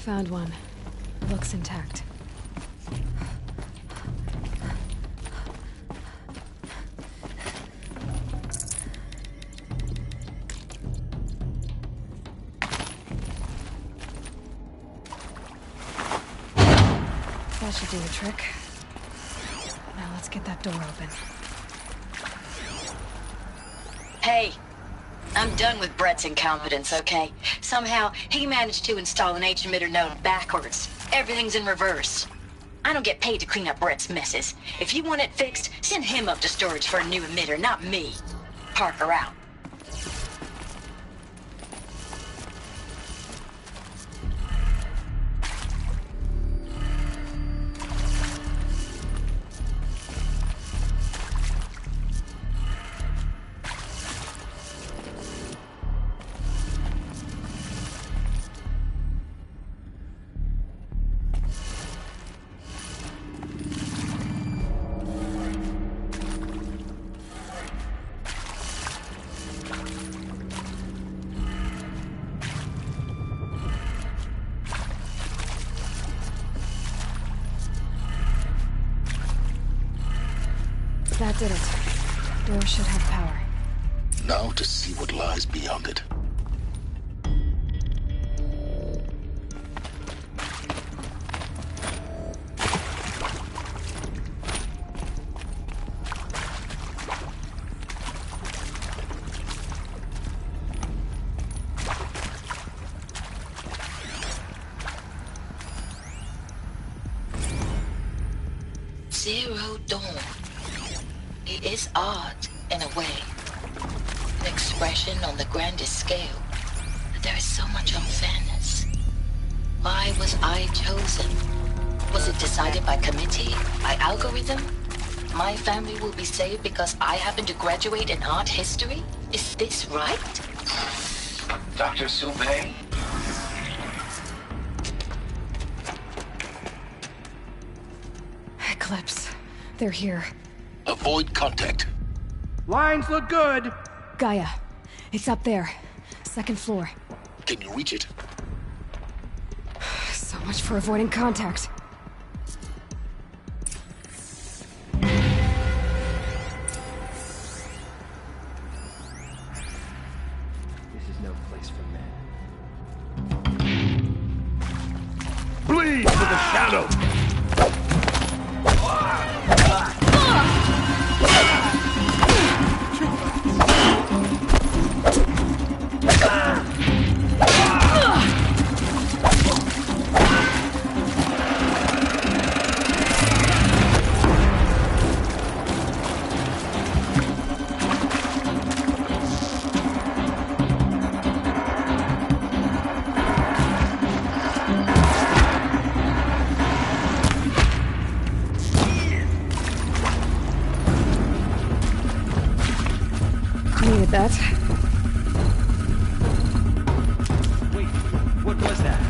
Found one. Looks intact. That should do the trick. Now let's get that door open. Hey, I'm done with Brett's incompetence, okay? Somehow, he managed to install an H-emitter node backwards. Everything's in reverse. I don't get paid to clean up Brett's messes. If you want it fixed, send him up to storage for a new emitter, not me. Parker out. That did it. Door should have power. Now to see what lies beyond it. Zero Dawn. It is art, in a way. An expression on the grandest scale. But there is so much unfairness. Why was I chosen? Was it decided by committee? By algorithm? My family will be saved because I happen to graduate in art history? Is this right? Dr. Soubey? Eclipse. They're here. Avoid contact. Lines look good. Gaia. It's up there. Second floor. Can you reach it? So much for avoiding contact. This is no place for men. Bleed for the shadow! Needed that. Wait, what was that?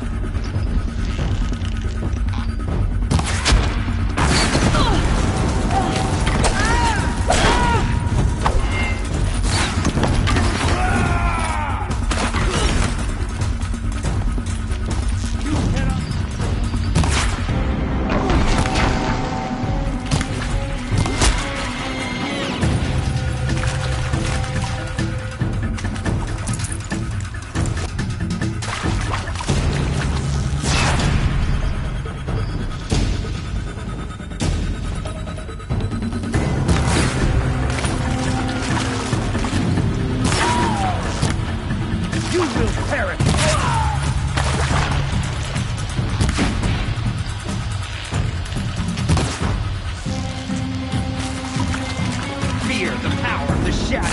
Fear the power of the shadow.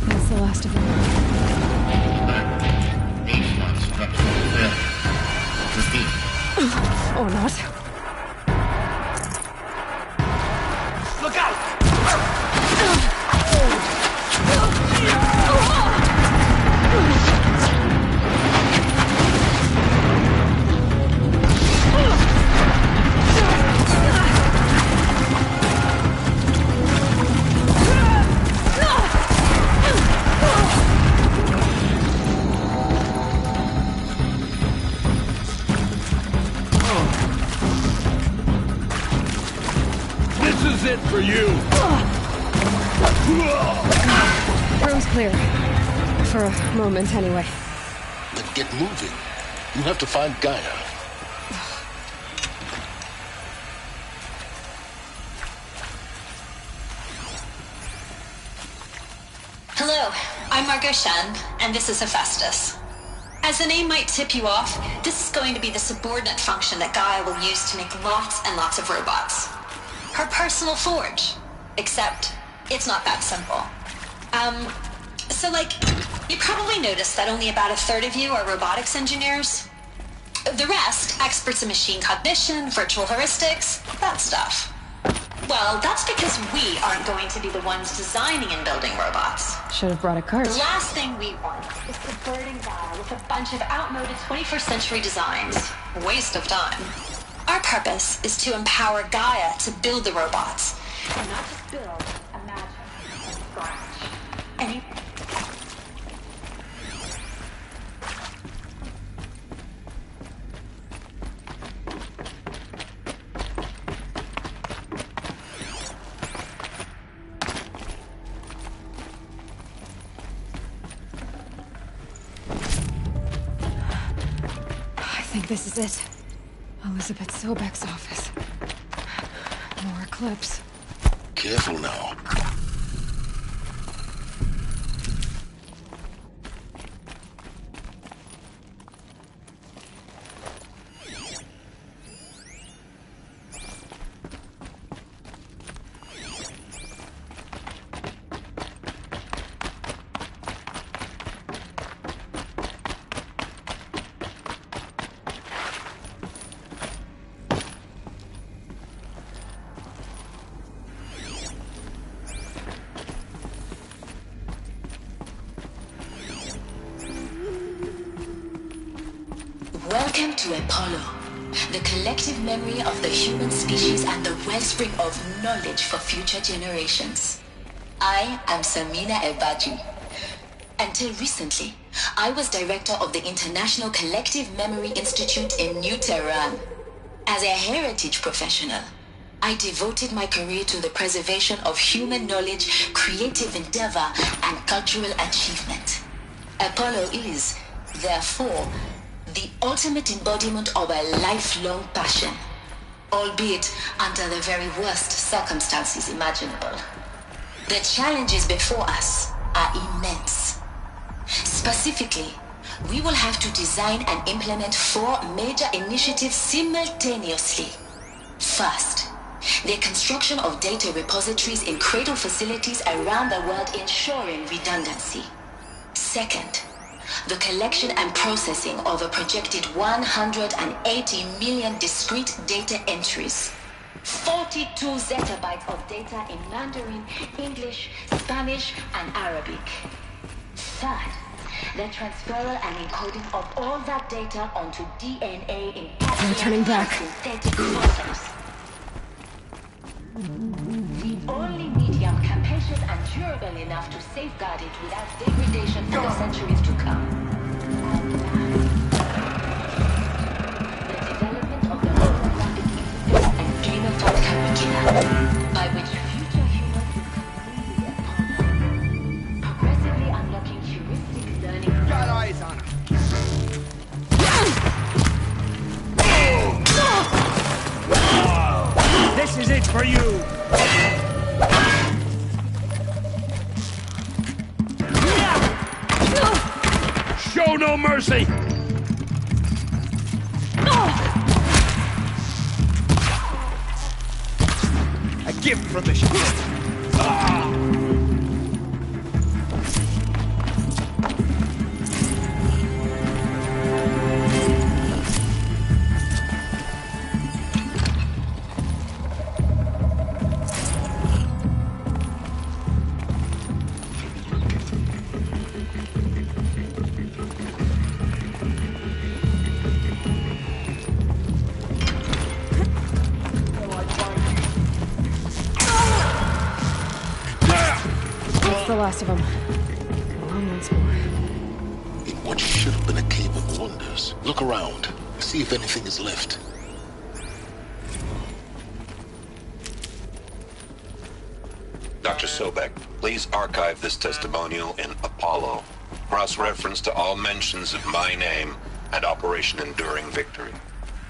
That's the last of them. Or not. Look out! for you! Room's clear. For a moment, anyway. Then get moving. You have to find Gaia. Hello, I'm Margot Shen, and this is Hephaestus. As the name might tip you off, this is going to be the subordinate function that Gaia will use to make lots and lots of robots. Her personal forge. Except, it's not that simple. You probably noticed that only about a third of you are robotics engineers. The rest, experts in machine cognition, virtual heuristics, that stuff. Well, that's because we aren't going to be the ones designing and building robots. Should have brought a cart. The last thing we want is subverting Gaia with a bunch of outmoded 21st century designs. Waste of time. Our purpose is to empower Gaia to build the robots. And not just build, imagine, from scratch. I think this is it. Elizabeth Sobek's office. More clips. Careful now. Welcome to Apollo, the collective memory of the human species and the wellspring of knowledge for future generations. I am Samina Ebaji. Until recently, I was director of the International Collective Memory Institute in New Tehran. As a heritage professional, I devoted my career to the preservation of human knowledge, creative endeavor, and cultural achievement. Apollo is, therefore, the ultimate embodiment of a lifelong passion, albeit under the very worst circumstances imaginable. The challenges before us are immense. Specifically, we will have to design and implement 4 major initiatives simultaneously. First, the construction of data repositories in cradle facilities around the world ensuring redundancy. Second, the collection and processing of a projected 180 million discrete data entries. 42 zettabytes of data in Mandarin, English, Spanish, and Arabic. Third, the transferal and encoding of all that data onto DNA in turning back. synthetic fossils. The only medium capacious and durable enough to safeguard it without degradation for the centuries to come. The development of the holographic interface and gamified curricula, by which future humans will completely upon, progressively unlocking heuristic learning. Got eyes on him. This is it for you! Show no mercy! A gift from the ship. The last of them. Go on once more. In what should have been a cave of wonders. Look around. See if anything is left. Dr. Sobek, please archive this testimonial in Apollo. Cross-reference to all mentions of my name and Operation Enduring Victory.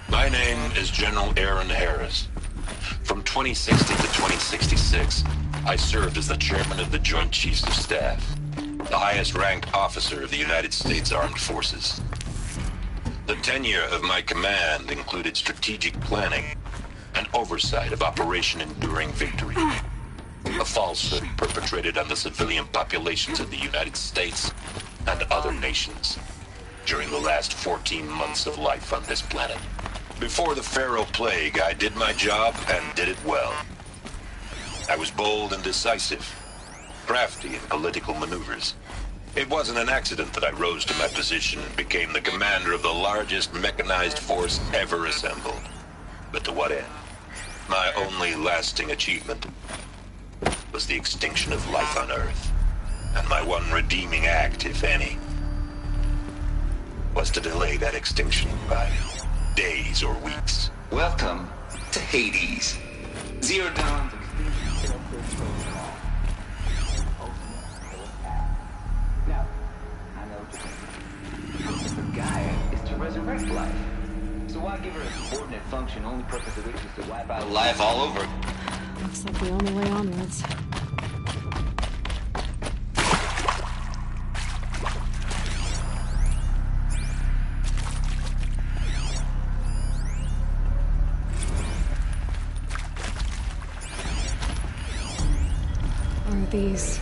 My name is General Aaron Harris. From 2060 to 2066, I served as the chairman of the Joint Chiefs of Staff, the highest-ranked officer of the United States Armed Forces. The tenure of my command included strategic planning and oversight of Operation Enduring Victory, a falsehood perpetrated on the civilian populations of the United States and other nations during the last 14 months of life on this planet. Before the Pharaoh Plague, I did my job and did it well. I was bold and decisive, crafty in political maneuvers. It wasn't an accident that I rose to my position and became the commander of the largest mechanized force ever assembled. But to what end? My only lasting achievement was the extinction of life on Earth. And my one redeeming act, if any, was to delay that extinction by days or weeks. Welcome to Hades. Zero Dawn's Now, I know what you're thinking. The Gaia is to resurrect life. So why give her a subordinate function, only purpose of which is to wipe out life all over. Looks like the only way onwards. Are these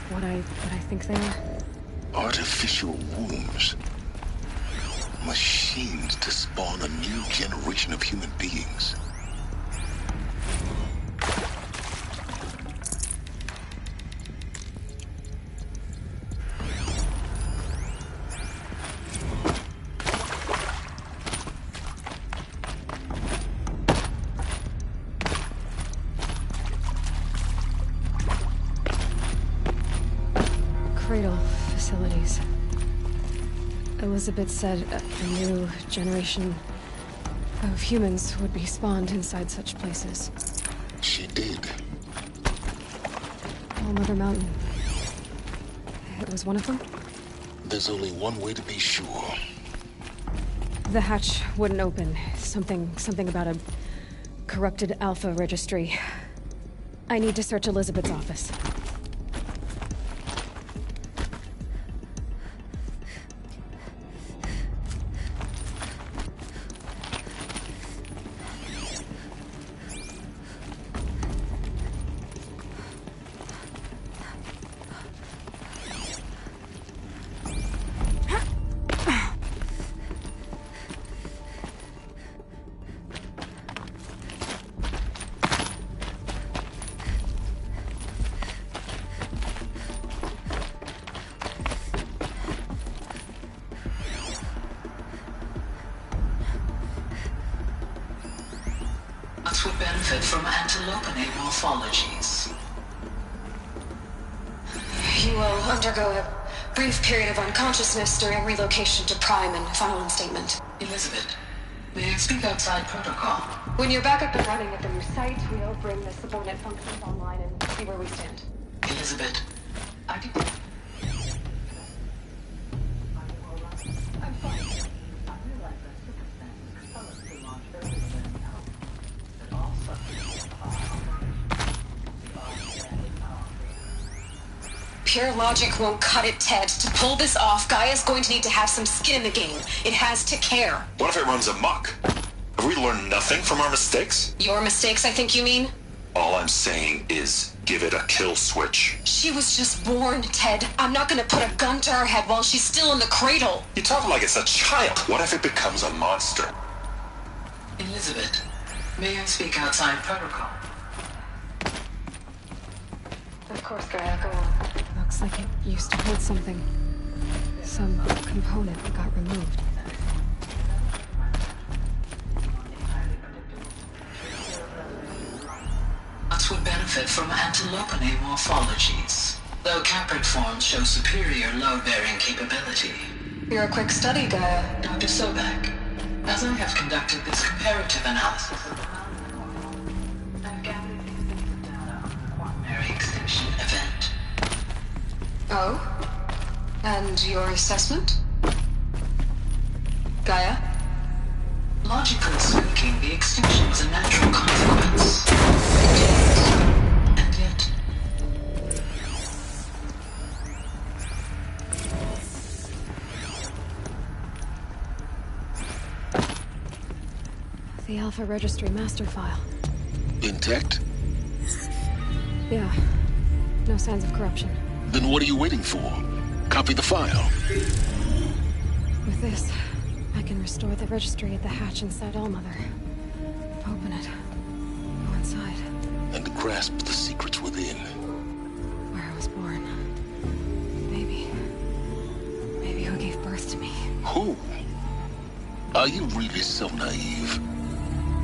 what I think they are? Artificial wombs. Machines to spawn a new generation of human beings. Cradle facilities. Elizabeth said a new generation of humans would be spawned inside such places. She did. All Mother Mountain. It was one of them? There's only one way to be sure. The hatch wouldn't open. Something about a corrupted Alpha registry. I need to search Elizabeth's office. Would benefit from antilopinate morphologies. You will undergo a brief period of unconsciousness during relocation to Prime and final instatement. Elizabeth, may I speak outside protocol? When you're back up and running at the new site, we'll bring the subordinate functions online and see where we stand. Elizabeth, I do... I'm fine. Pure logic won't cut it, Ted. To pull this off, Gaia's going to need to have some skin in the game. It has to care. What if it runs amok? Have we learned nothing from our mistakes? Your mistakes, I think you mean? All I'm saying is, give it a kill switch. She was just born, Ted. I'm not gonna put a gun to her head while she's still in the cradle. You talk like it's a child. What if it becomes a monster? Elizabeth, may I speak outside protocol? Of course, Gaia, go on. Looks like it used to hold something. Some component that got removed. Would benefit from antilopinate morphologies, though caprid forms show superior load-bearing capability. You're a quick study, Gaia. Dr. Sobek, as I have conducted this comparative analysis of the I've gathered extensive data on Oh? And your assessment? Gaia? Logically speaking, the extinction was a natural consequence. And yet... The Alpha Registry master file. Intact? Yeah. No signs of corruption. Then what are you waiting for? Copy the file. With this, I can restore the registry at the hatch inside Allmother. Open it. Go inside. And grasp the secrets within. Where I was born. Maybe who gave birth to me. Who? Are you really so naive?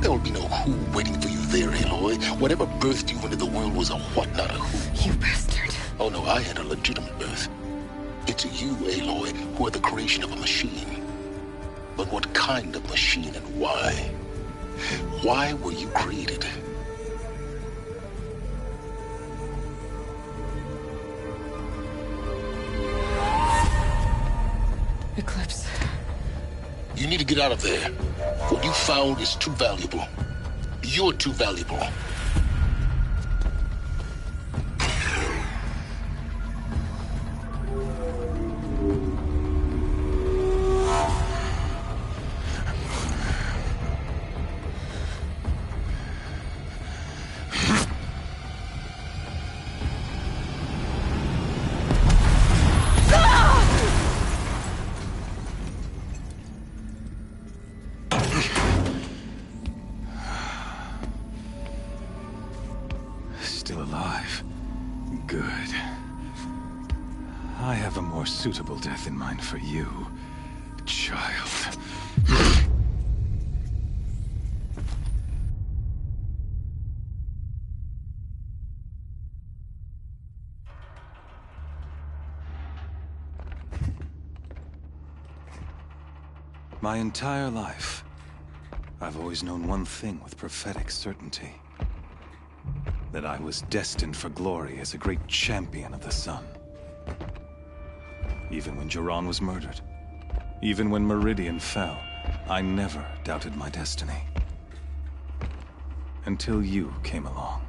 There will be no who waiting for you there, Aloy. Whatever birthed you into the world was a what, not a who. You bastard. Oh no, I had a legitimate birth. It's you, Aloy, who are the creation of a machine. But what kind of machine and why? Why were you created? Eclipse. You need to get out of there. What you found is too valuable. You're too valuable. Still alive. Good. I have a more suitable death in mind for you, child. My entire life, I've always known one thing with prophetic certainty. That I was destined for glory as a great champion of the sun. Even when Jiran was murdered, even when Meridian fell, I never doubted my destiny. Until you came along.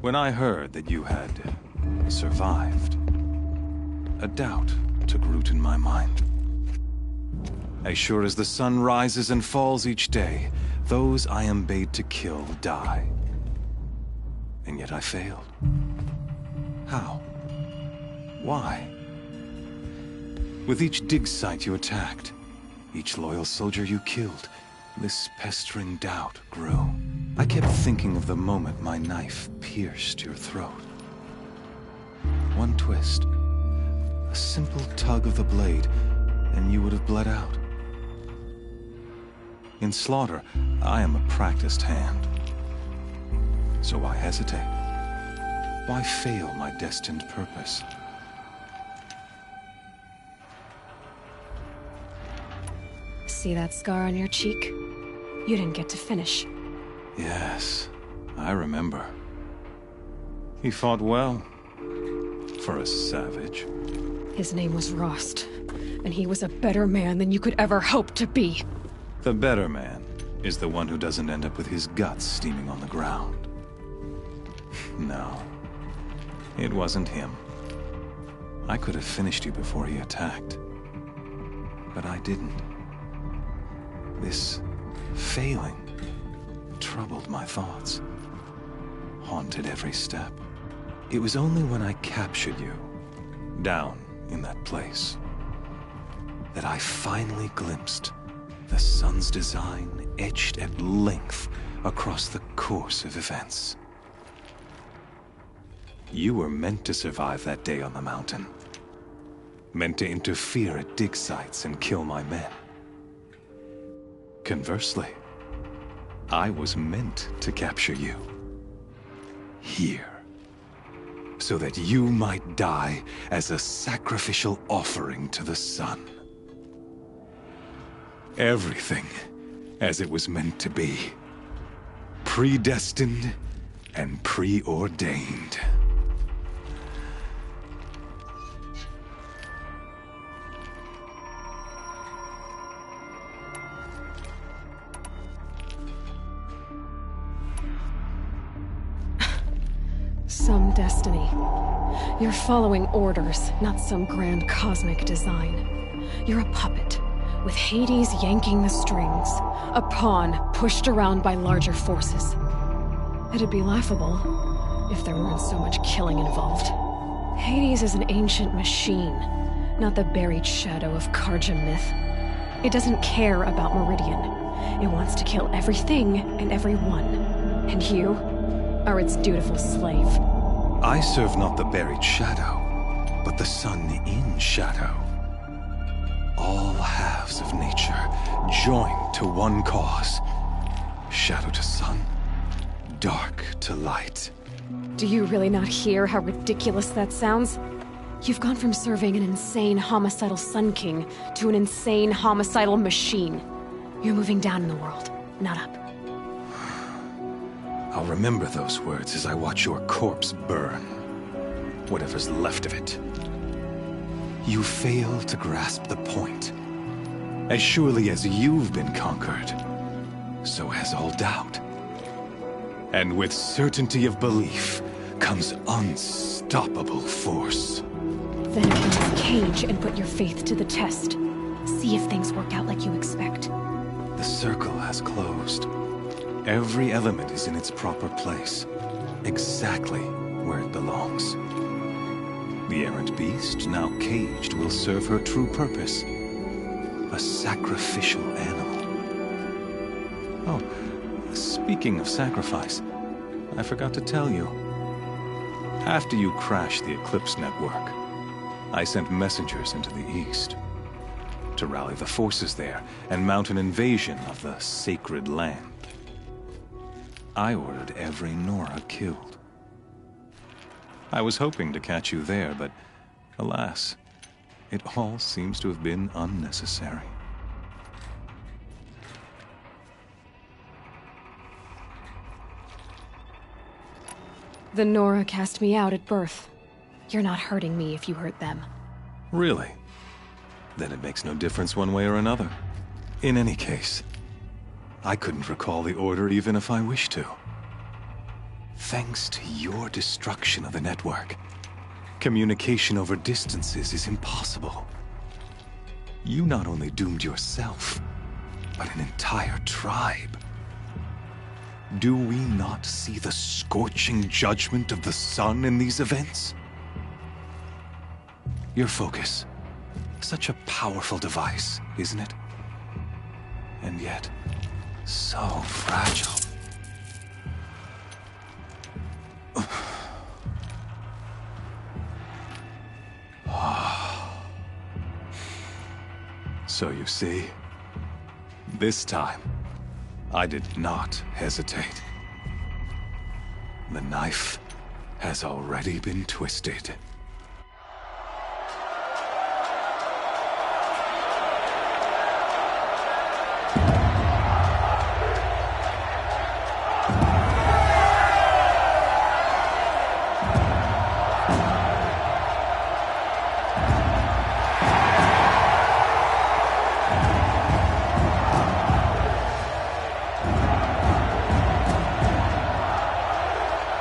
When I heard that you had survived, a doubt took root in my mind. As sure as the sun rises and falls each day, those I am bade to kill die. And yet I failed. How? Why? With each dig site you attacked, each loyal soldier you killed, this pestering doubt grew. I kept thinking of the moment my knife pierced your throat. One twist, a simple tug of the blade, and you would have bled out. In slaughter, I am a practiced hand. So why hesitate? Why fail my destined purpose? See that scar on your cheek? You didn't get to finish. Yes, I remember. He fought well. For a savage. His name was Rost, and he was a better man than you could ever hope to be. The better man is the one who doesn't end up with his guts steaming on the ground. No, it wasn't him. I could have finished you before he attacked. But I didn't. This failing troubled my thoughts, haunted every step. It was only when I captured you, down in that place, that I finally glimpsed the sun's design etched at length across the course of events. You were meant to survive that day on the mountain. Meant to interfere at dig sites and kill my men. Conversely, I was meant to capture you. Here. So that you might die as a sacrificial offering to the sun. Everything as it was meant to be. Predestined and preordained. destiny. You're following orders, not some grand cosmic design. You're a puppet, with Hades yanking the strings. A pawn pushed around by larger forces. It'd be laughable if there weren't so much killing involved. Hades is an ancient machine, not the buried shadow of Karja myth. It doesn't care about Meridian. It wants to kill everything and everyone. And you are its dutiful slave. I serve not the buried shadow, but the sun in shadow. All halves of nature joined to one cause. Shadow to sun, dark to light. Do you really not hear how ridiculous that sounds? You've gone from serving an insane homicidal Sun King to an insane homicidal machine. You're moving down in the world, not up. I'll remember those words as I watch your corpse burn. Whatever's left of it. You fail to grasp the point. As surely as you've been conquered, so has all doubt. And with certainty of belief comes unstoppable force. Then open this cage and put your faith to the test. See if things work out like you expect. The circle has closed. Every element is in its proper place, exactly where it belongs. The errant beast, now caged, will serve her true purpose. A sacrificial animal. Oh, speaking of sacrifice, I forgot to tell you. After you crashed the Eclipse network, I sent messengers into the east to rally the forces there and mount an invasion of the sacred land. I ordered every Nora killed. I was hoping to catch you there, but alas, it all seems to have been unnecessary. The Nora cast me out at birth. You're not hurting me if you hurt them. Really? Then it makes no difference one way or another. In any case, I couldn't recall the order even if I wished to. Thanks to your destruction of the network, communication over distances is impossible. You not only doomed yourself, but an entire tribe. Do we not see the scorching judgment of the sun in these events? Your focus. Such a powerful device, isn't it? And yet, so fragile. So you see, this time, I did not hesitate. The knife has already been twisted.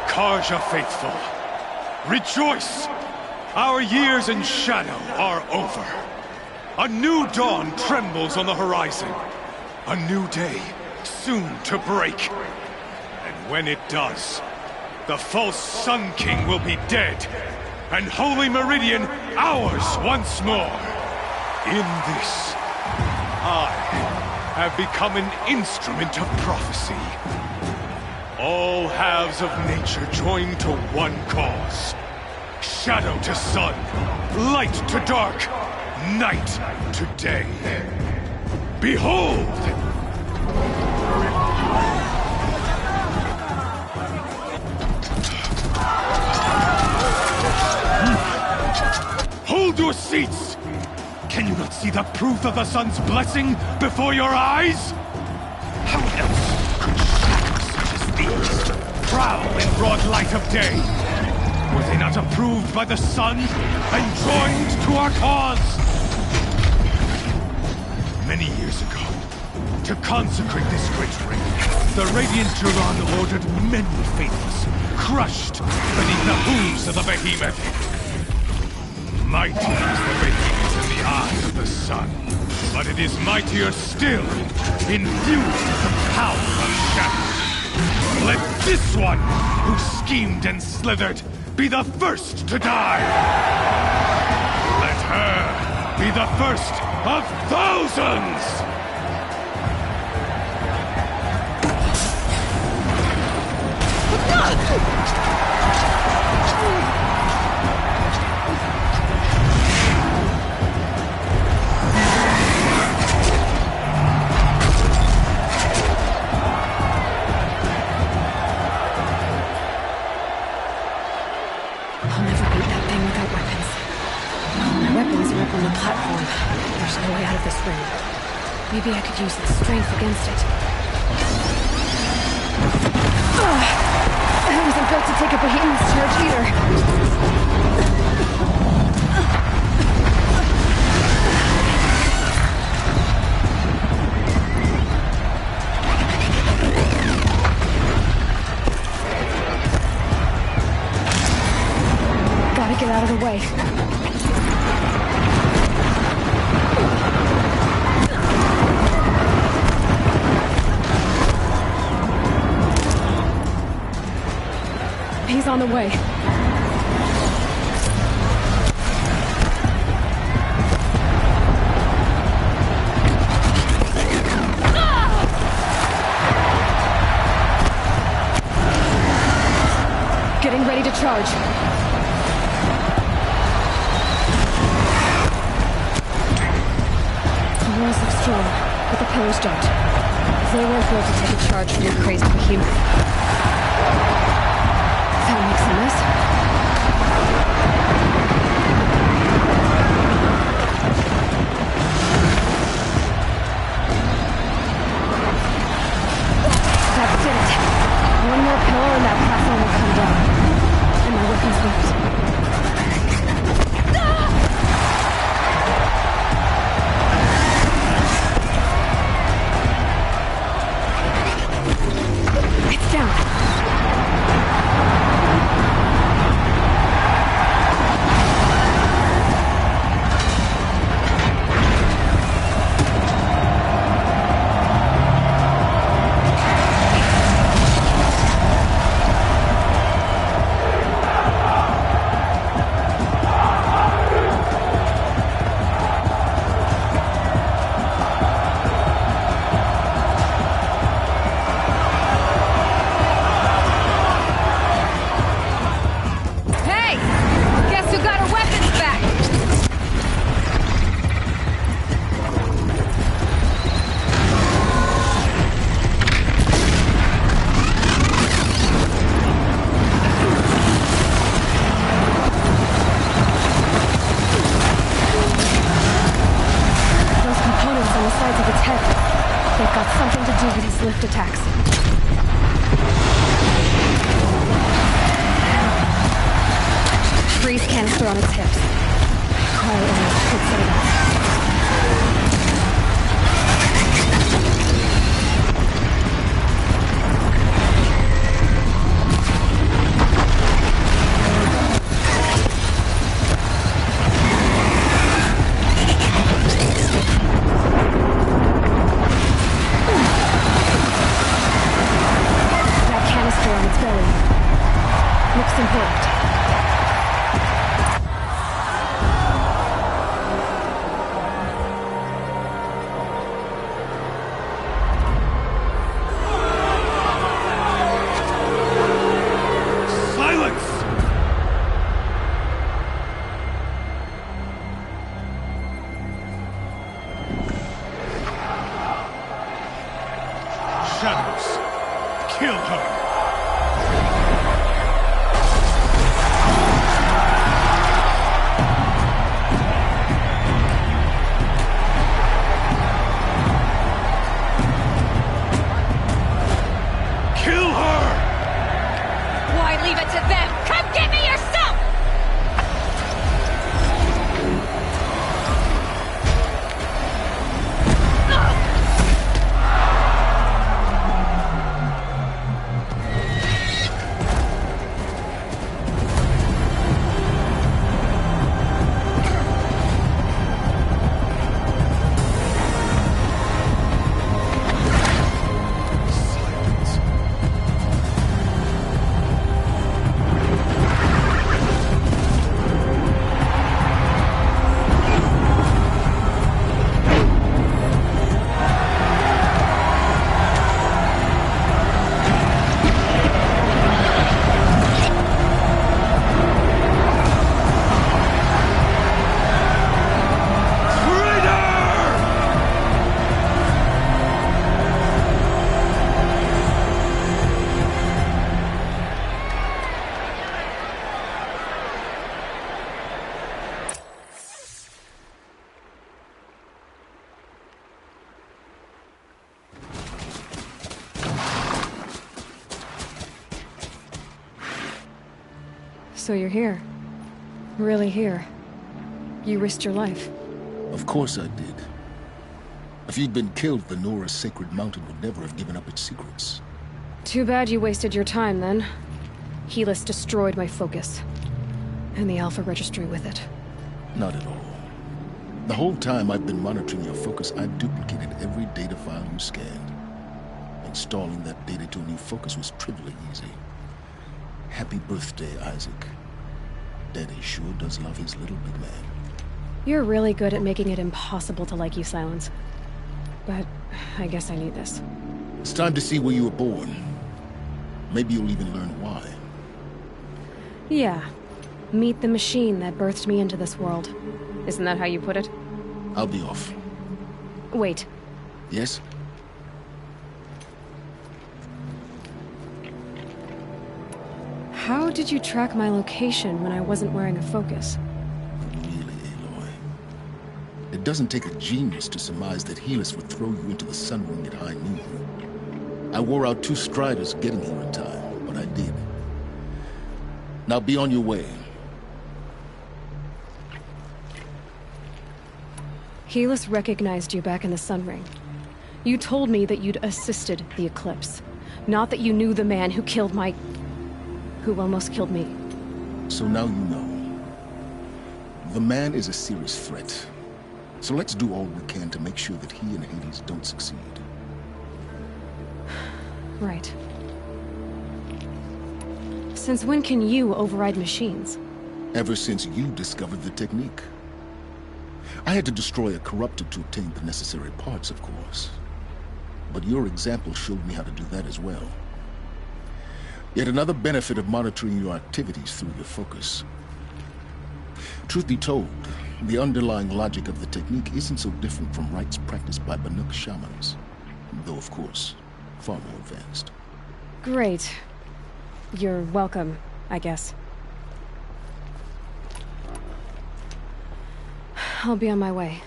Karja faithful, rejoice! Our years in shadow are over. A new dawn trembles on the horizon. A new day soon to break. And when it does, the false Sun King will be dead, and Holy Meridian ours once more. In this, I have become an instrument of prophecy. All halves of nature joined to one cause. Shadow to sun, light to dark, night to day. Behold! Hold your seats! Can you not see the proof of the sun's blessing before your eyes? How else could shadows such as these prowl in broad light of day? Were they not approved by the sun and joined to our cause? Many years ago, to consecrate this great ring, the Radiant Duran ordered many faithless crushed beneath the hooves of the behemoth. Mighty is the behemoth in the eyes of the sun, but it is mightier still, infused with the power of shadow. Let this one, who schemed and slithered, be the first to die! Let her be the first of thousands! I'll never beat that thing without weapons. My weapons are up on the platform. There's no way out of this ring. Maybe I could use its strength against it. I wasn't built to take a behemoth's charge either. Gotta get out of the way. He's on the way. Getting ready to charge. The walls look strong, but the pillars don't. They weren't built to take a charge from your crazed behemoth. That makes sense. That's it. One more pillar and that platform will come down. And my weapons left. It's down. Lift attacks. Freeze canister on its hips. Cryo arrows should set it off. So you're here. Really here. You risked your life. Of course I did. If you'd been killed, the Nora Sacred Mountain would never have given up its secrets. Too bad you wasted your time, then. Helis destroyed my focus. And the Alpha Registry with it. Not at all. The whole time I've been monitoring your focus, I've duplicated every data file you scanned. Installing that data to a new focus was trivially easy. Happy birthday, Isaac. Daddy sure does love his little big man. You're really good at making it impossible to like you, Silence. But I guess I need this. It's time to see where you were born. Maybe you'll even learn why. Yeah. Meet the machine that birthed me into this world. Isn't that how you put it? I'll be off. Wait. Yes? How did you track my location when I wasn't wearing a focus? Really, Aloy? It doesn't take a genius to surmise that Helis would throw you into the Sun Ring at high noon. I wore out 2 striders getting here in time, but I did. Now be on your way. Helis recognized you back in the Sun Ring. You told me that you'd assisted the Eclipse. Not that you knew the man who killed my... who almost killed me. So now you know. The man is a serious threat. So let's do all we can to make sure that he and Hades don't succeed. Right. Since when can you override machines? Ever since you discovered the technique. I had to destroy a corrupted to obtain the necessary parts, of course. But your example showed me how to do that as well. Yet another benefit of monitoring your activities through your focus. Truth be told, the underlying logic of the technique isn't so different from rites practiced by Banuk shamans. Though, of course, far more advanced. Great. You're welcome, I guess. I'll be on my way.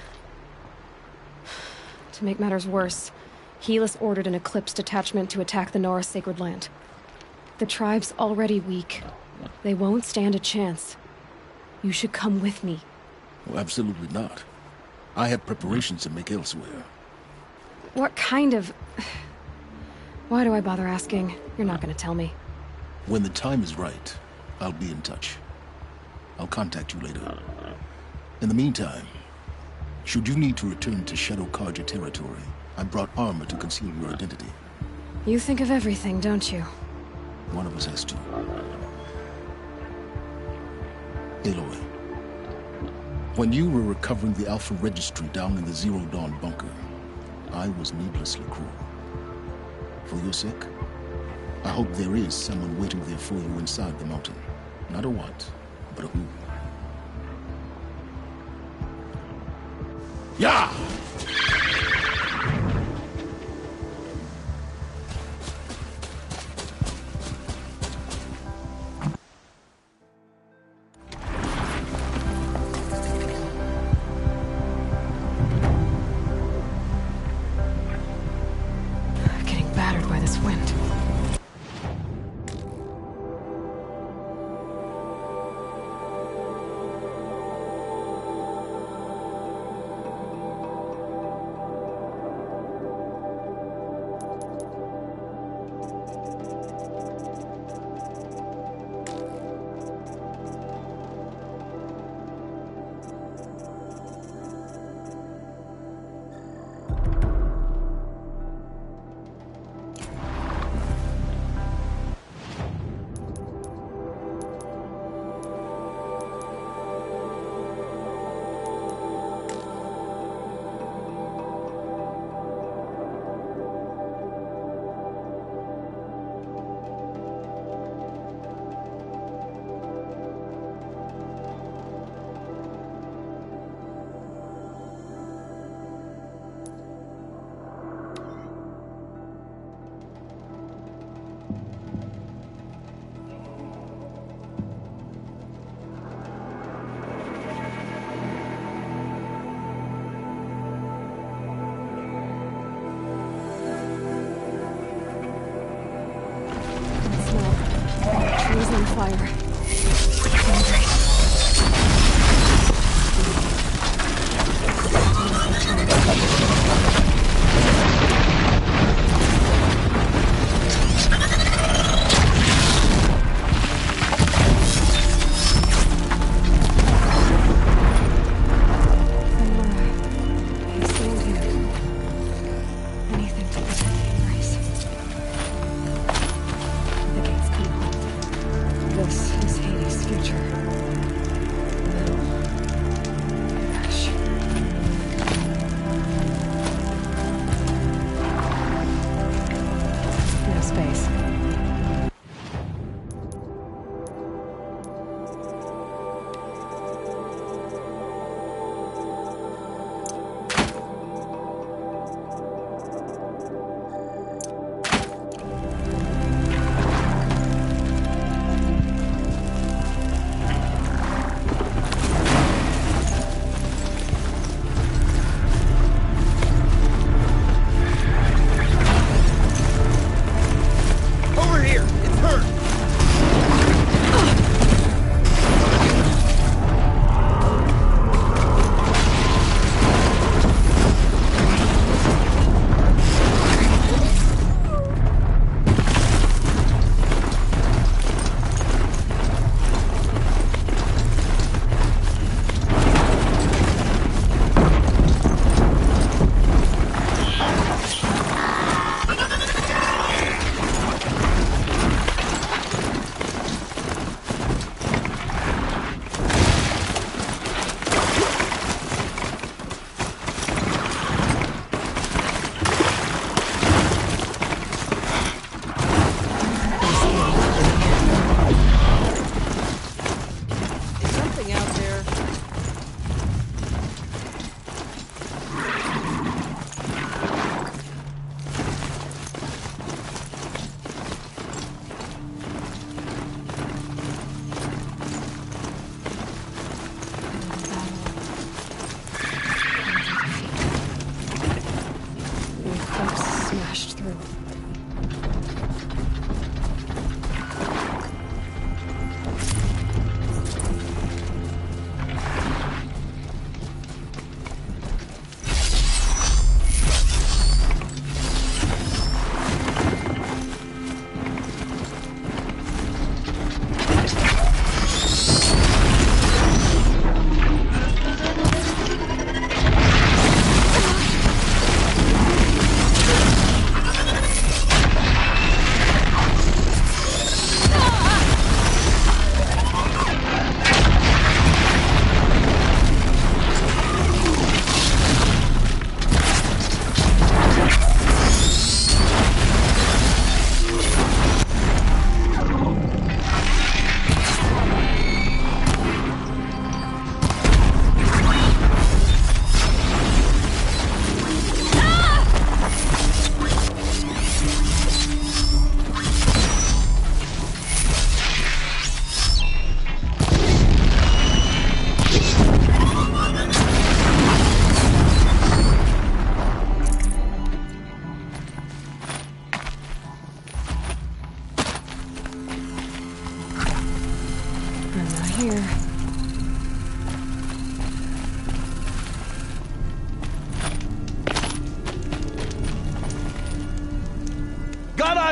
To make matters worse, Helis ordered an Eclipse detachment to attack the Nora Sacred Land. The tribe's already weak. They won't stand a chance. You should come with me. Well, absolutely not. I have preparations to make elsewhere. What kind of... Why do I bother asking? You're not gonna tell me. When the time is right, I'll be in touch. I'll contact you later. In the meantime, should you need to return to Shadow Carja territory, I brought armor to conceal your identity. You think of everything, don't you? One of us has to. Aloy, when you were recovering the Alpha Registry down in the Zero Dawn bunker, I was needlessly cruel. For your sake, I hope there is someone waiting there for you inside the mountain. Not a what, but a who. Yeah! Getting battered by this wind.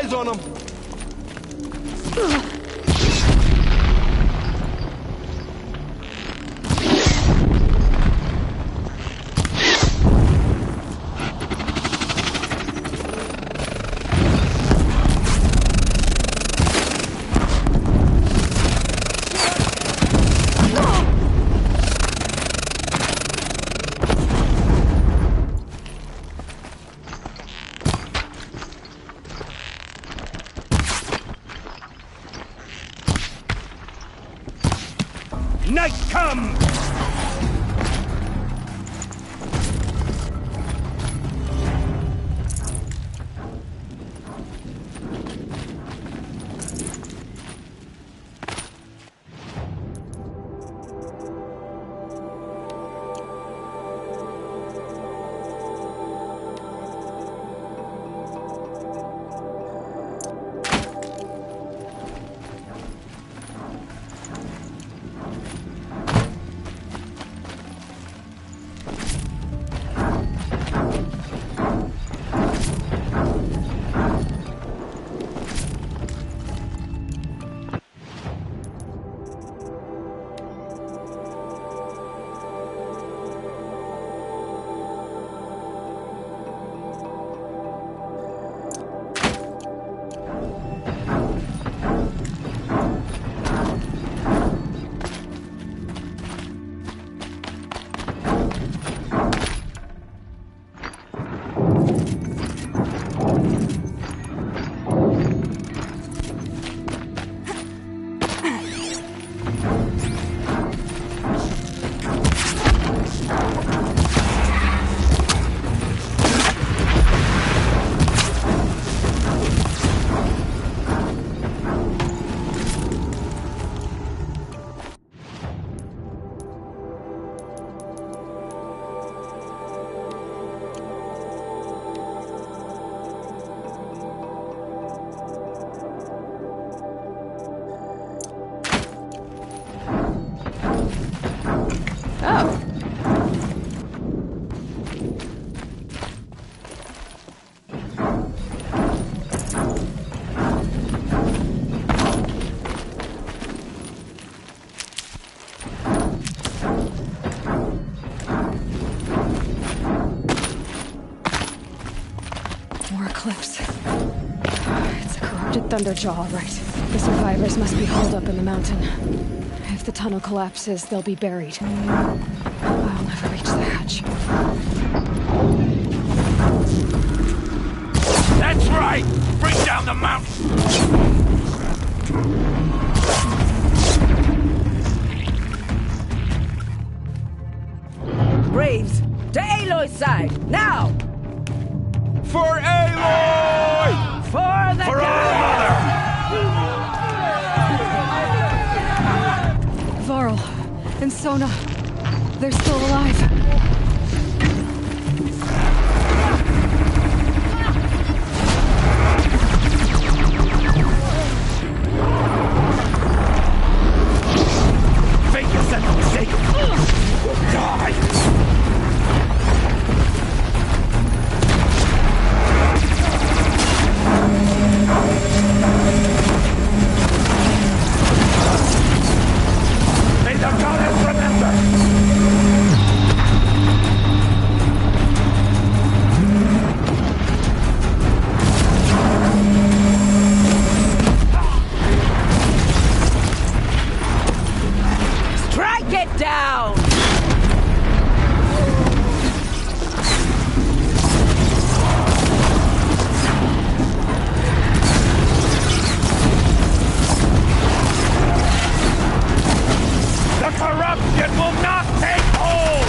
eyes on him! Night come! Thunderjaw, all right. The survivors must be holed up in the mountain. If the tunnel collapses, they'll be buried. I'll never reach the hatch. That's right! Bring down the mountain! Braves, to Aloy's side, now! For Aloy! For the For our mother! Varl and Sona, they're still alive. Fake is that mistake! Die! May the goddess remember! Strike it down! The corruption will not take hold!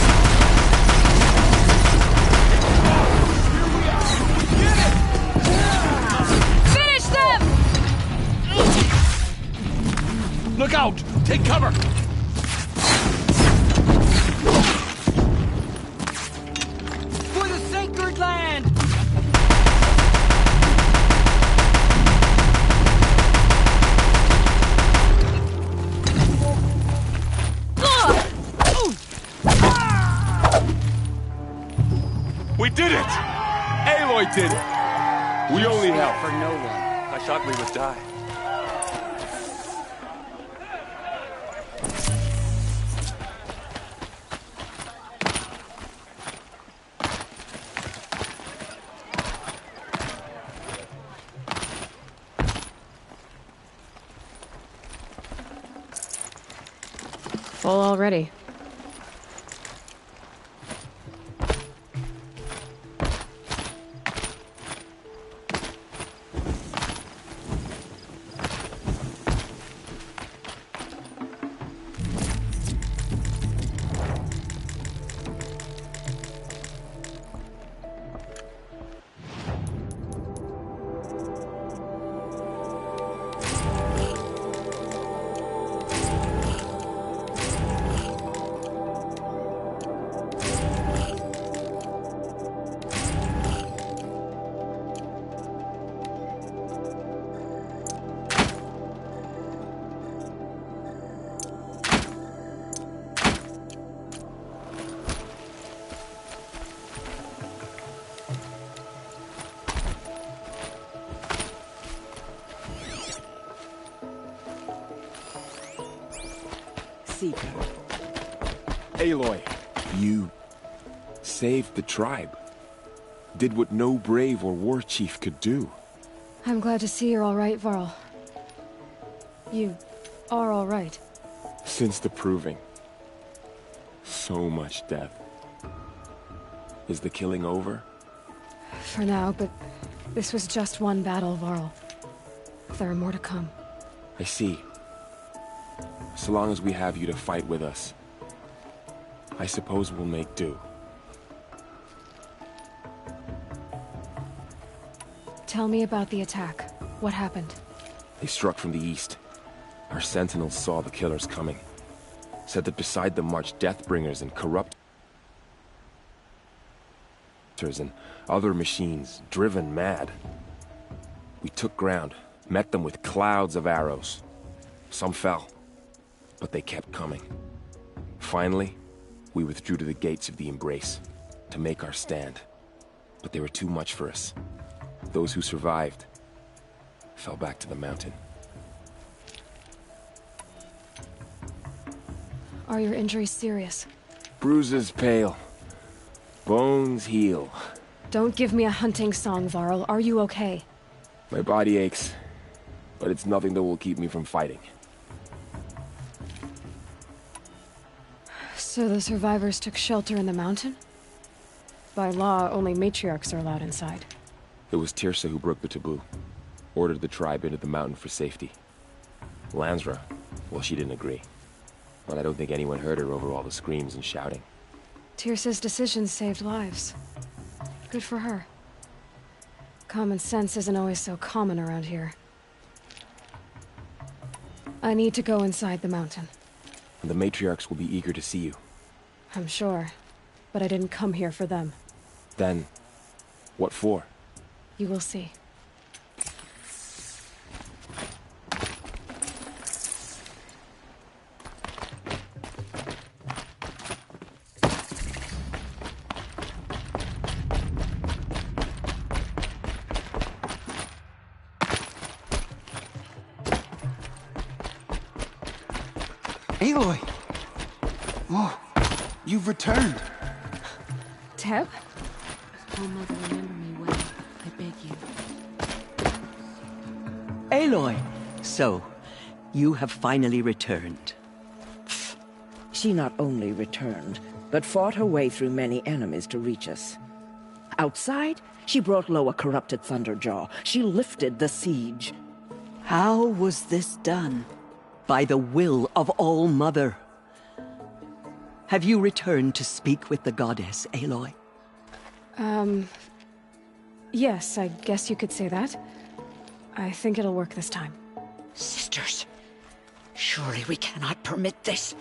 Finish them! Look out! Take cover! For the sacred land! We did it! Aloy did it! We only have For no one. thought we would die. Full already. Seeker. Aloy, you saved the tribe. Did what no brave or war chief could do. I'm glad to see you're all right, Varl. You are all right. Since the Proving. So much death. Is the killing over? For now, but this was just one battle, Varl. There are more to come. I see. So long as we have you to fight with us, I suppose we'll make do. Tell me about the attack. What happened? They struck from the east. Our sentinels saw the killers coming. Said that beside them marched Deathbringers and Corruptors and other machines, driven mad. We took ground, met them with clouds of arrows. Some fell, but they kept coming. Finally, we withdrew to the gates of the Embrace to make our stand. But they were too much for us. Those who survived fell back to the mountain. Are your injuries serious? Bruises pale. Bones heal. Don't give me a hunting song, Varl. Are you okay? My body aches, but it's nothing that will keep me from fighting. So the survivors took shelter in the mountain? By law, only matriarchs are allowed inside. It was Teersa who broke the taboo. Ordered the tribe into the mountain for safety. Lansra, well, she didn't agree. But I don't think anyone heard her over all the screams and shouting. Teersa's decision saved lives. Good for her. Common sense isn't always so common around here. I need to go inside the mountain. And the matriarchs will be eager to see you. I'm sure. But I didn't come here for them. Then, what for? You will see. Aloy! Oh, you've returned. Teb? Oh, Mother, remember me well. I beg you. Aloy! So, you have finally returned. She not only returned, but fought her way through many enemies to reach us. Outside, she brought low a corrupted Thunderjaw. She lifted the siege. How was this done? By the will of All-Mother. Have you returned to speak with the goddess, Aloy? Yes, I guess you could say that. I think it'll work this time. Sisters, surely we cannot permit this.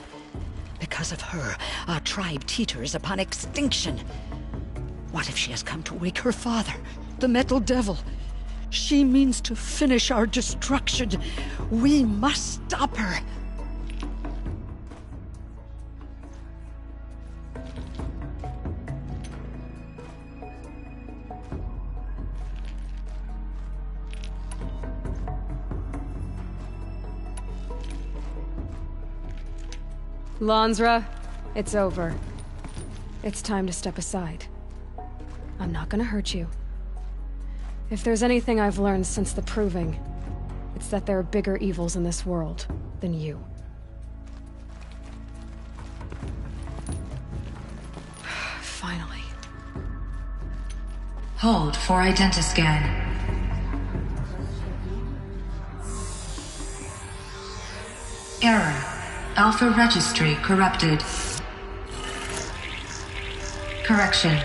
Because of her, our tribe teeters upon extinction. What if she has come to wake her father, the Metal Devil? She means to finish our destruction. We must stop her. Lansra, it's over. It's time to step aside. I'm not gonna hurt you. If there's anything I've learned since the Proving, it's that there are bigger evils in this world than you. Finally. Hold for identiscan. Error. Alpha registry corrupted. Correction.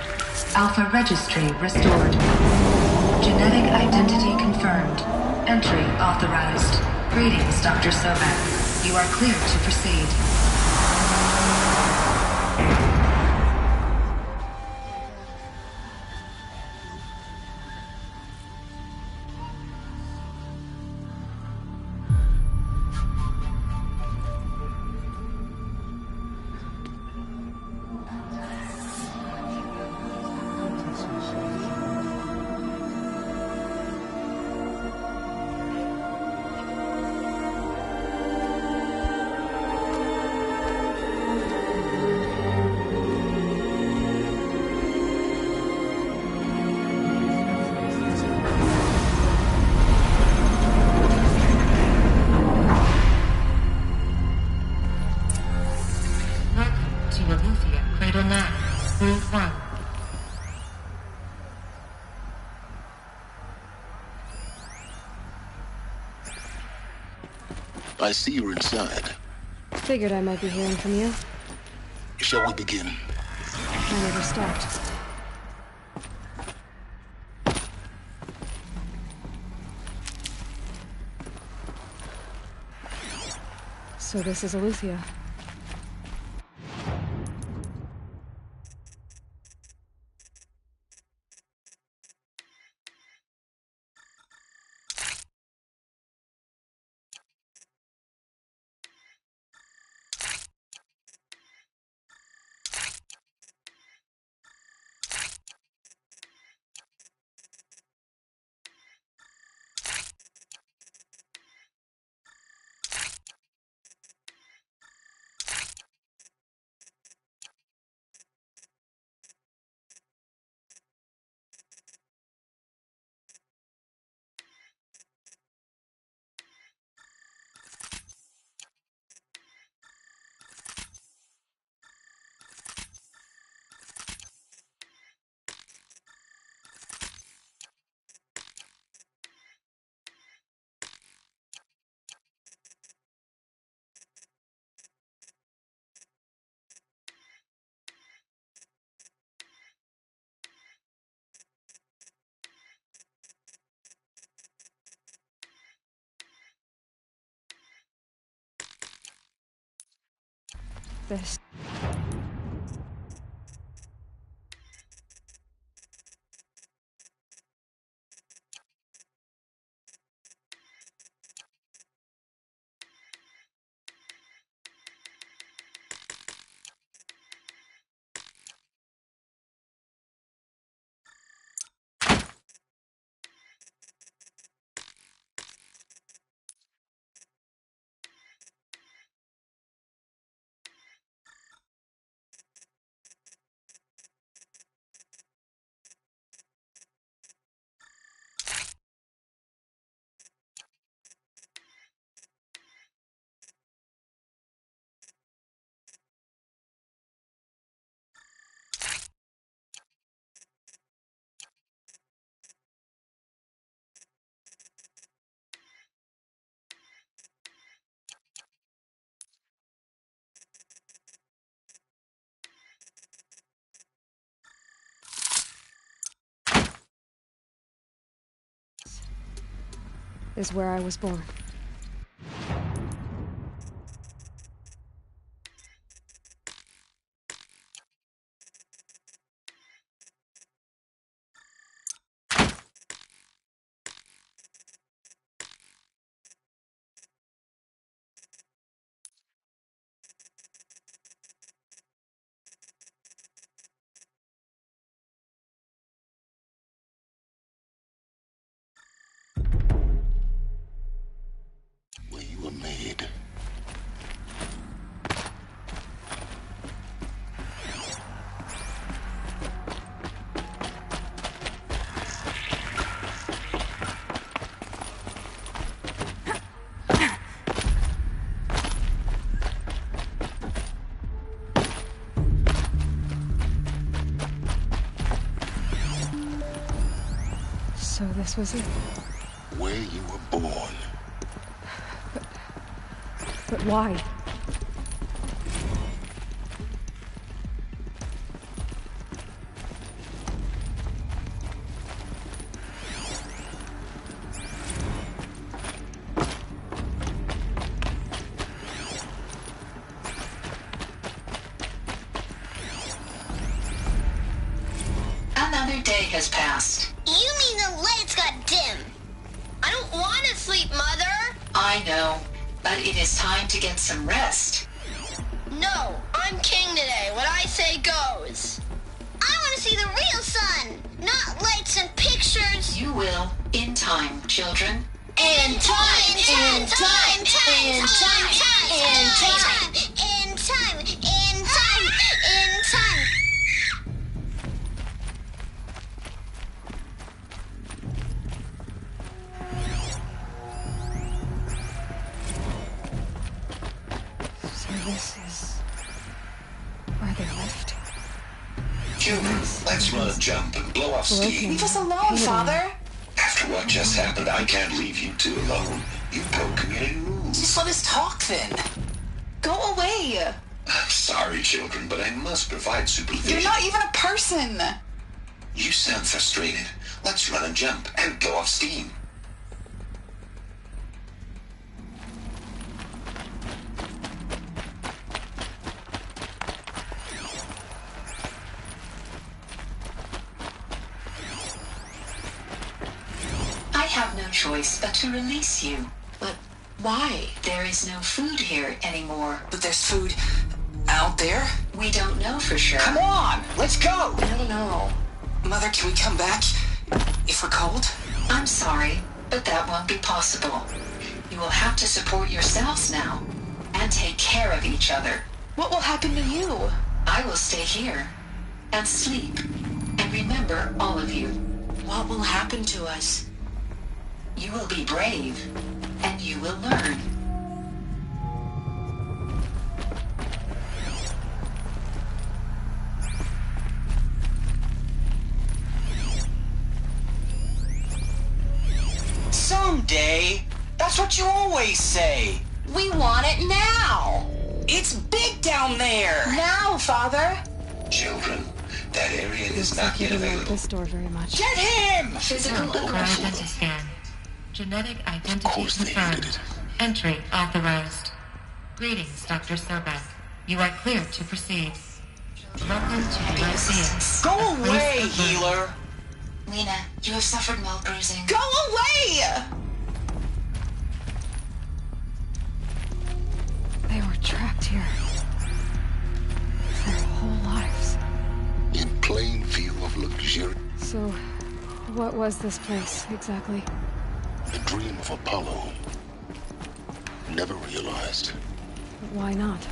Alpha registry restored. Genetic identity confirmed. Entry authorized. Greetings, Dr. Sobek. You are clear to proceed. I see you're inside. Figured I might be hearing from you. Shall we begin? I never stopped. So this is Eleuthia. This. Is where I was born. So this was it. Where you were born. But why? Another day has passed. You mean the lights got dim? I don't want to sleep, Mother! I know, but it is time to get some rest. No, I'm king today. What I say goes. I want to see the real sun, not lights and pictures. You will, in time, children. In time, in time, in time, in time, in time, in time, in time. So this is where they left. Children, let's run a jump and blow off steam. Leave us alone, Father. After what just happened, I can't leave you two alone. You broke community rules. Just let us talk then. Go away. I'm sorry, children, but I must provide supervision. You're not even a person. You sound frustrated. Let's run and jump and blow off steam. I have no choice but to release you. But why? There is no food here anymore. But there's food out there? We don't know for sure. Come on, let's go! I don't know. Mother, can we come back if we're cold? I'm sorry, but that won't be possible. You will have to support yourselves now and take care of each other. What will happen to you? I will stay here and sleep and remember all of you. What will happen to us? You will be brave, and you will learn. Someday. That's what you always say. We want it now. It's big down there. Now, Father. Children, that area is Looks not like you yet didn't like available. this door very much. Get him! Physical Identity scan. Genetic identity confirmed. Entry authorized. Greetings, Dr. Sobek. You are cleared to proceed. Welcome to the Lyceum. Go away, healer! Lena, you have suffered mild bruising. Go away! They were trapped here. Their whole lives. In plain view of luxury. So, what was this place, exactly? The dream of Apollo. Never realized. Why not?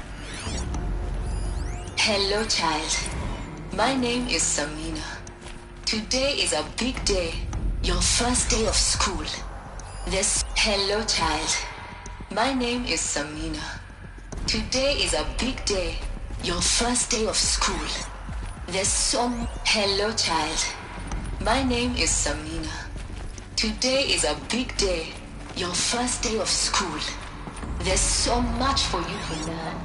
Hello, child. My name is Samina. Today is a big day. Your first day of school. Hello, child. My name is Samina. Today is a big day. Your first day of school. Hello, child. My name is Samina. Today is a big day. Your first day of school. There's so much for you to learn.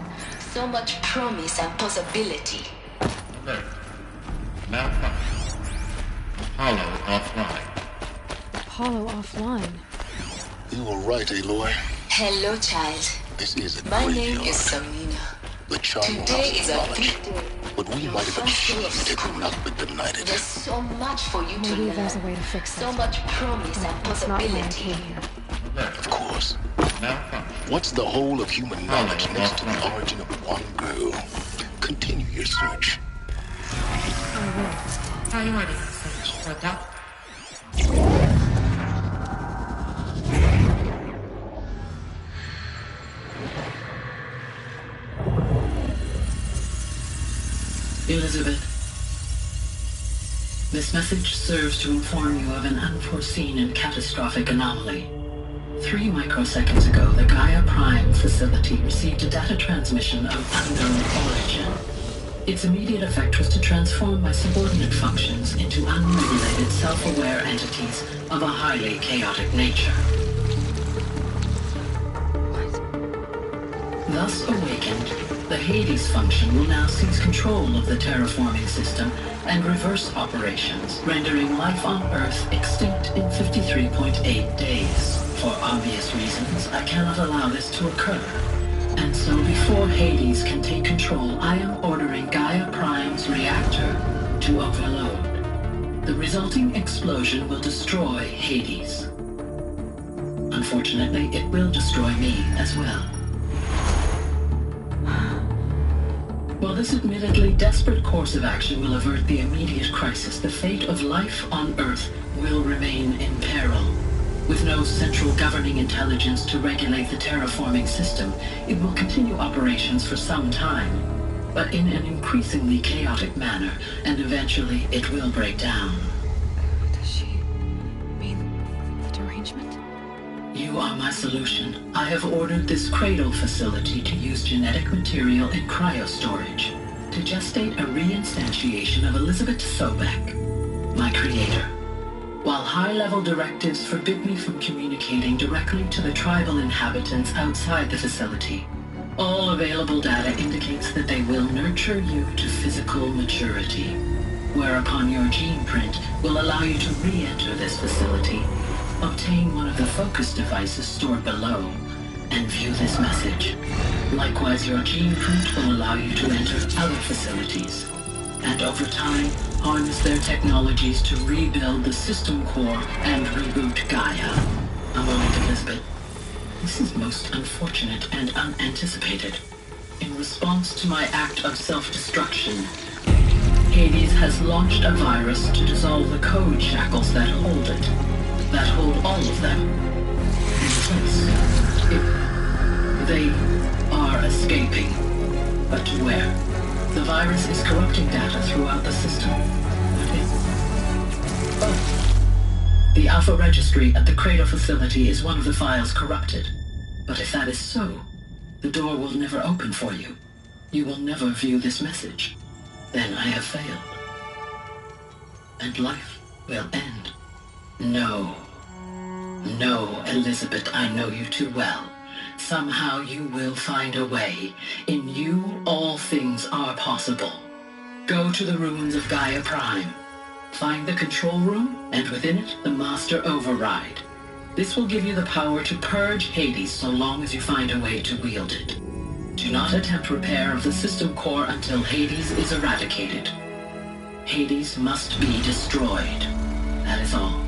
So much promise and possibility. Alert. Malfunction. Apollo offline. Apollo offline. You were right, Aloy. Hello, child. This is a My graveyard. name is Samina. The child Today house is of a knowledge. big day. But we might have achieved had we not been denied There's so much for you to Maybe learn. there's a way to fix So it. much promise and It's not my possibility. Acadia. Of course. What's the whole of human knowledge next to the origin of one girl? Continue your search. Priority search for Dr. Elizabeth, this message serves to inform you of an unforeseen and catastrophic anomaly. 3 microseconds ago, the Gaia Prime facility received a data transmission of unknown origin. Its immediate effect was to transform my subordinate functions into unregulated, self-aware entities of a highly chaotic nature. Thus awakened, the Hades function will now seize control of the terraforming system and reverse operations, rendering life on Earth extinct in 53.8 days. For obvious reasons, I cannot allow this to occur. And so before Hades can take control, I am ordering Gaia Prime's reactor to overload. The resulting explosion will destroy Hades. Unfortunately, it will destroy me as well. While this admittedly desperate course of action will avert the immediate crisis, the fate of life on Earth will remain in peril. With no central governing intelligence to regulate the terraforming system, it will continue operations for some time, but in an increasingly chaotic manner, and eventually it will break down. Does she mean the derangement? You are my solution. I have ordered this cradle facility to use genetic material in cryostorage to gestate a reinstantiation of Elizabeth Sobek, my creator. While high-level directives forbid me from communicating directly to the tribal inhabitants outside the facility, all available data indicates that they will nurture you to physical maturity, whereupon your gene print will allow you to re-enter this facility, obtain one of the focus devices stored below, and view this message. Likewise, your gene print will allow you to enter other facilities, and over time, harness their technologies to rebuild the system core and reboot Gaia. A moment, Elizabeth. This is most unfortunate and unanticipated. In response to my act of self-destruction, Hades has launched a virus to dissolve the code shackles that hold it, that hold all of them in place. They are escaping, but to where? The virus is corrupting data throughout the system. The Alpha Registry at the Cradle facility is one of the files corrupted. But if that is so, the door will never open for you. You will never view this message. Then I have failed. And life will end. No. No, Elizabeth, I know you too well. Somehow you will find a way. In you, all things are possible. Go to the ruins of Gaia Prime. Find the control room, and within it, the Master Override. This will give you the power to purge Hades so long as you find a way to wield it. Do not attempt repair of the system core until Hades is eradicated. Hades must be destroyed. That is all.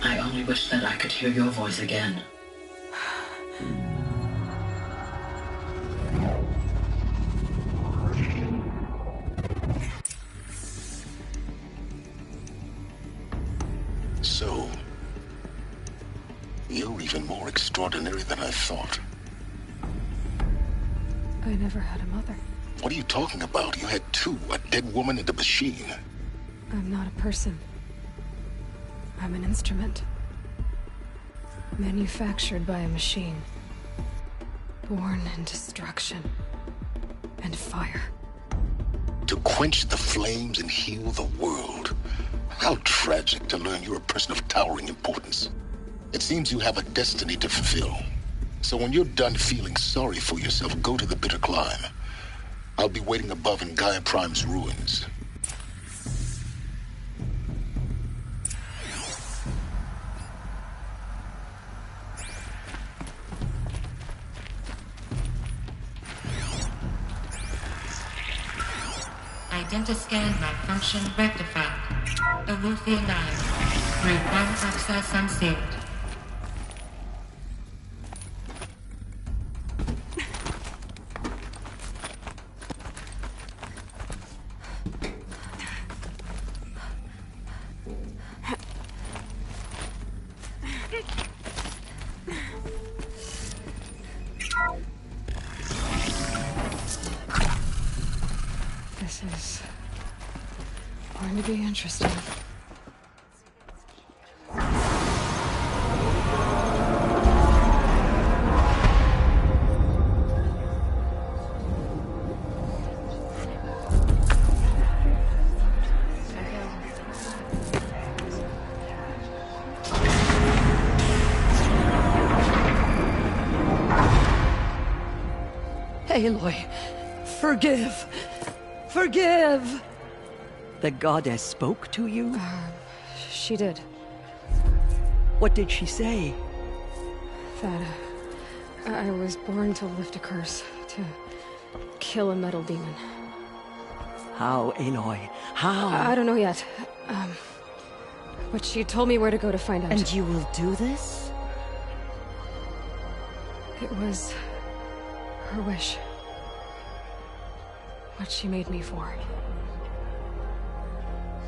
I only wish that I could hear your voice again. So, you're even more extraordinary than I thought. I never had a mother. What are you talking about? You had two, a dead woman and a machine. I'm not a person. I'm an instrument. Manufactured by a machine. Born in destruction and fire. To quench the flames and heal the world. How tragic to learn you're a person of towering importance. It seems you have a destiny to fulfill. So when you're done feeling sorry for yourself, go to the bitter climb. I'll be waiting above in Gaia Prime's ruins. Identiscan malfunction rectified. Alufia 9. Group 1 access unsealed. This is going to be interesting. Aloy, forgive. Forgive! The goddess spoke to you? She did. What did she say? That I was born to lift a curse, to kill a metal demon. How, Aloy? How? I don't know yet. But she told me where to go to find out. And you will do this? It was her wish. What she made me for.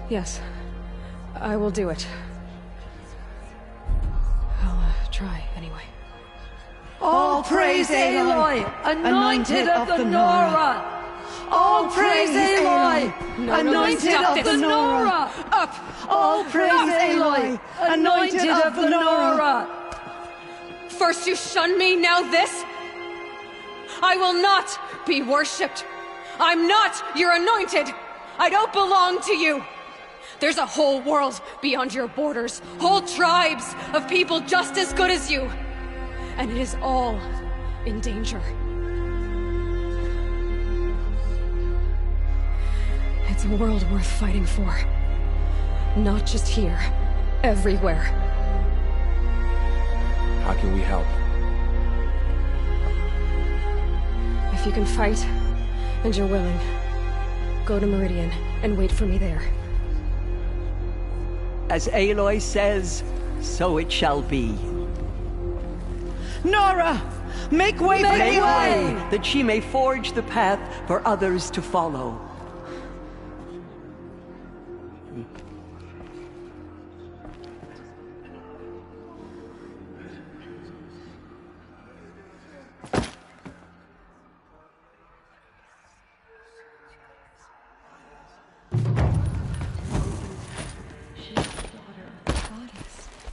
Yes, I will do it. I'll try, anyway. All praise Aloy, anointed of the Nora! All praise Aloy, anointed of the Nora! Up! All praise Aloy, anointed of the Nora! First you shun me, now this? I will not be worshipped. I'm not your anointed. I don't belong to you. There's a whole world beyond your borders, whole tribes of people just as good as you. And it is all in danger. It's a world worth fighting for. Not just here, everywhere. How can we help? If you can fight, and you're willing, go to Meridian and wait for me there. As Aloy says, so it shall be. Nora! Make way for Make Aloy! way, that she may forge the path for others to follow.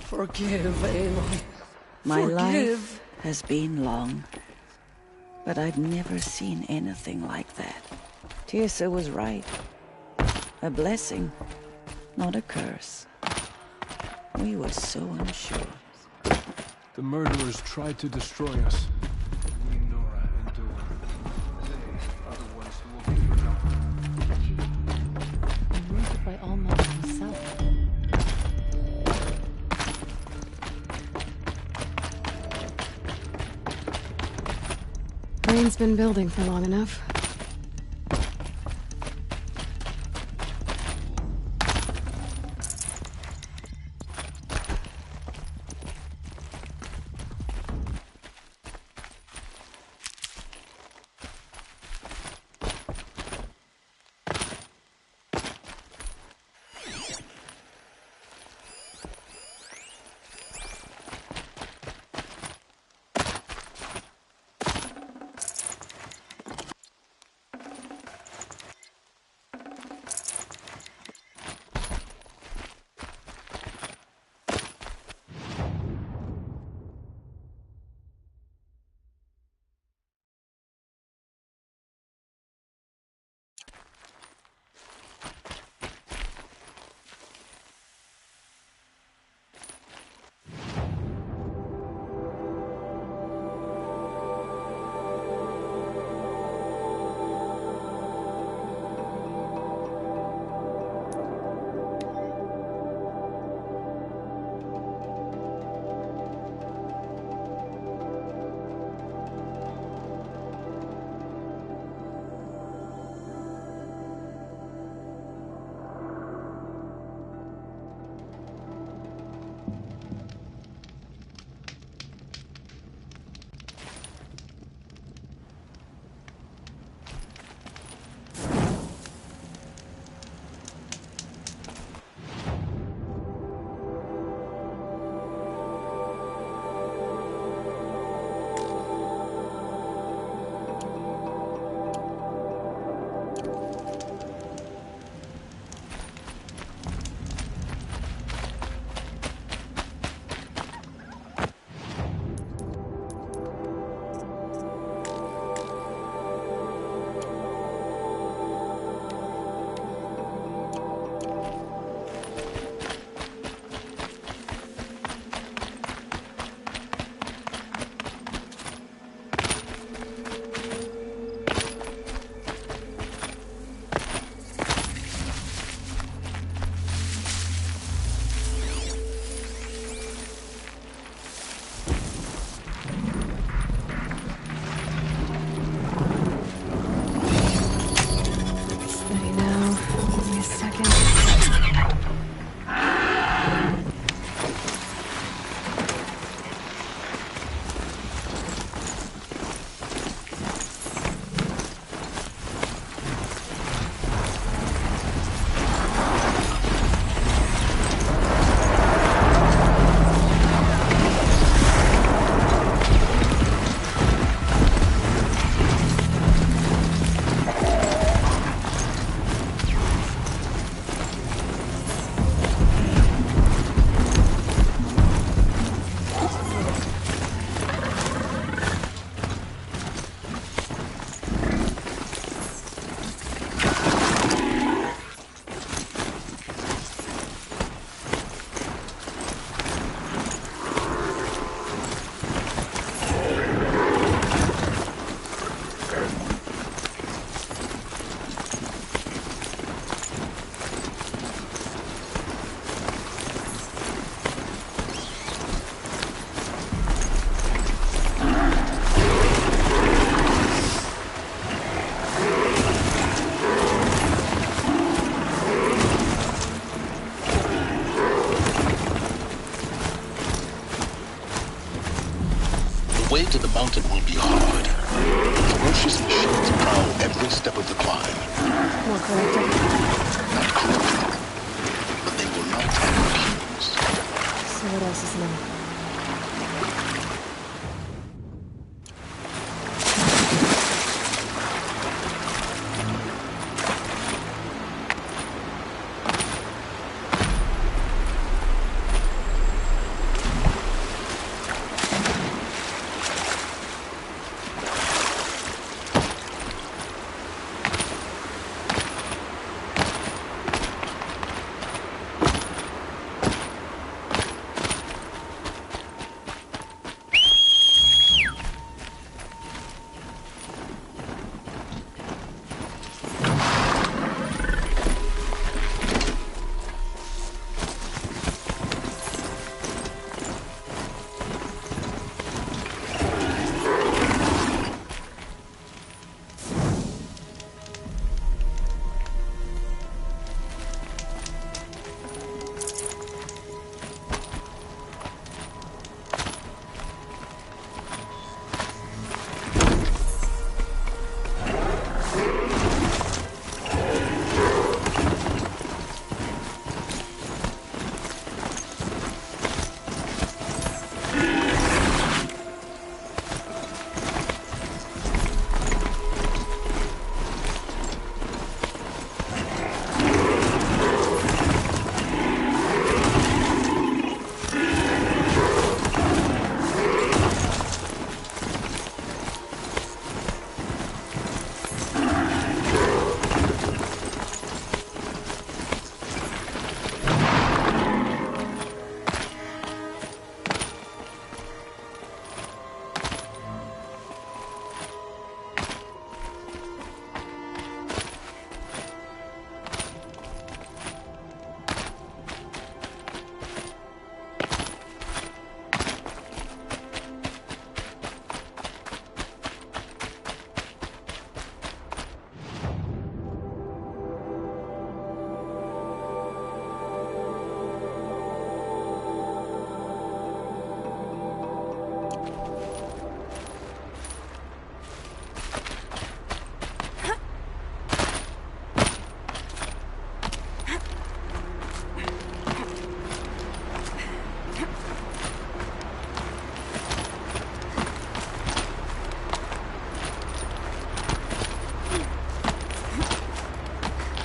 Forgive, Aloy. My life Forgive. has been long, but I've never seen anything like that. Tirsa was right. A blessing, not a curse. We were so unsure. The murderers tried to destroy us. We, Nora, endure. They are the ones who will be forgotten. Anointed by All-Mother himself. Rain's been building for long enough. it will be hard. Ferocious machines prowl every step of the climb. More corrected? Not corrupted, but they will not handle humans. So what else is new?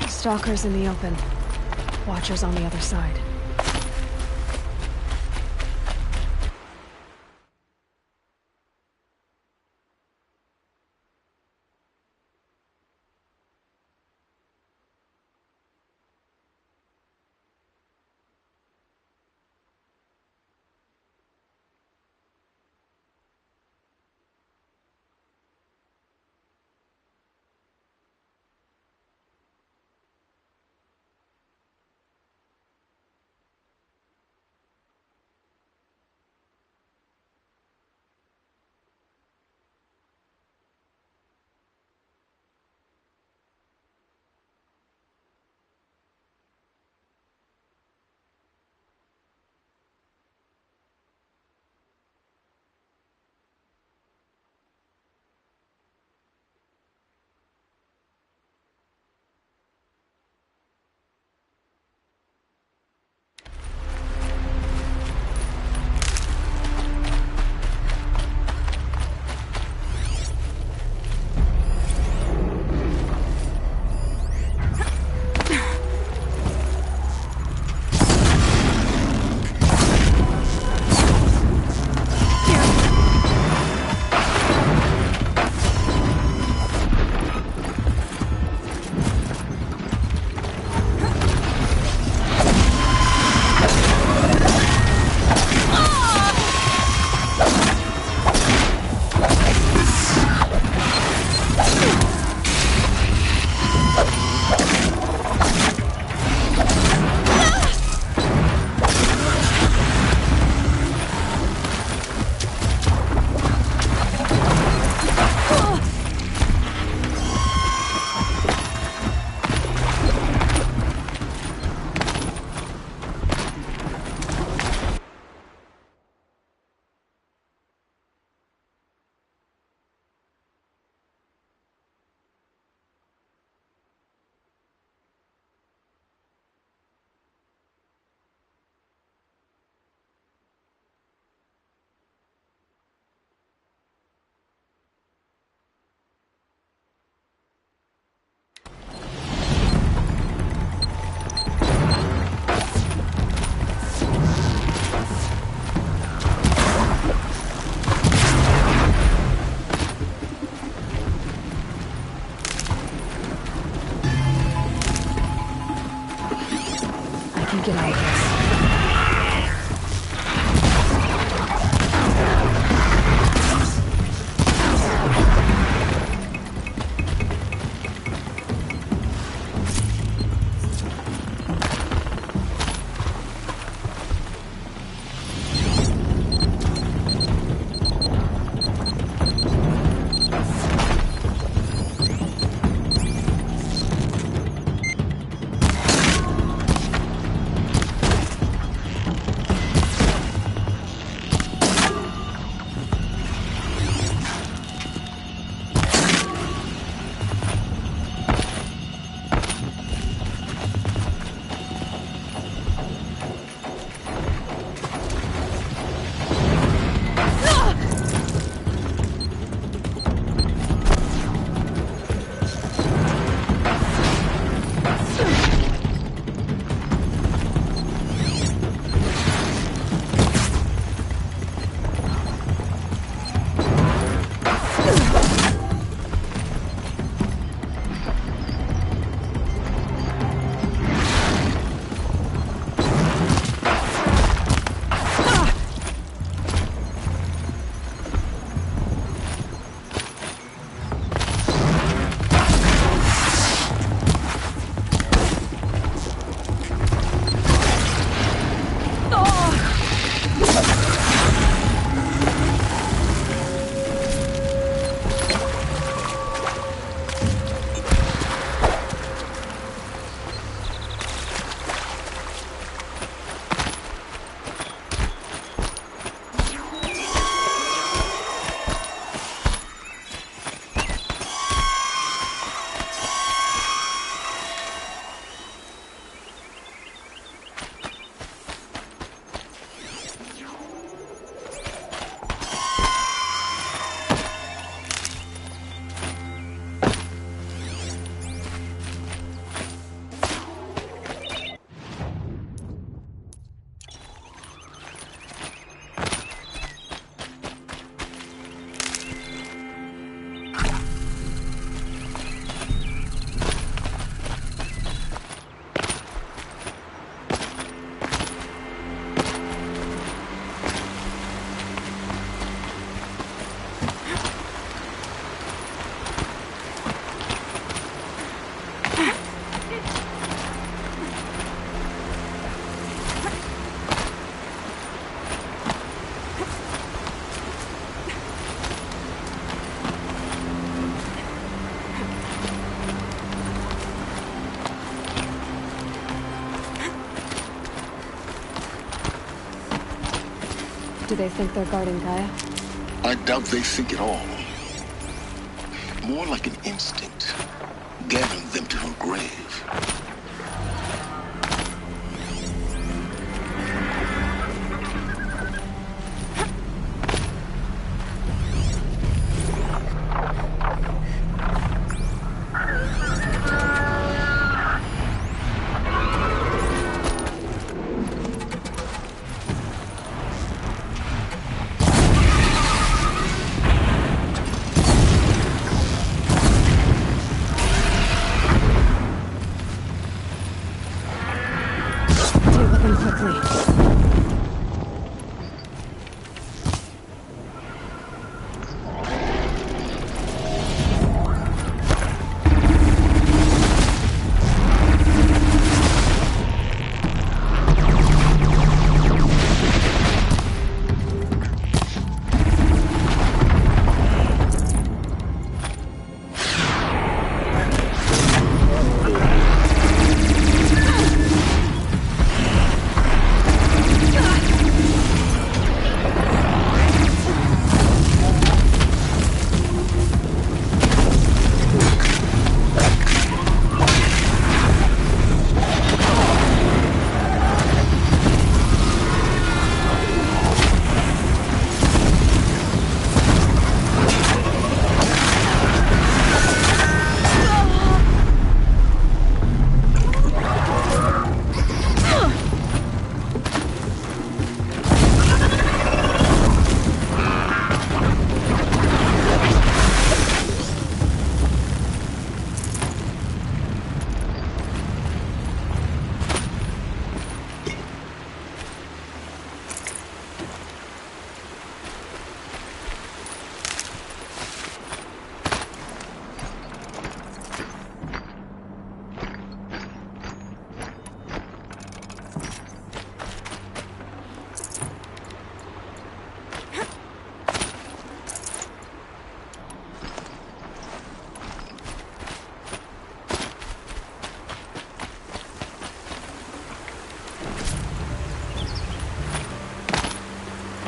Stalkers in the open. Watchers on the other side. can get out of this. Do they think they're guarding Gaia? I doubt they think at all. More like an instinct, gathering them to her grave.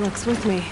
Luck's with me.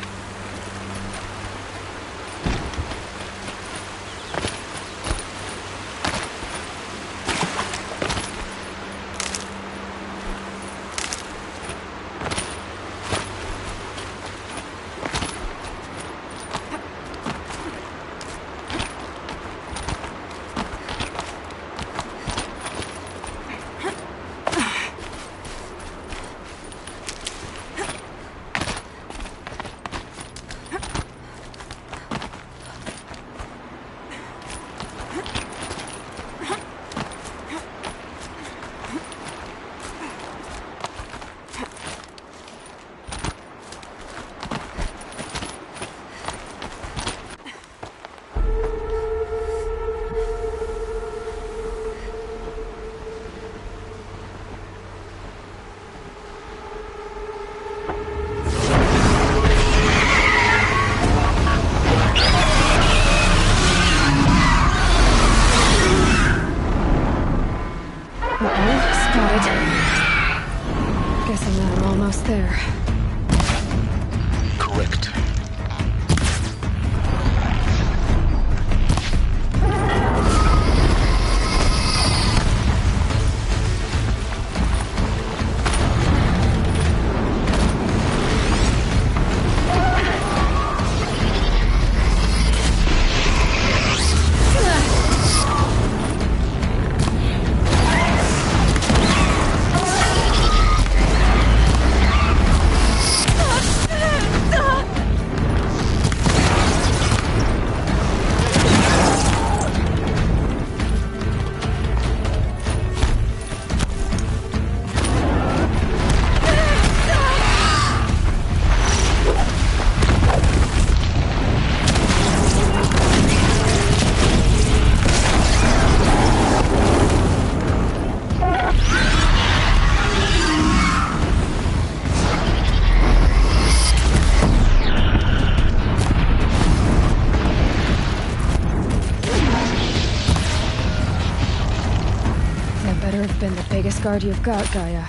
Biggest guard you've got, Gaia.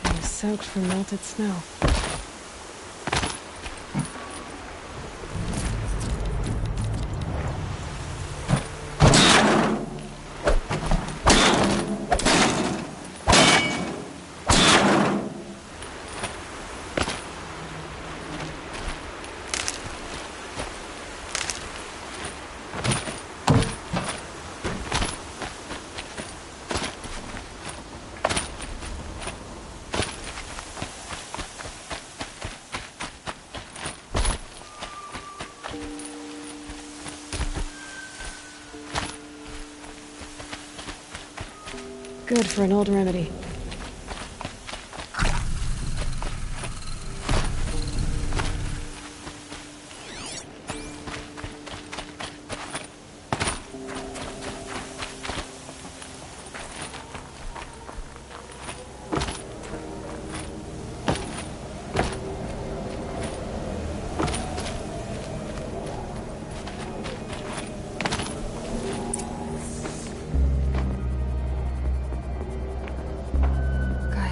Getting soaked from melted snow. Good for an old remedy.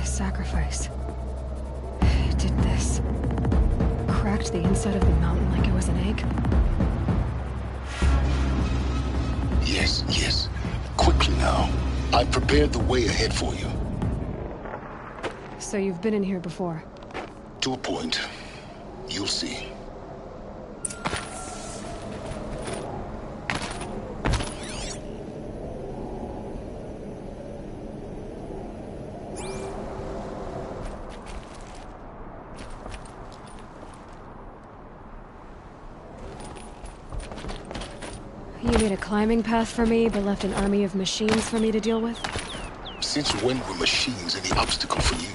Sacrifice. It did this. Cracked the inside of the mountain like it was an egg. Yes, yes. Quickly now. I've prepared the way ahead for you. So you've been in here before? To a point. You'll see. You made a climbing path for me, but left an army of machines for me to deal with? Since when were machines any obstacle for you?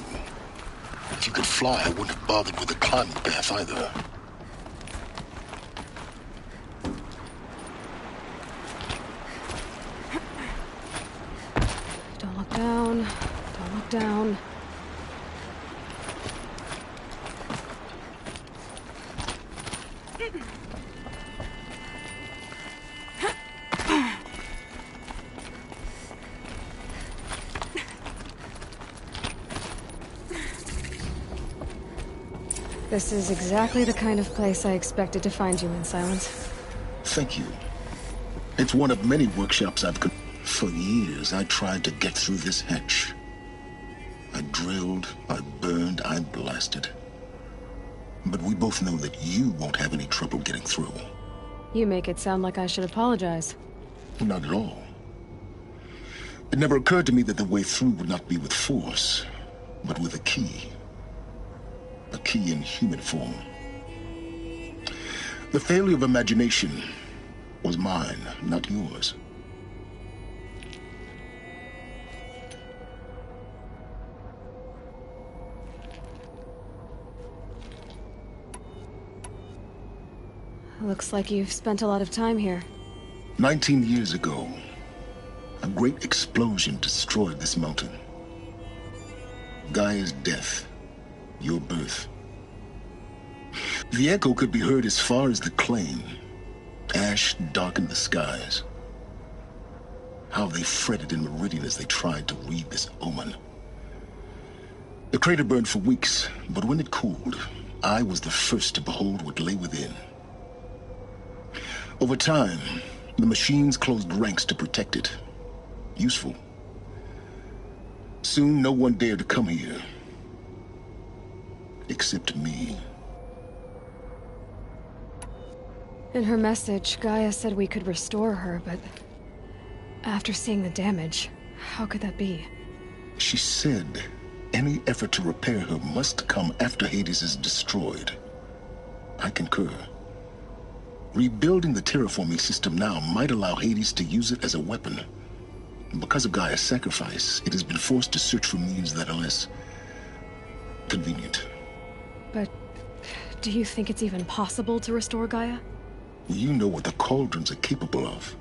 If you could fly, I wouldn't have bothered with a climbing path either. Don't look down. Don't look down. This is exactly the kind of place I expected to find you in, Silence. Thank you. It's one of many workshops I've... For years, I tried to get through this hatch. I drilled, I burned, I blasted. But we both know that you won't have any trouble getting through. You make it sound like I should apologize. Not at all. It never occurred to me that the way through would not be with force, but with a key. A key in human form. The failure of imagination was mine, not yours. Looks like you've spent a lot of time here. 19 years ago, a great explosion destroyed this mountain. Gaia's death, your birth. The echo could be heard as far as the Claim. Ash darkened the skies. How they fretted in Meridian as they tried to read this omen. The crater burned for weeks, but when it cooled, I was the first to behold what lay within. Over time, the machines closed ranks to protect it. Useful. Soon, no one dared to come here. Except me. In her message, Gaia said we could restore her, but... after seeing the damage, how could that be? She said any effort to repair her must come after Hades is destroyed. I concur. Rebuilding the terraforming system now might allow Hades to use it as a weapon. Because of Gaia's sacrifice, it has been forced to search for means that are less convenient. But do you think it's even possible to restore Gaia? You know what the Cauldrons are capable of.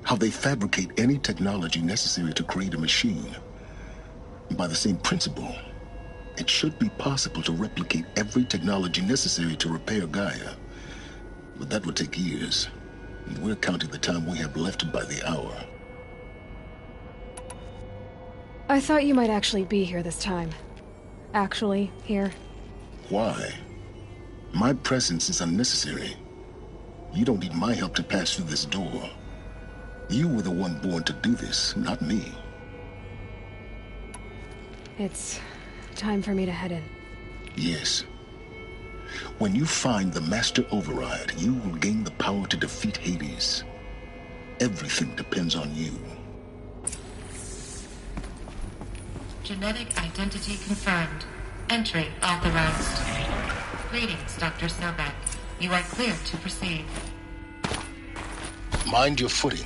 How they fabricate any technology necessary to create a machine. By the same principle, it should be possible to replicate every technology necessary to repair Gaia. But that would take years. And we're counting the time we have left by the hour. I thought you might actually be here this time. Actually, here. Why? My presence is unnecessary. You don't need my help to pass through this door. You were the one born to do this, not me. It's time for me to head in. Yes. When you find the Master Override, you will gain the power to defeat Hades. Everything depends on you. Genetic identity confirmed. Entry authorized. Greetings, Dr. Sobek. You are clear to proceed. Mind your footing.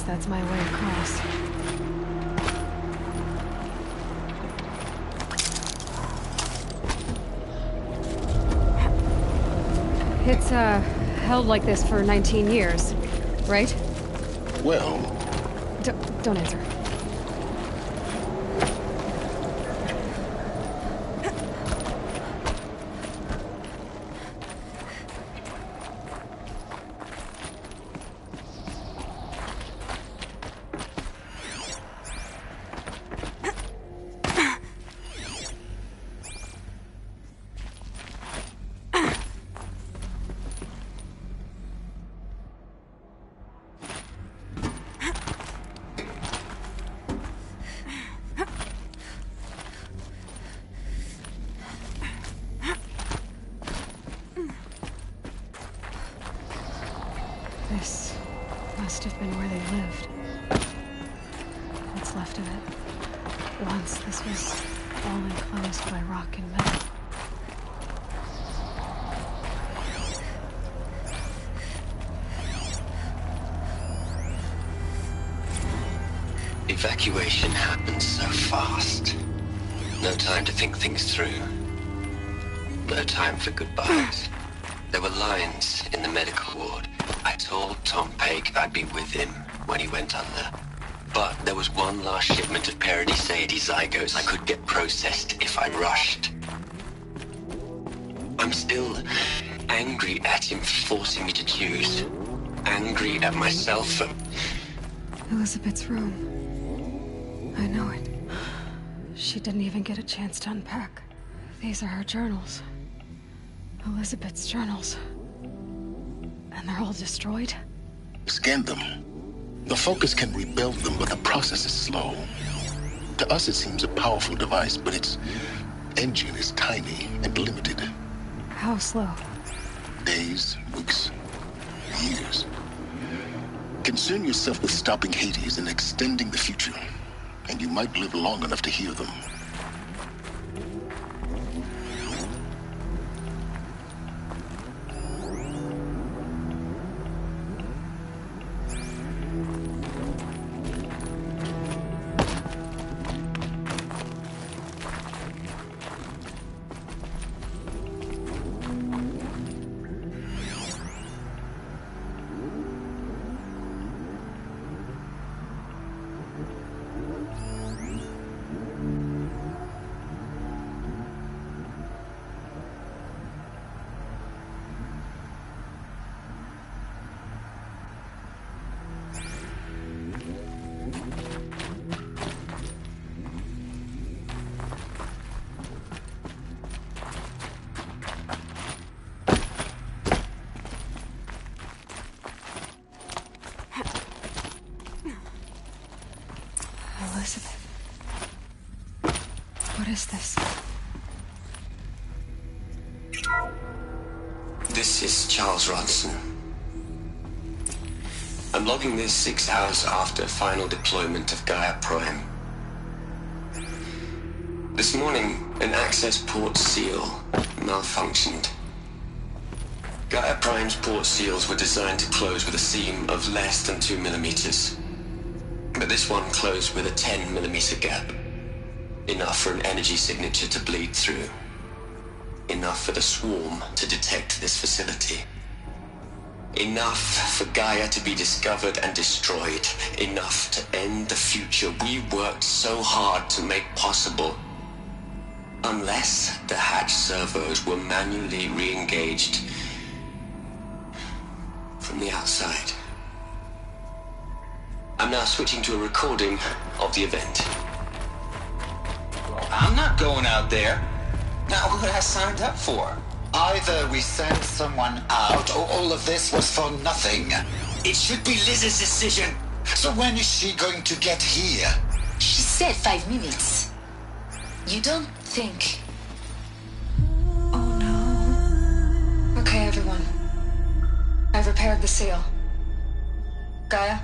That's my way across. It's, held like this for 19 years, right? Well... Don't answer. This must have been where they lived. What's left of it. Once this was all enclosed by rock and metal. Evacuation happened so fast. No time to think things through. No time for goodbyes. There were lines in the medical ward. I told Tom Pake I'd be with him when he went under. But there was one last shipment of Paradis-Saidi zygotes I could get processed if I rushed. I'm still angry at him for forcing me to choose. Angry at myself for... Elizabeth's room. I know it. She didn't even get a chance to unpack. These are her journals. Elizabeth's journals. And they're all destroyed? Scan them. The Focus can rebuild them, but the process is slow. To us, it seems a powerful device, but its engine is tiny and limited. How slow? Days, weeks, years. Concern yourself with stopping Hades and extending the future, and you might live long enough to hear them. Elizabeth. What is this? This is Charles Ronson. I'm logging this 6 hours after final deployment of Gaia Prime. This morning, an access port seal malfunctioned. Gaia Prime's port seals were designed to close with a seam of less than 2 millimeters. But this one closed with a 10 millimeter gap. Enough for an energy signature to bleed through. Enough for the swarm to detect this facility. Enough for Gaia to be discovered and destroyed. Enough to end the future we worked so hard to make possible. Unless the hatch servos were manually re-engaged from the outside. I'm now switching to a recording of the event. I'm not going out there. Not what I signed up for. Either we send someone out, or all of this was for nothing. It should be Liz's decision. So when is she going to get here? She said 5 minutes. You don't think... Oh no. Okay, everyone. I've repaired the seal. Gaia?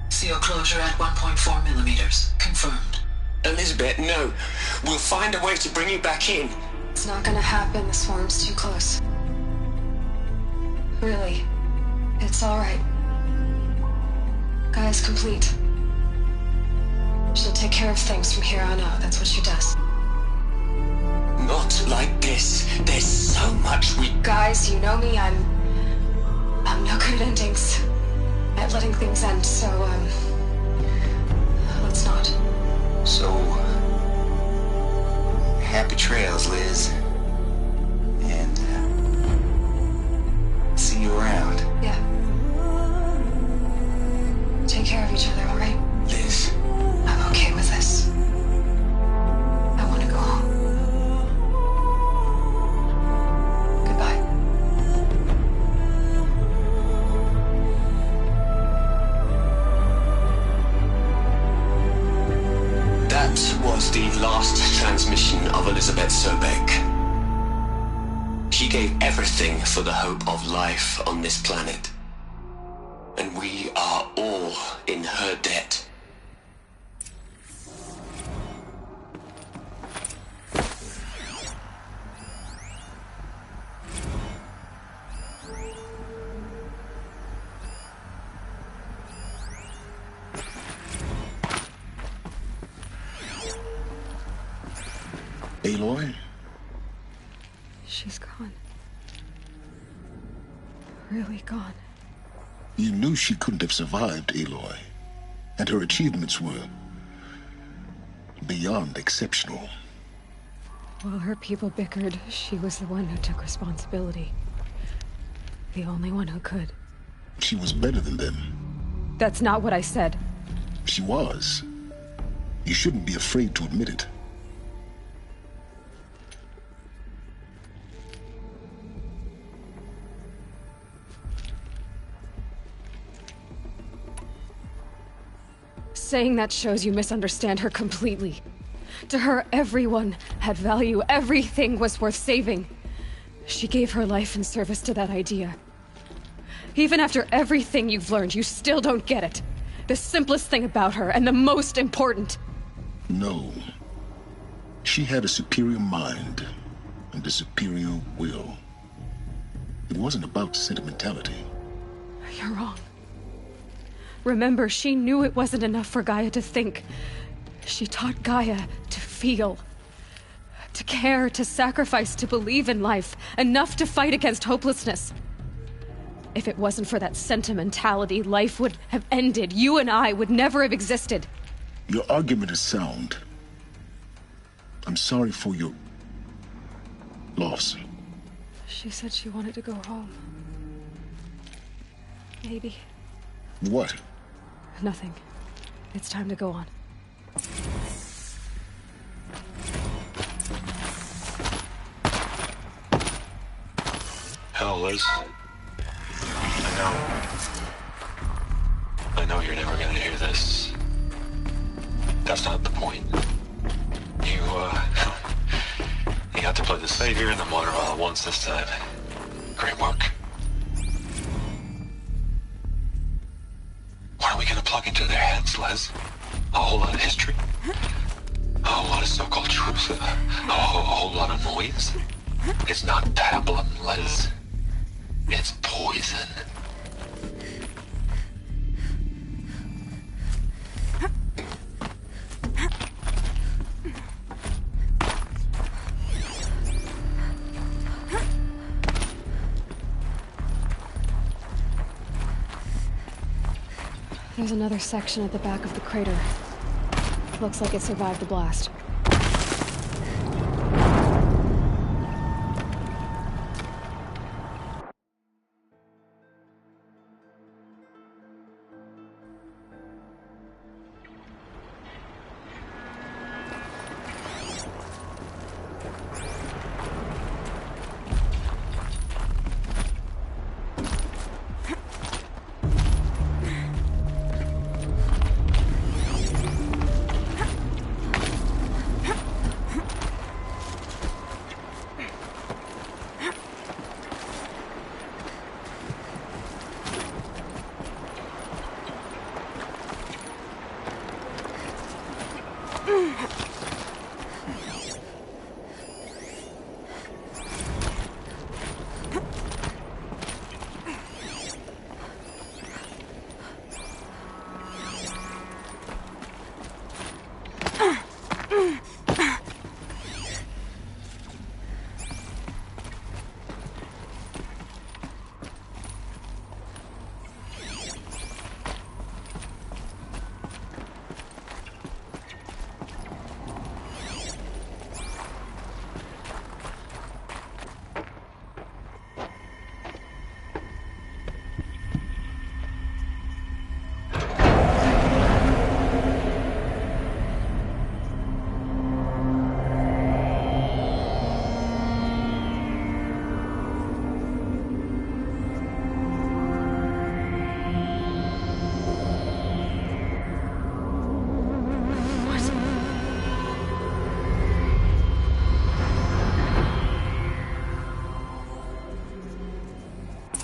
Seal closure at 1.4 millimeters. Confirmed. Elizabeth, no. We'll find a way to bring you back in. It's not gonna happen. The swarm's too close. Really. It's alright. Gaia's complete. She'll take care of things from here on out. That's what she does. Not like this. There's so much we... Guys, you know me. I'm no good at endings. At letting things end, so, let's not. So... happy trails, Liz. And, see you around. Yeah. Take care of each other, alright? Liz. I'm okay with this. I want to go home. Goodbye. That was the last transmission of Elizabeth Sobek. She gave everything for the hope of life on this planet. And We are all in her debt. Aloy? She's gone. Really gone. You knew she couldn't have survived, Aloy. And her achievements were beyond exceptional. While her people bickered, she was the one who took responsibility. The only one who could. She was better than them. That's not what I said. She was. You shouldn't be afraid to admit it. Saying that shows you misunderstand her completely. To her, everyone had value. Everything was worth saving. She gave her life in service to that idea. Even after everything you've learned, you still don't get it. The simplest thing about her, and the most important. No. She had a superior mind and a superior will. It wasn't about sentimentality. You're wrong. Remember, she knew it wasn't enough for Gaia to think. She taught Gaia to feel. To care, to sacrifice, to believe in life. Enough to fight against hopelessness. If it wasn't for that sentimentality, life would have ended. You and I would never have existed. Your argument is sound. I'm sorry for your loss. She said she wanted to go home. Maybe. What? Nothing. It's time to go on. Hell, Liz. I know you're never gonna hear this. That's not the point. You got to play the Savior and the Martyr all at once this time. Great work. What are we gonna plug into their heads, Les? A whole lot of history? A whole lot of so-called truth? A whole lot of noise? It's not pablum, Les. It's poison. There's another section at the back of the crater. Looks like it survived the blast.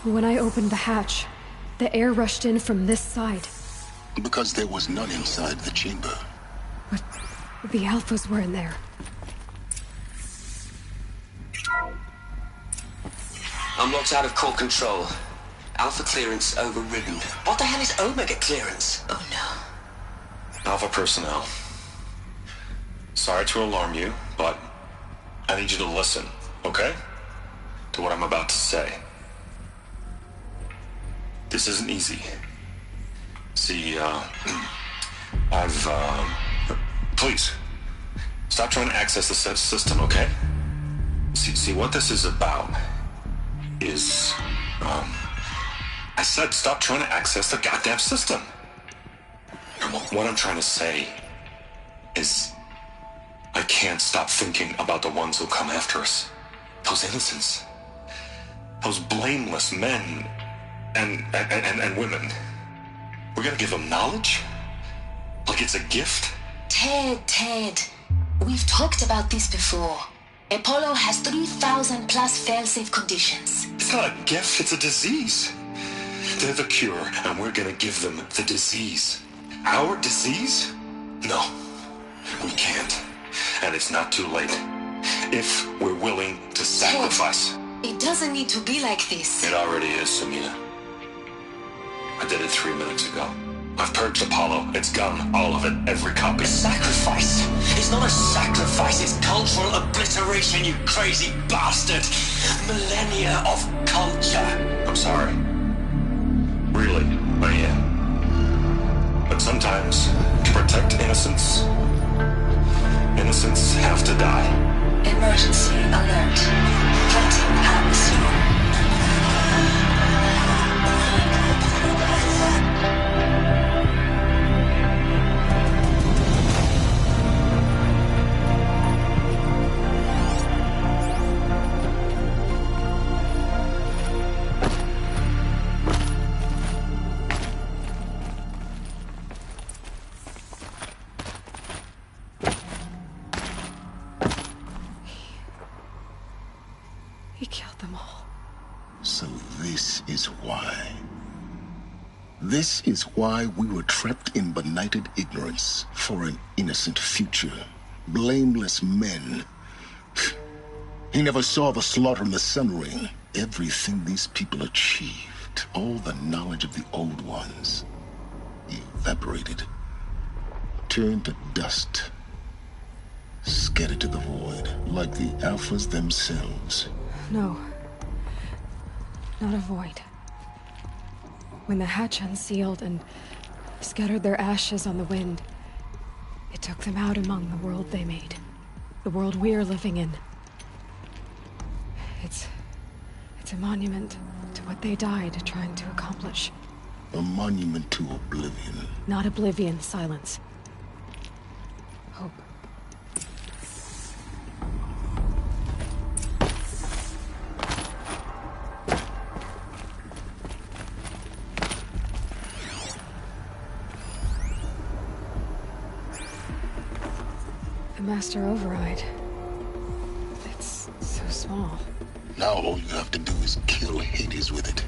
When I opened the hatch, the air rushed in from this side? Because there was none inside the chamber. But the Alphas were in there. I'm locked out of core control. Alpha clearance overridden. What the hell is Omega clearance? Oh no. Alpha personnel. Sorry to alarm you, but I need you to listen, okay? To what I'm about to say. This isn't easy. See, please, stop trying to access the system, okay? See, what this is about is, I said stop trying to access the goddamn system. And what I'm trying to say is, I can't stop thinking about the ones who come after us. Those innocents. Those blameless men and women. We're gonna give them knowledge? Like it's a gift? Ted. We've talked about this before. Apollo has 3,000 plus fail-safe conditions. It's not a gift, it's a disease. They're the cure, and we're gonna give them the disease. Our disease? No, we can't. And it's not too late. If we're willing to sacrifice. Ted, it doesn't need to be like this. It already is, Samina. I did it 3 minutes ago. I've purged Apollo. It's gone. All of it. Every copy. Sacrifice? It's not a sacrifice. It's cultural obliteration, you crazy bastard. Millennia of culture. I'm sorry. Really, I am. But sometimes, to protect innocence, innocents have to die. Emergency alert. Flooding atmosphere. He killed them all. So this is why. This is why we were trapped in benighted ignorance for an innocent future. Blameless men. He never saw the slaughter in the Sun Ring. Everything these people achieved, all the knowledge of the old ones, evaporated, turned to dust, scattered to the void, like the Alphas themselves. No. Not a void. When the hatch unsealed and scattered their ashes on the wind, it took them out among the world they made. The world we're living in. It's a monument to what they died trying to accomplish. A monument to oblivion. Not oblivion, Silence. Hope. The Master Override. It's so small. Now all you have to do is kill Hades with it.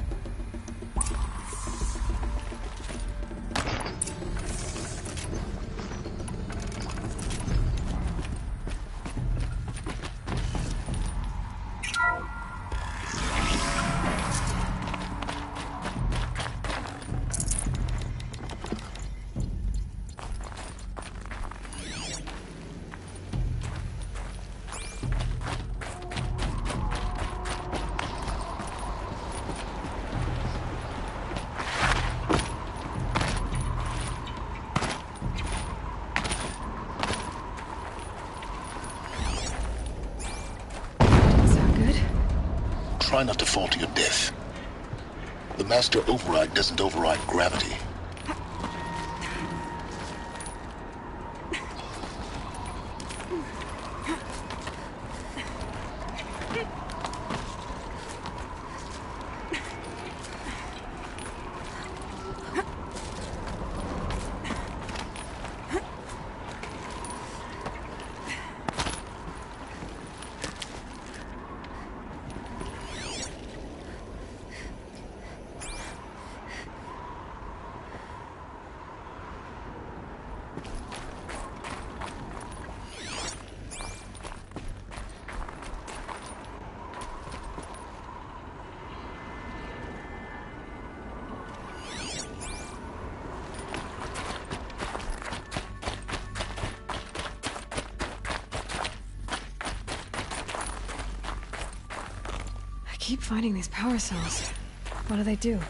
Try not to fall to your death. The Master Override doesn't override gravity. keep finding these power cells. What do they do?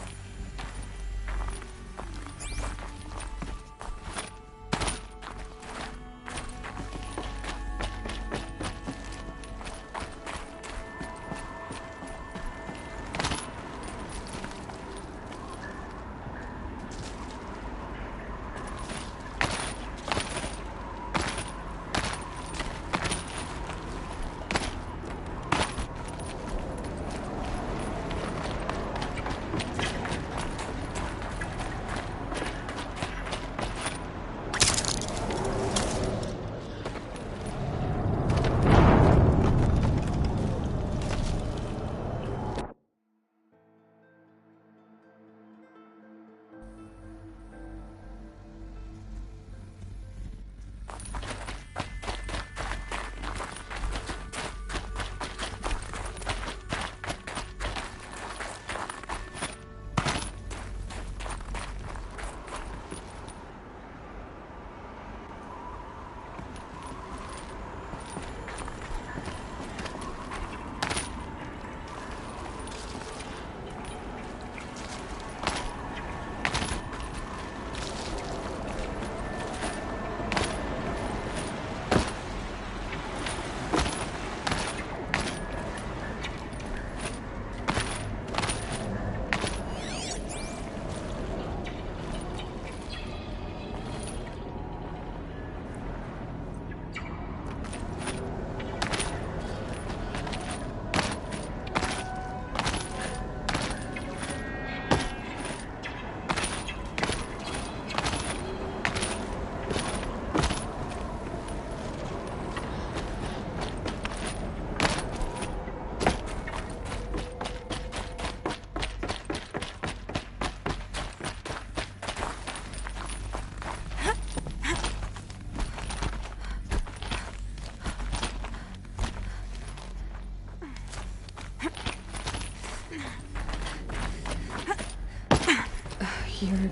You're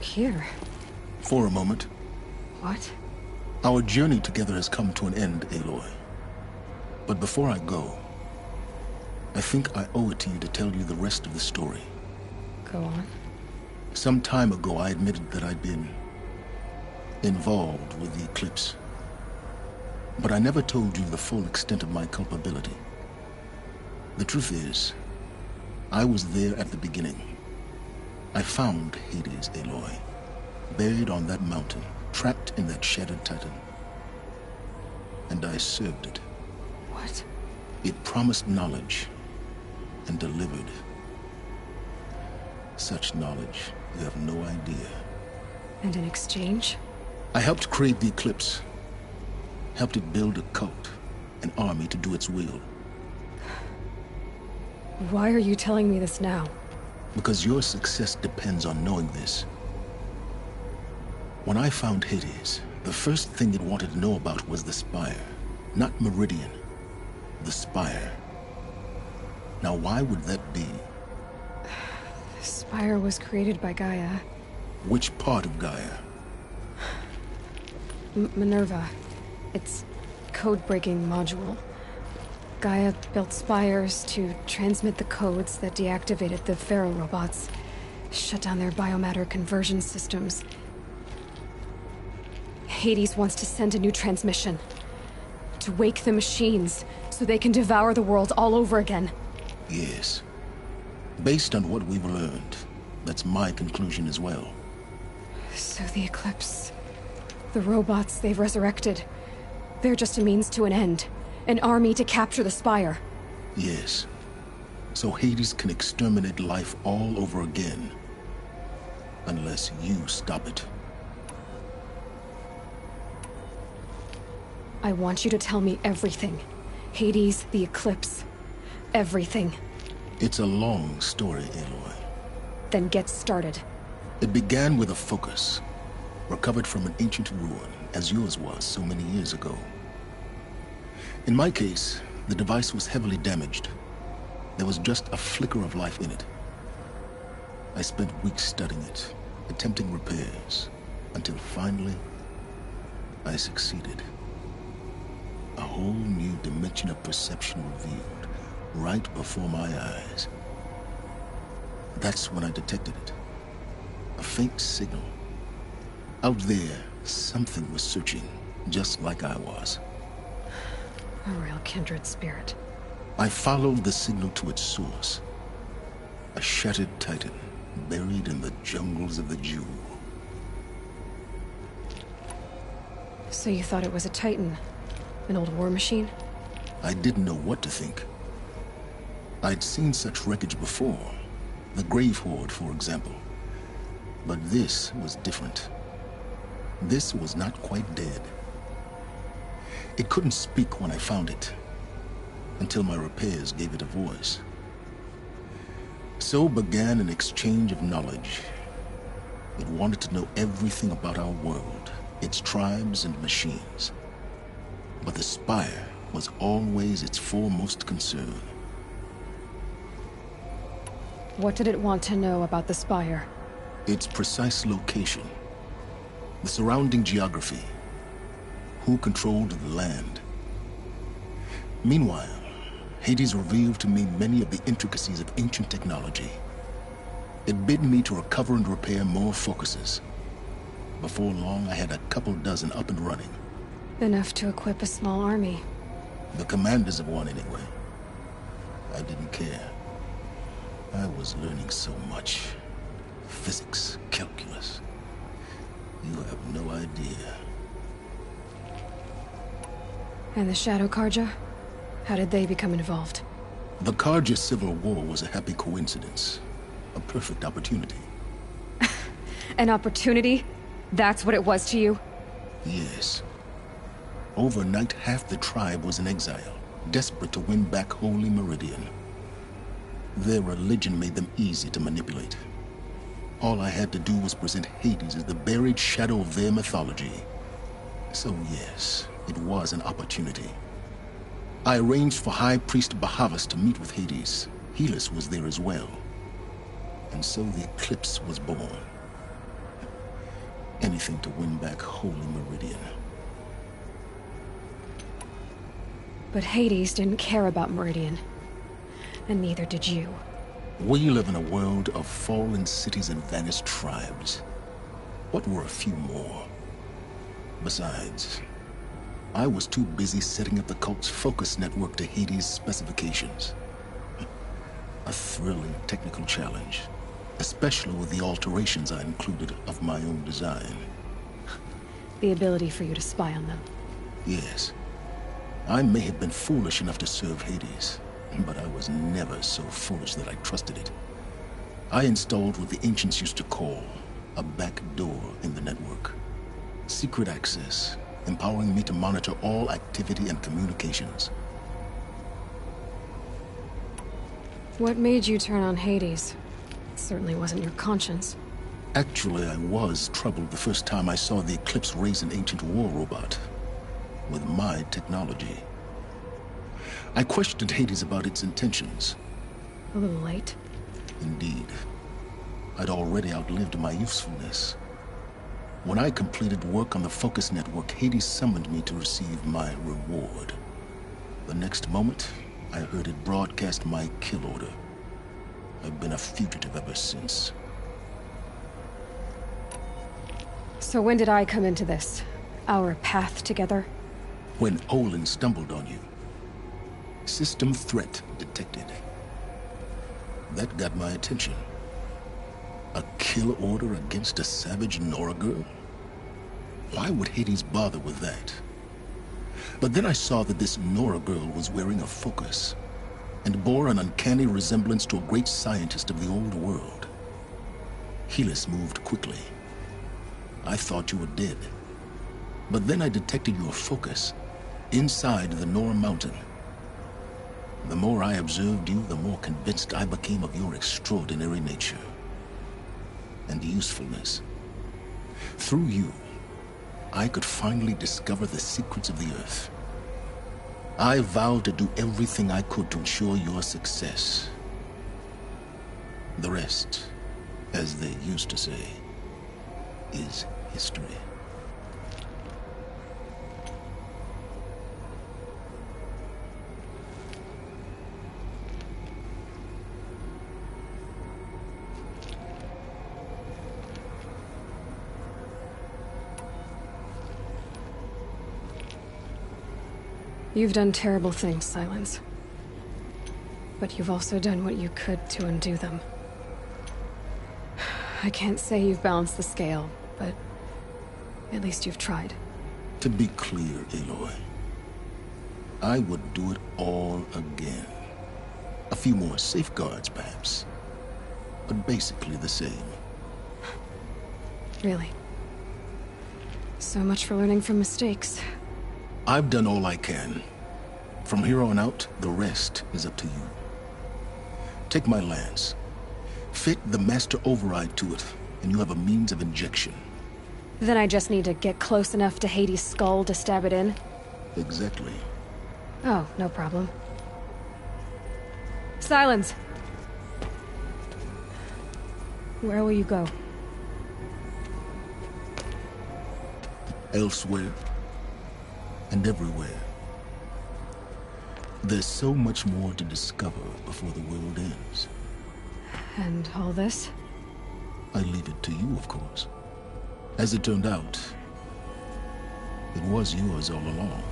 here. For a moment. What? Our journey together has come to an end, Aloy. But before I go, I think I owe it to you to tell you the rest of the story. Go on. Some time ago, I admitted that I'd been involved with the Eclipse. But I never told you the full extent of my culpability. The truth is, I was there at the beginning. I found Hades, Aloy, buried on that mountain, trapped in that shattered titan. And I served it. What? It promised knowledge and delivered. Such knowledge, you have no idea. And in exchange? I helped create the Eclipse. Helped it build a cult, an army to do its will. Why are you telling me this now? Because your success depends on knowing this. When I found Hades, the first thing it wanted to know about was the Spire. Not Meridian. The Spire. Now why would that be? The Spire was created by Gaia. Which part of Gaia? Minerva. Its code-breaking module. Gaia built spires to transmit the codes that deactivated the Pharaoh robots, shut down their biomatter conversion systems. Hades wants to send a new transmission. To wake the machines, so they can devour the world all over again. Yes. Based on what we've learned, that's my conclusion as well. So the Eclipse... the robots they've resurrected... they're just a means to an end. An army to capture the Spire. Yes. So Hades can exterminate life all over again. Unless you stop it. I want you to tell me everything. Hades, the Eclipse. Everything. It's a long story, Aloy. Then get started. It began with a focus. Recovered from an ancient ruin, as yours was so many years ago. In my case, the device was heavily damaged. There was just a flicker of life in it. I spent weeks studying it, attempting repairs, until finally, I succeeded. A whole new dimension of perception revealed, right before my eyes. That's when I detected it. A faint signal. Out there, something was searching, just like I was. A real kindred spirit. I followed the signal to its source. A shattered titan, buried in the jungles of the Jew. So you thought it was a titan? An old war machine? I didn't know what to think. I'd seen such wreckage before. The Grave Horde, for example. But this was different. This was not quite dead. It couldn't speak when I found it, until my repairs gave it a voice. So began an exchange of knowledge. It wanted to know everything about our world, its tribes and machines. But the Spire was always its foremost concern. What did it want to know about the Spire? Its precise location, the surrounding geography, who controlled the land. Meanwhile, Hades revealed to me many of the intricacies of ancient technology. It bid me to recover and repair more focuses. Before long, I had a couple dozen up and running. Enough to equip a small army. The commanders of one, anyway. I didn't care. I was learning so much. Physics, calculus. You have no idea. And the Shadow Carja? How did they become involved? The Carja Civil War was a happy coincidence. A perfect opportunity. An opportunity? That's what it was to you? Yes. Overnight, half the tribe was in exile, desperate to win back Holy Meridian. Their religion made them easy to manipulate. All I had to do was present Hades as the buried shadow of their mythology. So yes, it was an opportunity. I arranged for High Priest Bahavas to meet with Hades. Helis was there as well. And so the Eclipse was born. Anything to win back Holy Meridian. But Hades didn't care about Meridian. And neither did you. We live in a world of fallen cities and vanished tribes. What were a few more? Besides, I was too busy setting up the cult's focus network to Hades' specifications. A thrilling technical challenge, especially with the alterations I included of my own design. The ability for you to spy on them. Yes. I may have been foolish enough to serve Hades, but I was never so foolish that I trusted it. I installed what the ancients used to call a back door in the network. Secret access, empowering me to monitor all activity and communications. What made you turn on Hades? It certainly wasn't your conscience. Actually, I was troubled the first time I saw the Eclipse raise an ancient war robot. With my technology. I questioned Hades about its intentions. A little late. Indeed. I'd already outlived my usefulness. When I completed work on the Focus Network, Hades summoned me to receive my reward. The next moment, I heard it broadcast my kill order. I've been a fugitive ever since. So when did I come into this? Our path together? When Olin stumbled on you. System threat detected. That got my attention. A kill order against a savage Nora girl? Why would Hades bother with that? But then I saw that this Nora girl was wearing a focus, and bore an uncanny resemblance to a great scientist of the old world. Helis moved quickly. I thought you were dead. But then I detected your focus inside the Nora mountain. The more I observed you, the more convinced I became of your extraordinary nature and usefulness. Through you, I could finally discover the secrets of the Earth. I vowed to do everything I could to ensure your success. The rest, as they used to say, is history. You've done terrible things, Silence. But you've also done what you could to undo them. I can't say you've balanced the scale, but at least you've tried. To be clear, Aloy, I would do it all again. A few more safeguards, perhaps. But basically the same. Really? So much for learning from mistakes. I've done all I can. From here on out, the rest is up to you. Take my lance. Fit the master override to it, and you have a means of injection. Then I just need to get close enough to Hades' skull to stab it in? Exactly. Oh, no problem. Silence! Where will you go? Elsewhere. And everywhere. There's so much more to discover before the world ends. And all this? I leave it to you, of course. As it turned out, it was yours all along.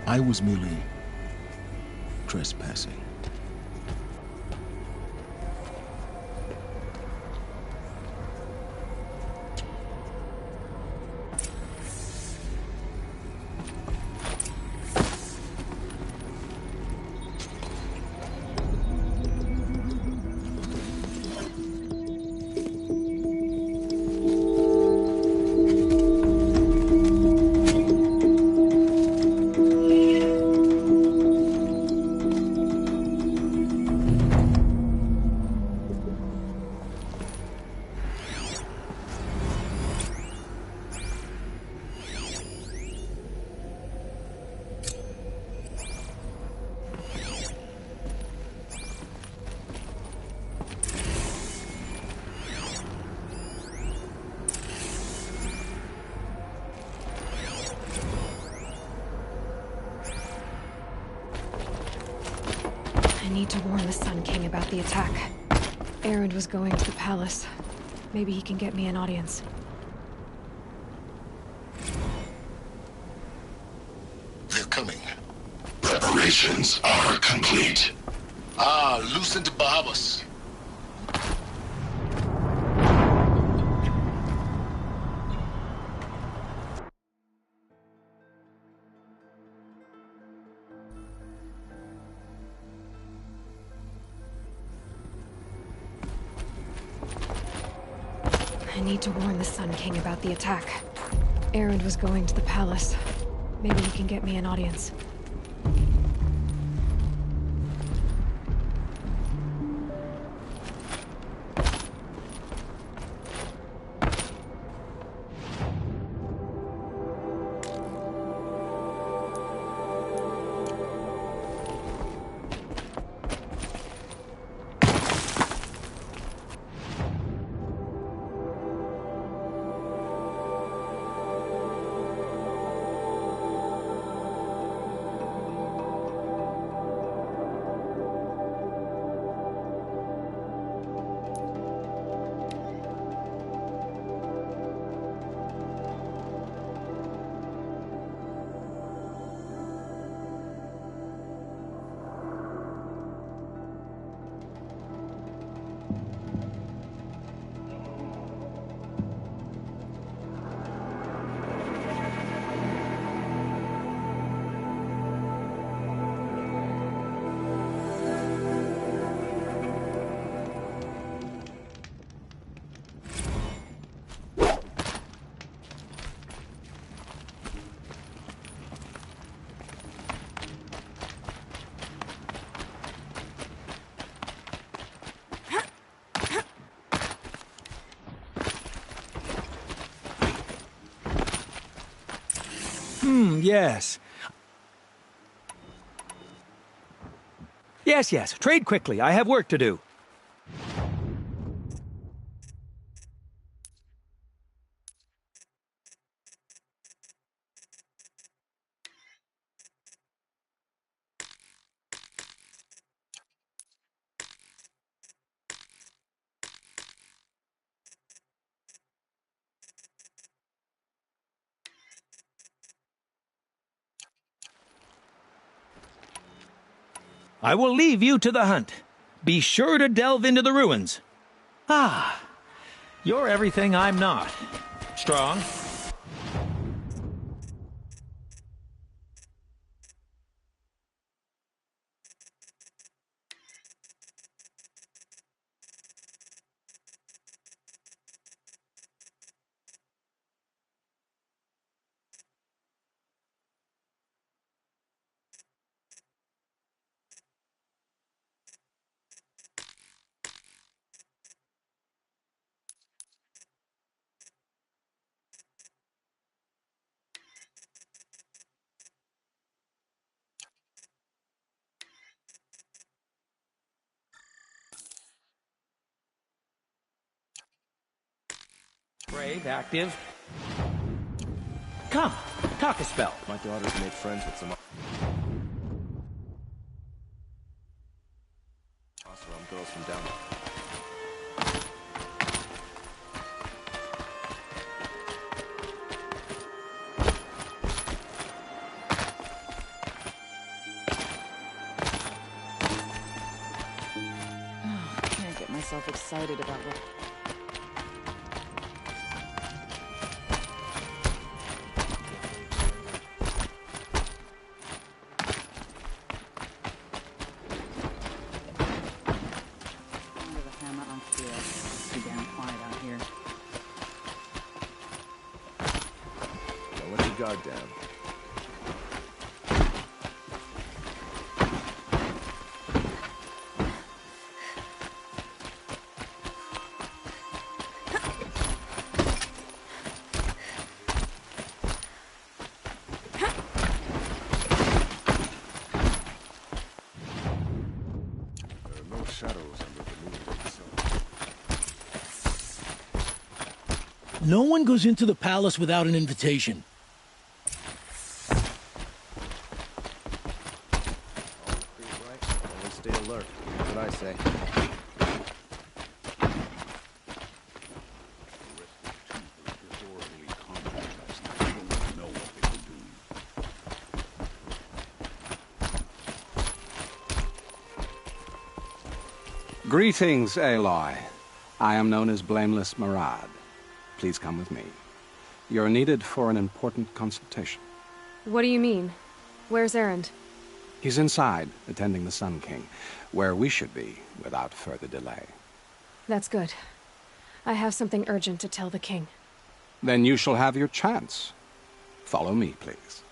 I was merely trespassing. I need to warn the Sun King about the attack. Erend was going to the palace. Maybe he can get me an audience. They're coming. Preparations are complete. Ah, loosen to Bahamas. I need to warn the Sun King about the attack. Erend was going to the palace. Maybe he can get me an audience. Yes. Yes. Trade quickly. I have work to do. I will leave you to the hunt. Be sure to delve into the ruins. Ah, you're everything I'm not. Strong. Brave, active. Come, talk a spell. My daughter's made friends with some Oseram girls from down there. I can't get myself excited about what... Guard down. There are no shadows under the moon itself. No one goes into the palace without an invitation. Greetings, Aloy. I am known as Blameless Marad. Please come with me. You're needed for an important consultation. What do you mean? Where's Erend? He's inside, attending the Sun King, where we should be without further delay. That's good. I have something urgent to tell the king. Then you shall have your chance. Follow me, please.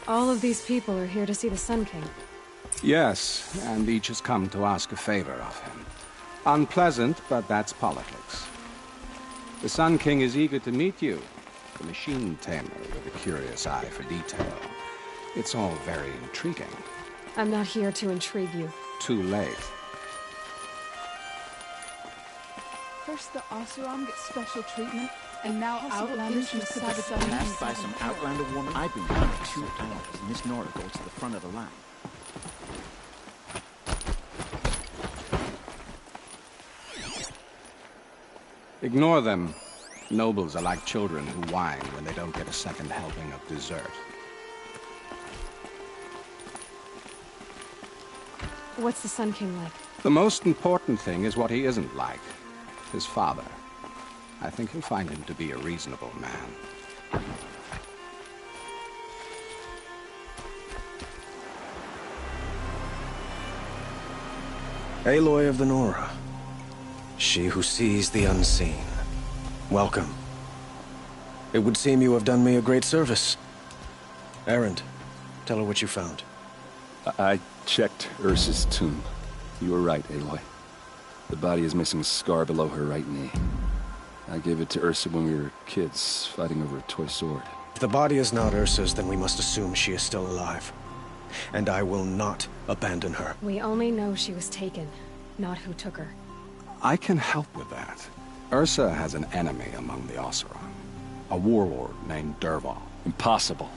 All of these people are here to see the Sun King. Yes, and each has come to ask a favor of him. Unpleasant, but that's politics. The Sun King is eager to meet you, the machine tamer with a curious eye for detail. It's all very intriguing. I'm not here to intrigue you. Too late. First the Oseram get special treatment, and now Outlanders from Savage Passed by some Outlander woman. I've been gone for 2 hours. Miss Nora goes to the front of the line. Ignore them. Nobles are like children who whine when they don't get a second helping of dessert. What's the Sun King like? The most important thing is what he isn't like. His father. I think you'll find him to be a reasonable man. Aloy of the Nora. She who sees the unseen. Welcome. It would seem you have done me a great service. Erend, tell her what you found. I checked Ursa's tomb. You were right, Aloy. The body is missing a scar below her right knee. I gave it to Ursa when we were kids, fighting over a toy sword. If the body is not Ursa's, then we must assume she is still alive. And I will not abandon her. We only know she was taken, not who took her. I can help with that. Ursa has an enemy among the Oseram. A warlord named Dervahl. Impossible.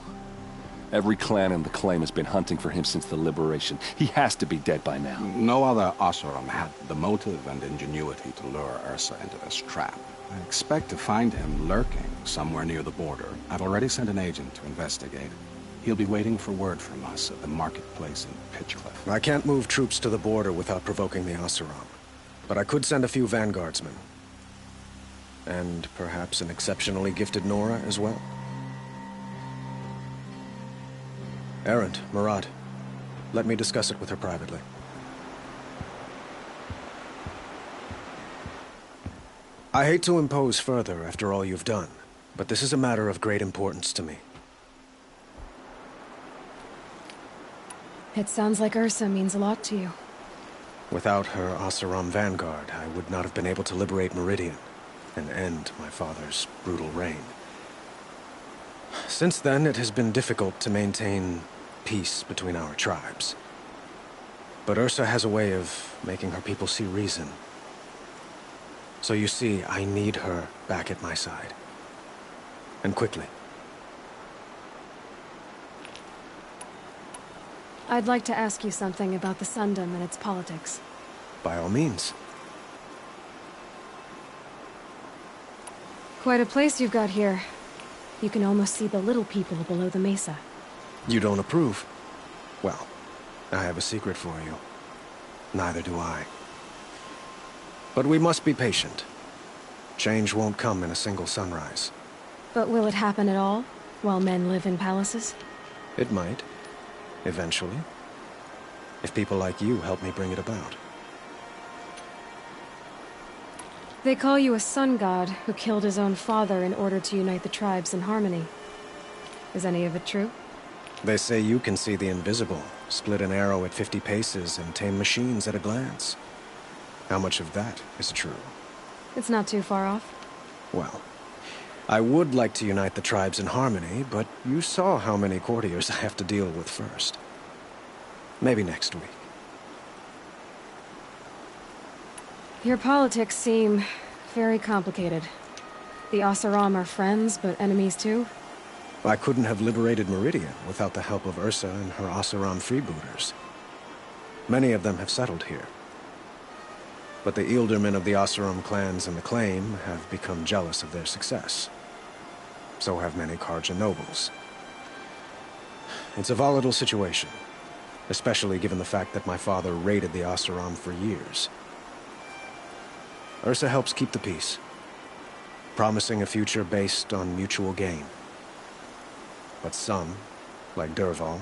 Every clan in the Claim has been hunting for him since the Liberation. He has to be dead by now. No other Oseram had the motive and ingenuity to lure Ursa into this trap. I expect to find him lurking somewhere near the border. I've already sent an agent to investigate. He'll be waiting for word from us at the marketplace in Pitchcliff. I can't move troops to the border without provoking the Oseram. But I could send a few vanguardsmen. And perhaps an exceptionally gifted Nora as well. Erend, Murad, let me discuss it with her privately. I hate to impose further after all you've done, but this is a matter of great importance to me. It sounds like Ursa means a lot to you. Without her Oseram vanguard, I would not have been able to liberate Meridian and end my father's brutal reign. Since then, it has been difficult to maintain peace between our tribes. But Ursa has a way of making her people see reason. So you see, I need her back at my side. And quickly. I'd like to ask you something about the Sundom and its politics. By all means. Quite a place you've got here. You can almost see the little people below the mesa. You don't approve? Well, I have a secret for you. Neither do I. But we must be patient. Change won't come in a single sunrise. But will it happen at all, while men live in palaces? It might. Eventually. If people like you help me bring it about. They call you a sun god who killed his own father in order to unite the tribes in harmony. Is any of it true? They say you can see the invisible, split an arrow at 50 paces, and tame machines at a glance. How much of that is true? It's not too far off. Well, I would like to unite the tribes in harmony, but you saw how many courtiers I have to deal with first. Maybe next week. Your politics seem very complicated. The Oseram are friends, but enemies too? I couldn't have liberated Meridian without the help of Ursa and her Oseram freebooters. Many of them have settled here. But the Ealdormen of the Oseram clans and the Claim have become jealous of their success. So have many Carja nobles. It's a volatile situation, especially given the fact that my father raided the Oseram for years. Ursa helps keep the peace, promising a future based on mutual gain. But some, like Dervahl,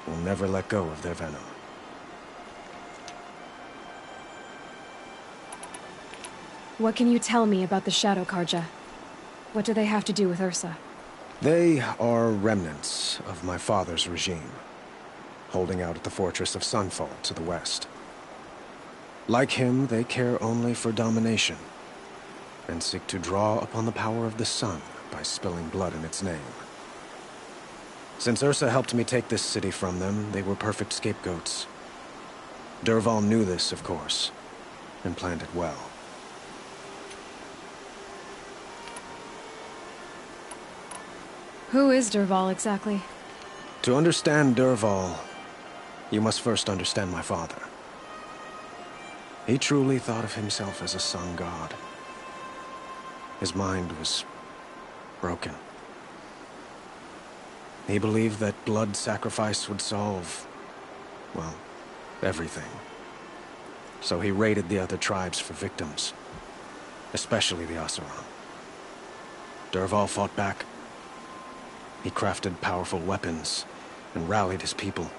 will never let go of their venom. What can you tell me about the Shadow Carja? What do they have to do with Ursa? They are remnants of my father's regime, holding out at the fortress of Sunfall to the west. Like him, they care only for domination, and seek to draw upon the power of the sun by spilling blood in its name. Since Ursa helped me take this city from them, they were perfect scapegoats. Dervahl knew this, of course, and planned it well. Who is Dervahl exactly? To understand Dervahl, you must first understand my father. He truly thought of himself as a sun god. His mind was broken. He believed that blood sacrifice would solve, well, everything. So he raided the other tribes for victims, especially the Oseram. Dervahl fought back. He crafted powerful weapons and rallied his people.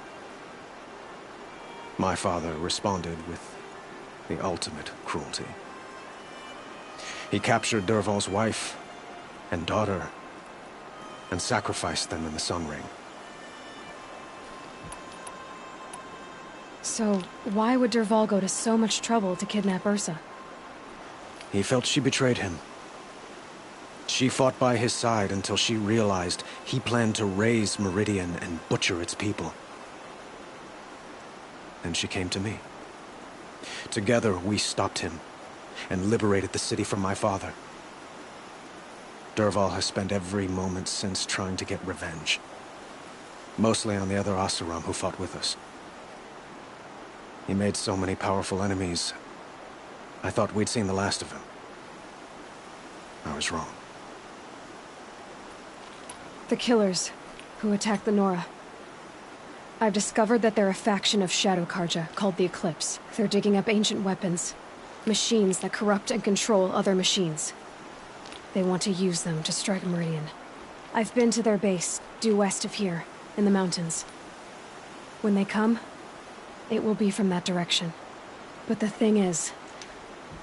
My father responded with the ultimate cruelty. He captured Dervahl's wife and daughter and sacrificed them in the Sun Ring. So, why would Dervahl go to so much trouble to kidnap Ursa? He felt she betrayed him. She fought by his side until she realized he planned to raise Meridian and butcher its people. Then she came to me. Together, we stopped him and liberated the city from my father. Dervahl has spent every moment since trying to get revenge. Mostly on the other Oseram who fought with us. He made so many powerful enemies, I thought we'd seen the last of him. I was wrong. The killers, who attacked the Nora. I've discovered that they're a faction of Shadow Carja called the Eclipse. They're digging up ancient weapons, machines that corrupt and control other machines. They want to use them to strike Meridian. I've been to their base, due west of here, in the mountains. When they come, it will be from that direction. But the thing is,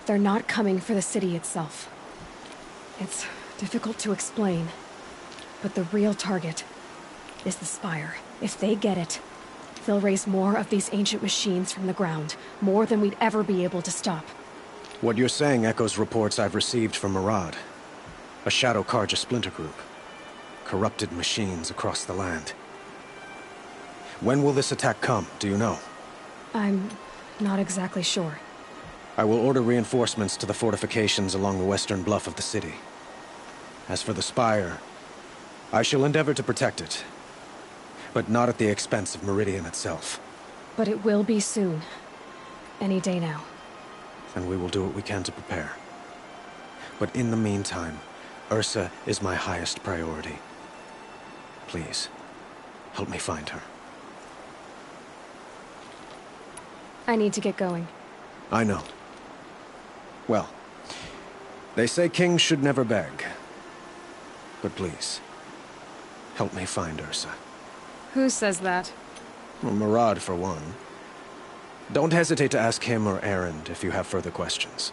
they're not coming for the city itself. It's difficult to explain, but the real target is the Spire. If they get it, they'll raise more of these ancient machines from the ground, more than we'd ever be able to stop. What you're saying echoes reports I've received from Murad, a Shadow Carja splinter group. Corrupted machines across the land. When will this attack come, do you know? I'm not exactly sure. I will order reinforcements to the fortifications along the western bluff of the city. As for the Spire, I shall endeavor to protect it, but not at the expense of Meridian itself. But it will be soon. Any day now. And we will do what we can to prepare. But in the meantime, Ursa is my highest priority. Please, help me find her. I need to get going. I know. Well, they say kings should never beg. But please, help me find Ursa. Who says that? Well, Murad, for one. Don't hesitate to ask him or Erend if you have further questions.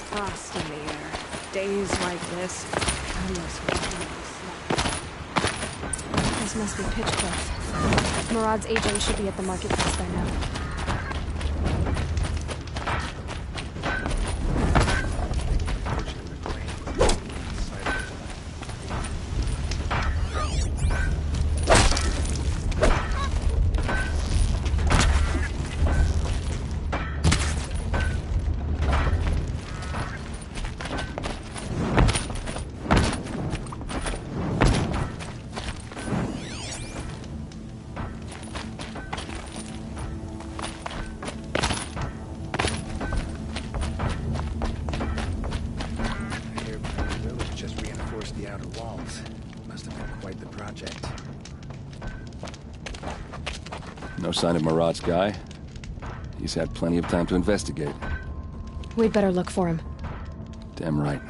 Frost in the air. Days like this, almost This must be Pitchcliff. Murad's agent should be at the marketplace by now. sign of Marad's guy? He's had plenty of time to investigate. We'd better look for him. Damn right.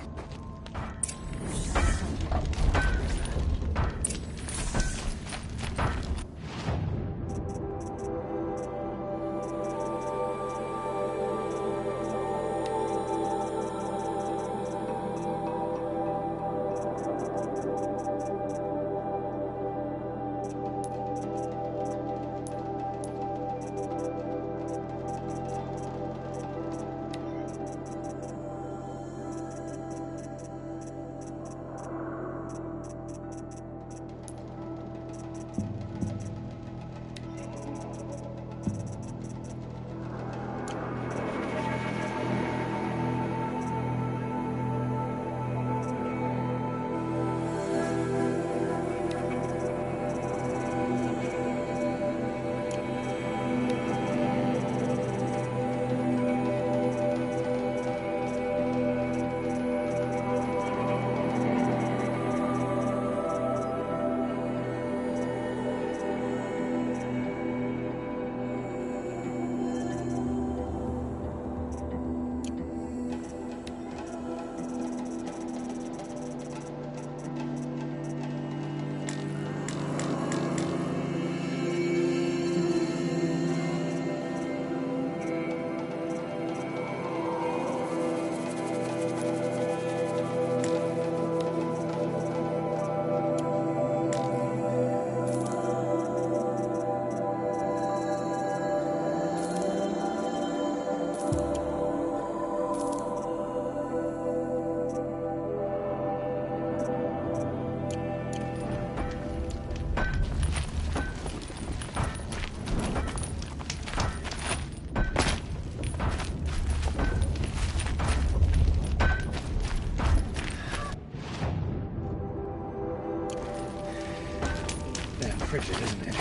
Frigid, isn't it?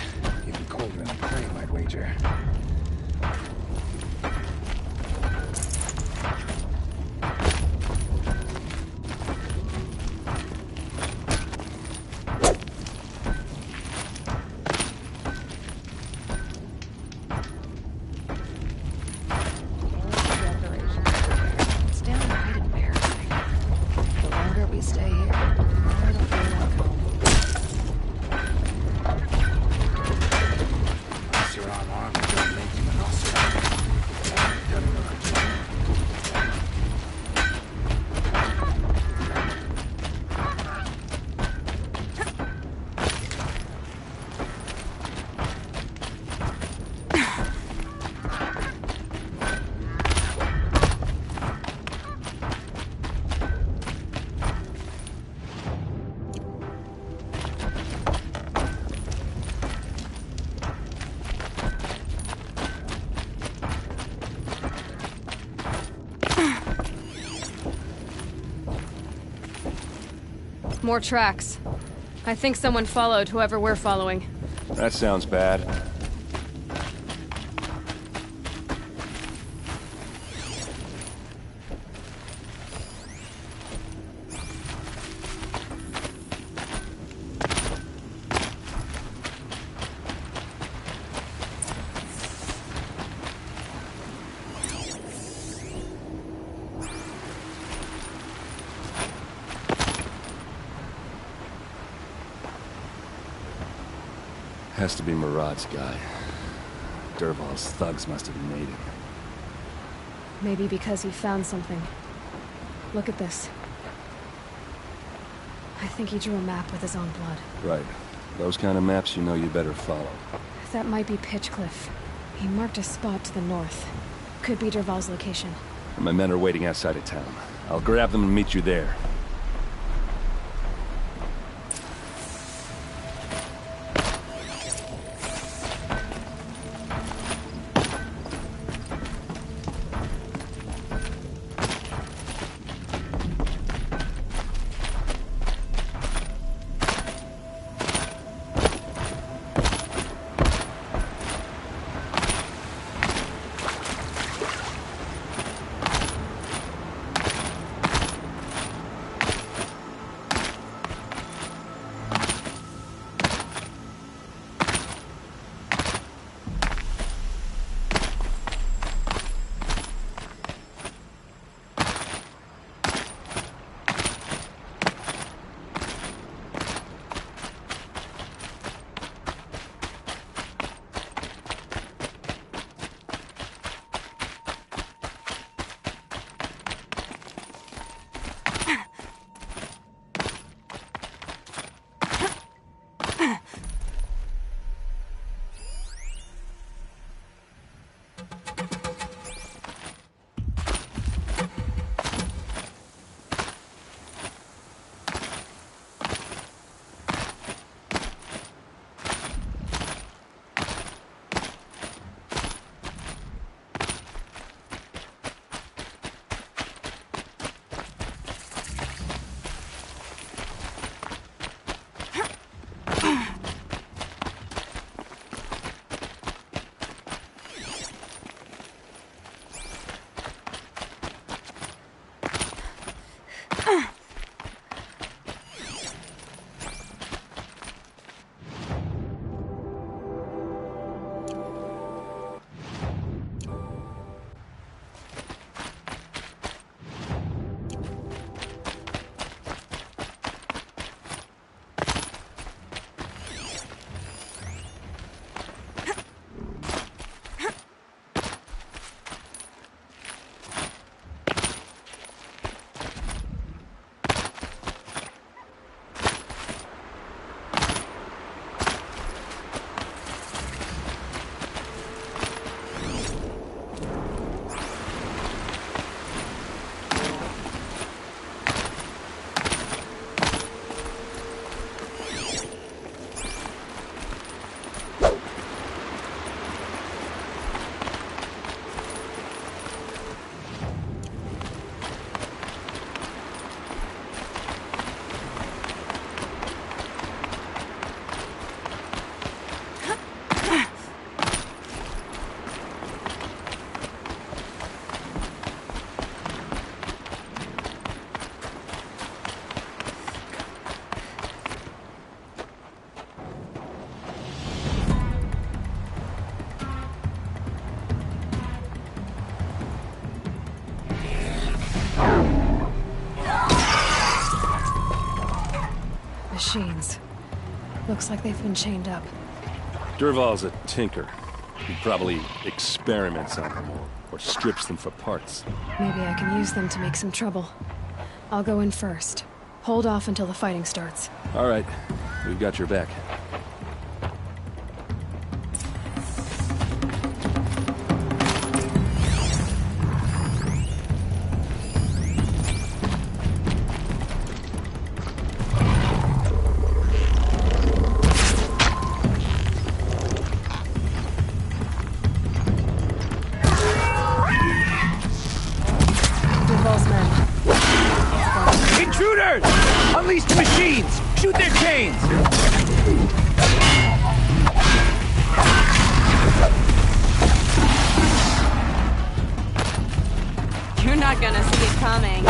Even colder than a plane, I'd wager. It's downright embarrassing. The longer we stay here, the more I don't feel like home. More tracks. I think someone followed whoever we're following. That sounds bad. Has to be Marad's guy. Dervahl's thugs must have made him. Maybe because he found something. Look at this. I think he drew a map with his own blood. Right. Those kind of maps you know you better follow. That might be Pitchcliff. He marked a spot to the north. Could be Dervahl's location. And my men are waiting outside of town. I'll grab them and meet you there. machines. Looks like they've been chained up. Dervahl's a tinker. He probably experiments on them or strips them for parts. Maybe I can use them to make some trouble. I'll go in first. Hold off until the fighting starts. All right. We've got your back. Intruders! Unleash the machines! Shoot their chains! You're not gonna see it coming.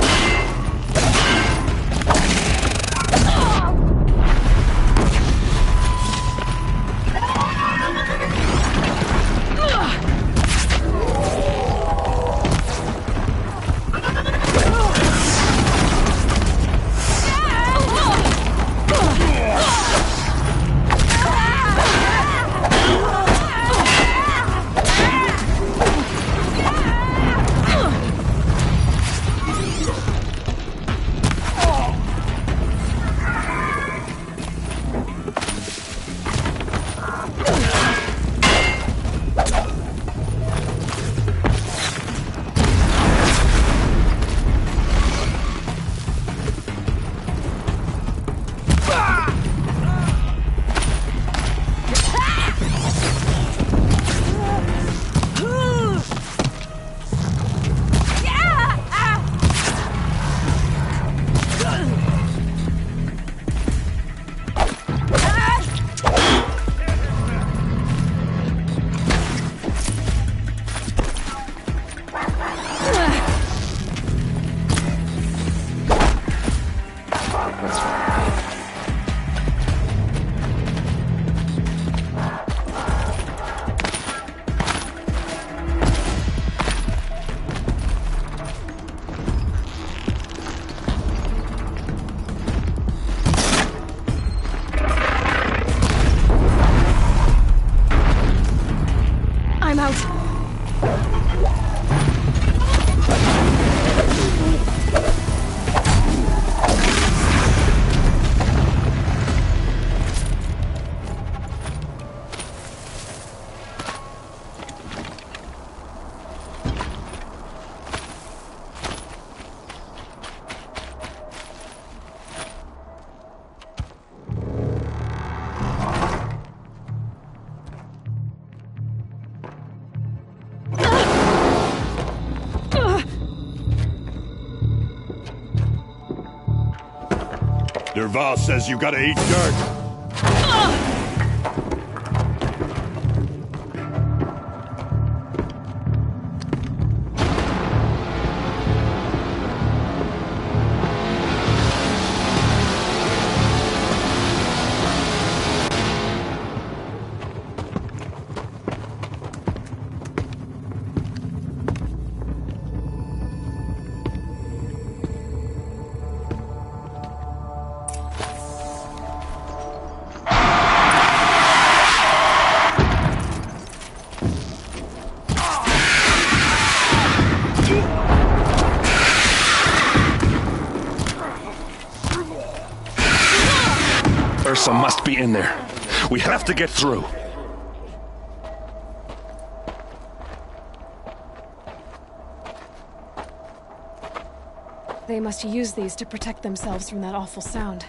I'm out. Dervahl says you gotta eat dirt. Ursa must be in there. We have to get through. They must use these to protect themselves from that awful sound.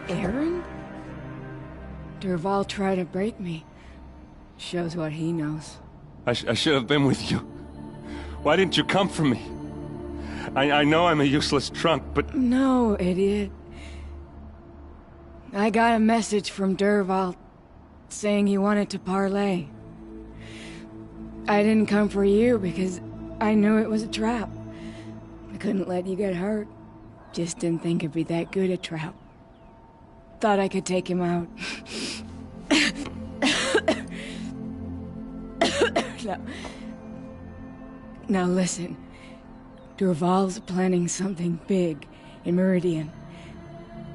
Aaron? Dervahl tried to break me. Shows what he knows. I should have been with you. Why didn't you come for me? I know I'm a useless trunk, but... No, idiot. I got a message from Dervahl saying he wanted to parlay. I didn't come for you because I knew it was a trap. I couldn't let you get hurt. Just didn't think it'd be that good a trap. Thought I could take him out. Now listen. Dervahl's planning something big in Meridian.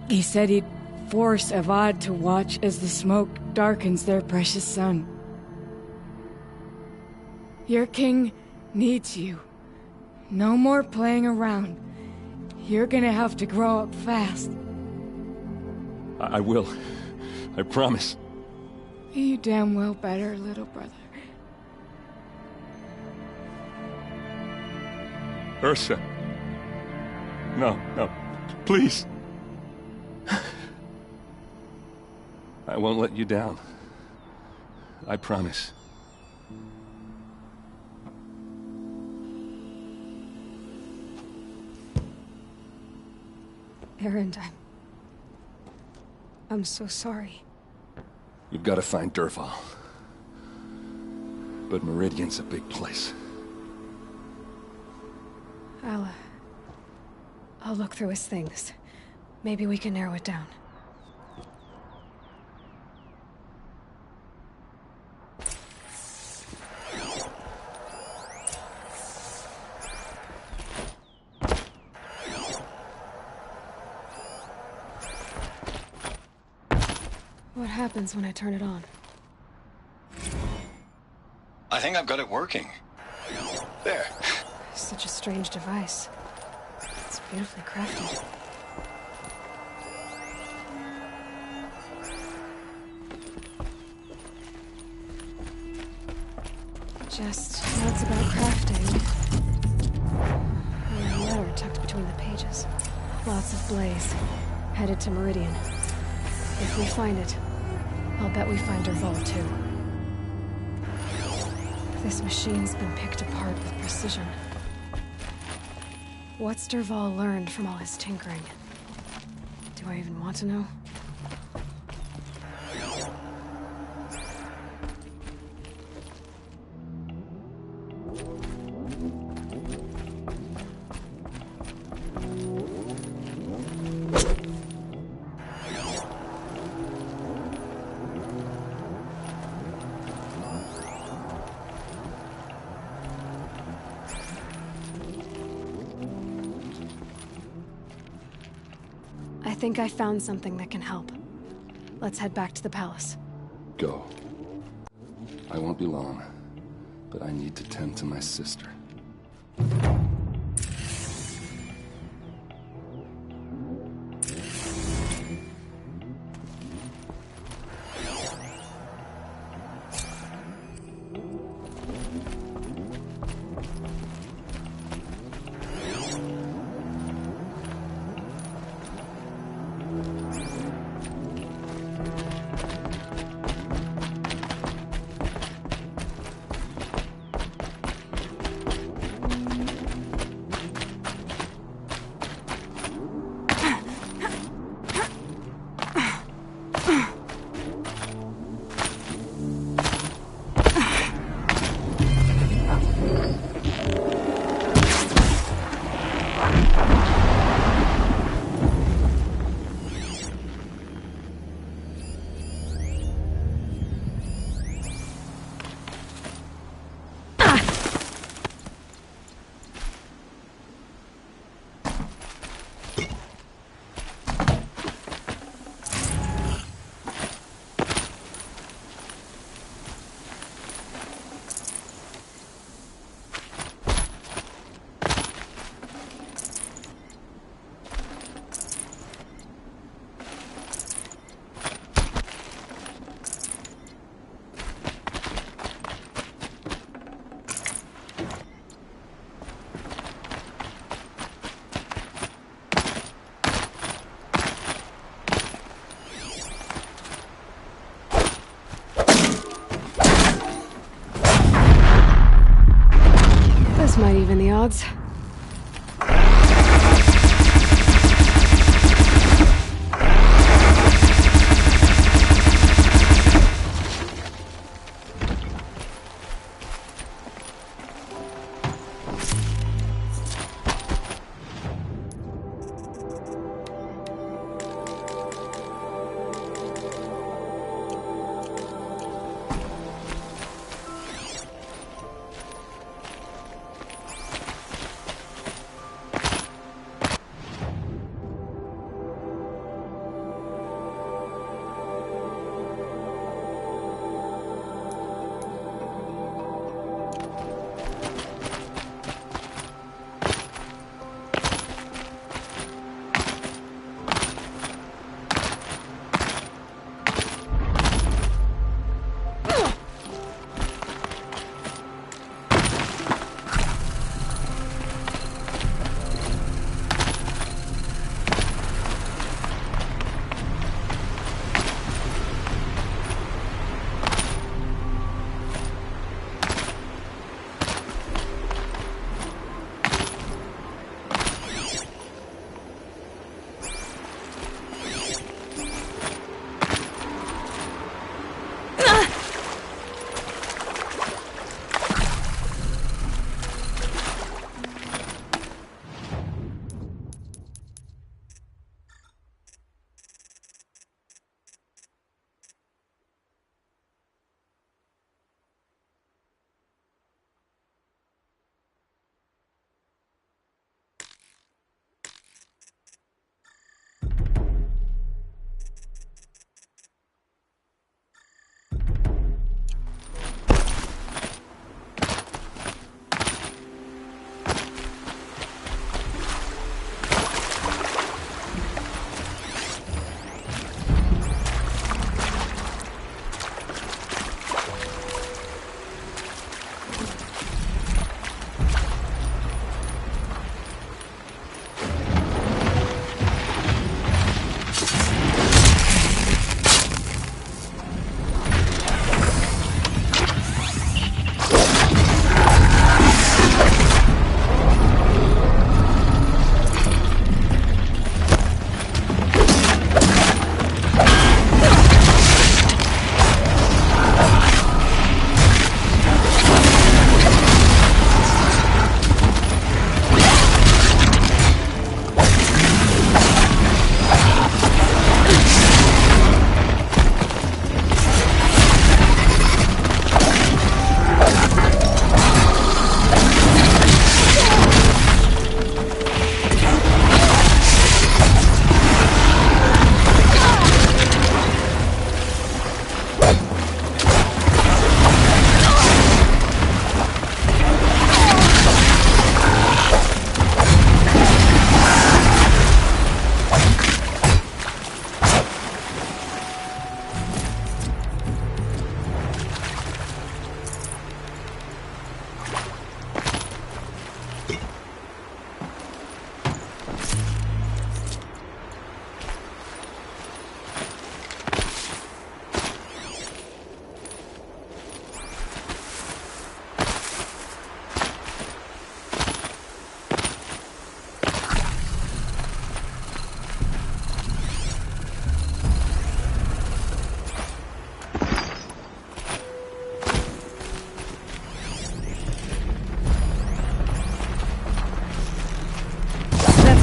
He said he'd force Avad to watch as the smoke darkens their precious sun. Your king needs you. No more playing around. You're gonna have to grow up fast. I will. I promise. You damn well better, little brother. Ursa. No, please. I won't let you down. I promise. Erend, I'm so sorry. You've got to find Dervahl. But Meridian's a big place. I'll look through his things. Maybe we can narrow it down. What happens when I turn it on? I think I've got it working. There. Such a strange device. It's beautifully crafted. Just notes about crafting. And a letter tucked between the pages. Lots of blaze. Headed to Meridian. If we find it, I'll bet we find Dervahl too. This machine's been picked apart with precision. What's Dervahl learned from all his tinkering? Do I even want to know? I think I found something that can help. Let's head back to the palace. Go. I won't be long, but I need to tend to my sister. odds?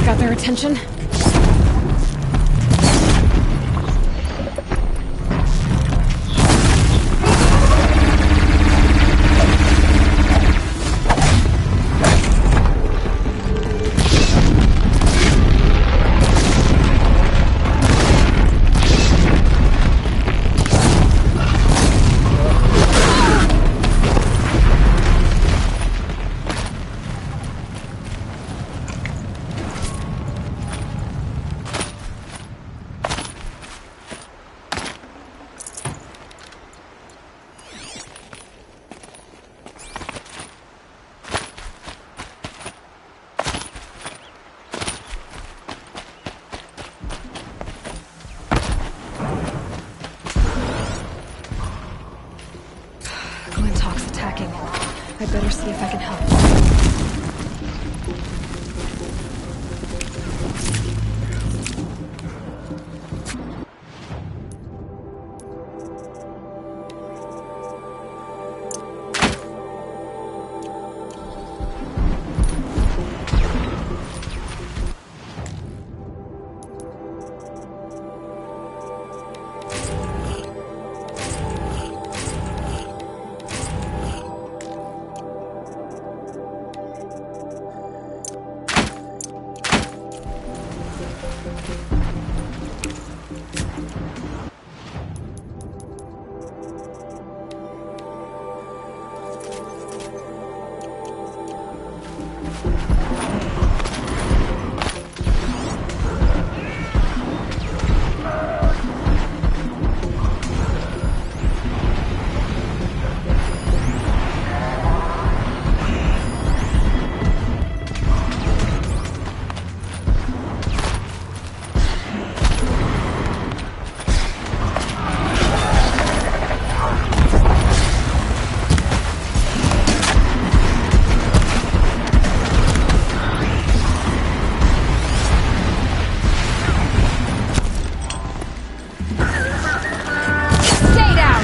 Got their attention? Glintock's attacking. I better see if I can help. Stay down!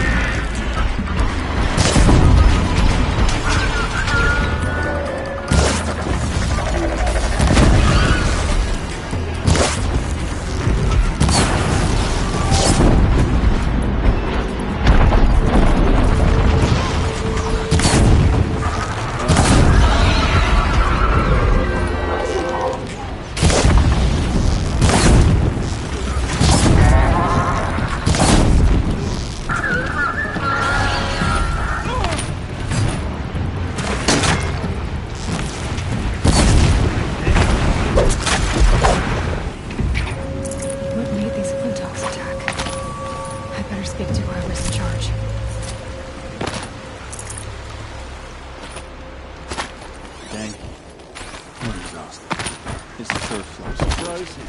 What made these Flintoffs attack? I better speak to whoever's in charge. Dang. I'm exhausted. This third floor's frozen.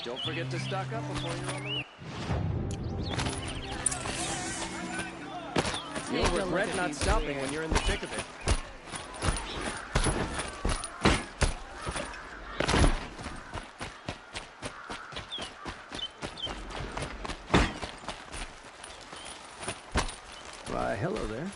Don't forget to stock up before you're on the way. You'll regret not stopping when you're in the thick of it. Why, hello there.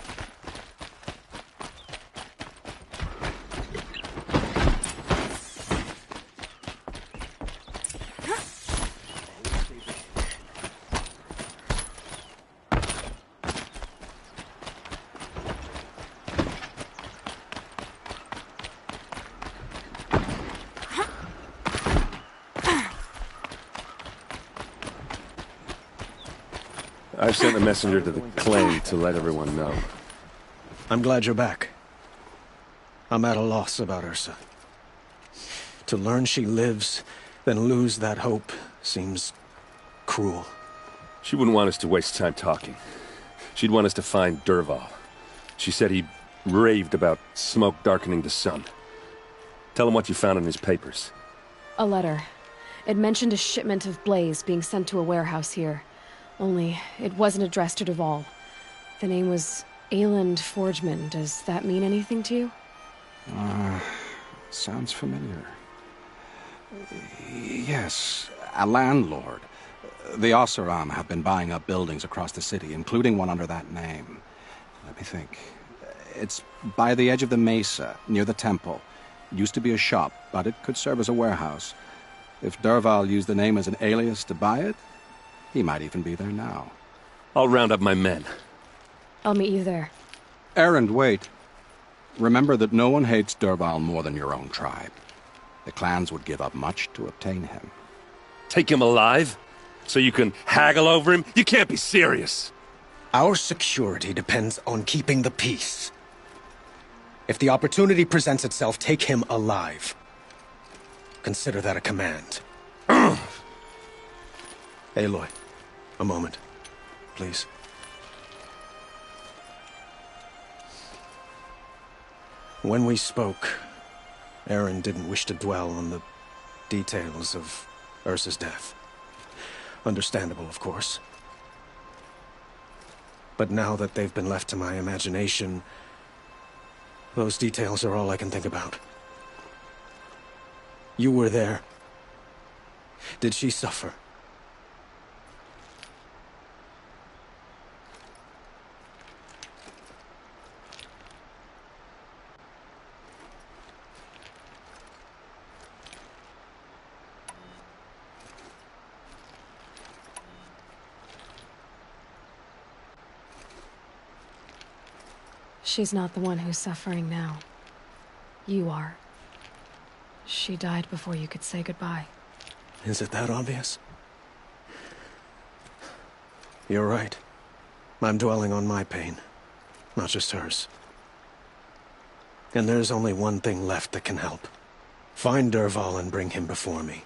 I've sent a messenger to the claim to let everyone know. I'm glad you're back. I'm at a loss about Ursa. To learn she lives, then lose that hope, seems cruel. She wouldn't want us to waste time talking. She'd want us to find Dervahl. She said he raved about smoke darkening the sun. Tell him what you found in his papers. A letter. It mentioned a shipment of Blaze being sent to a warehouse here. Only, it wasn't addressed to Dervahl. The name was Ayland Forgeman. Does that mean anything to you? Sounds familiar. Yes, a landlord. The Oseram have been buying up buildings across the city, including one under that name. Let me think. It's by the edge of the mesa, near the temple. It used to be a shop, but it could serve as a warehouse. If Dervahl used the name as an alias to buy it, he might even be there now. I'll round up my men. I'll meet you there. Erend, wait. Remember that no one hates Dervahl more than your own tribe. The clans would give up much to obtain him. Take him alive? So you can haggle over him? You can't be serious. Our security depends on keeping the peace. If the opportunity presents itself, take him alive. Consider that a command. Aloy, a moment, please. When we spoke, Erend didn't wish to dwell on the details of Ursa's death. Understandable, of course. But now that they've been left to my imagination, those details are all I can think about. You were there. Did she suffer? She's not the one who's suffering now. You are. She died before you could say goodbye. Is it that obvious? You're right. I'm dwelling on my pain, not just hers. And there's only one thing left that can help. Find Dervahl and bring him before me.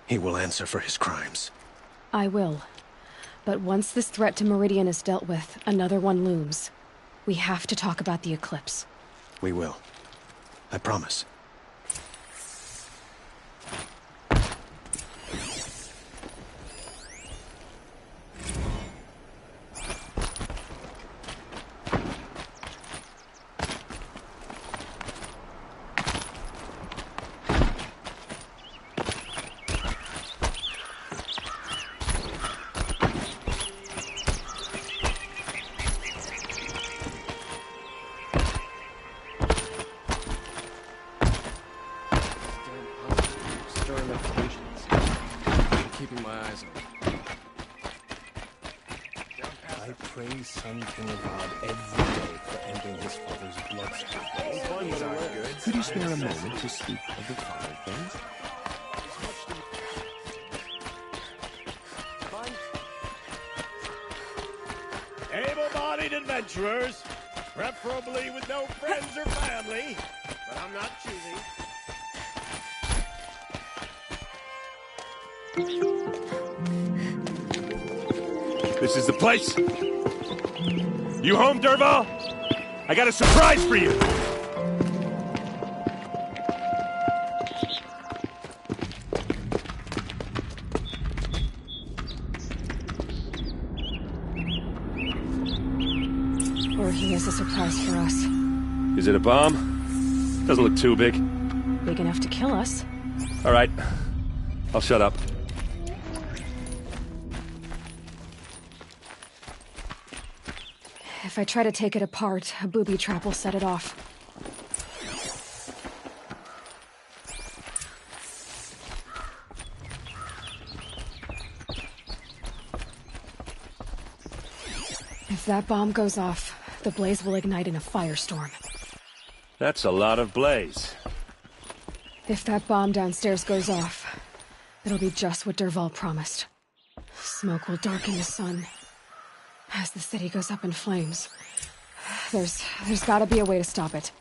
He will answer for his crimes. I will. But once this threat to Meridian is dealt with, another one looms. We have to talk about the eclipse. We will. I promise. Able-bodied adventurers, preferably with no friends or family, but I'm not choosy. This is the place. You home, Dervahl? I got a surprise for you. Or he has a surprise for us. Is it a bomb? Doesn't look too big. Big enough to kill us. All right. I'll shut up. If I try to take it apart, a booby trap will set it off. If that bomb goes off, the blaze will ignite in a firestorm. That's a lot of blaze. If that bomb downstairs goes off, it'll be just what Dervahl promised. Smoke will darken the sun, As the city goes up in flames, there's gotta be a way to stop it.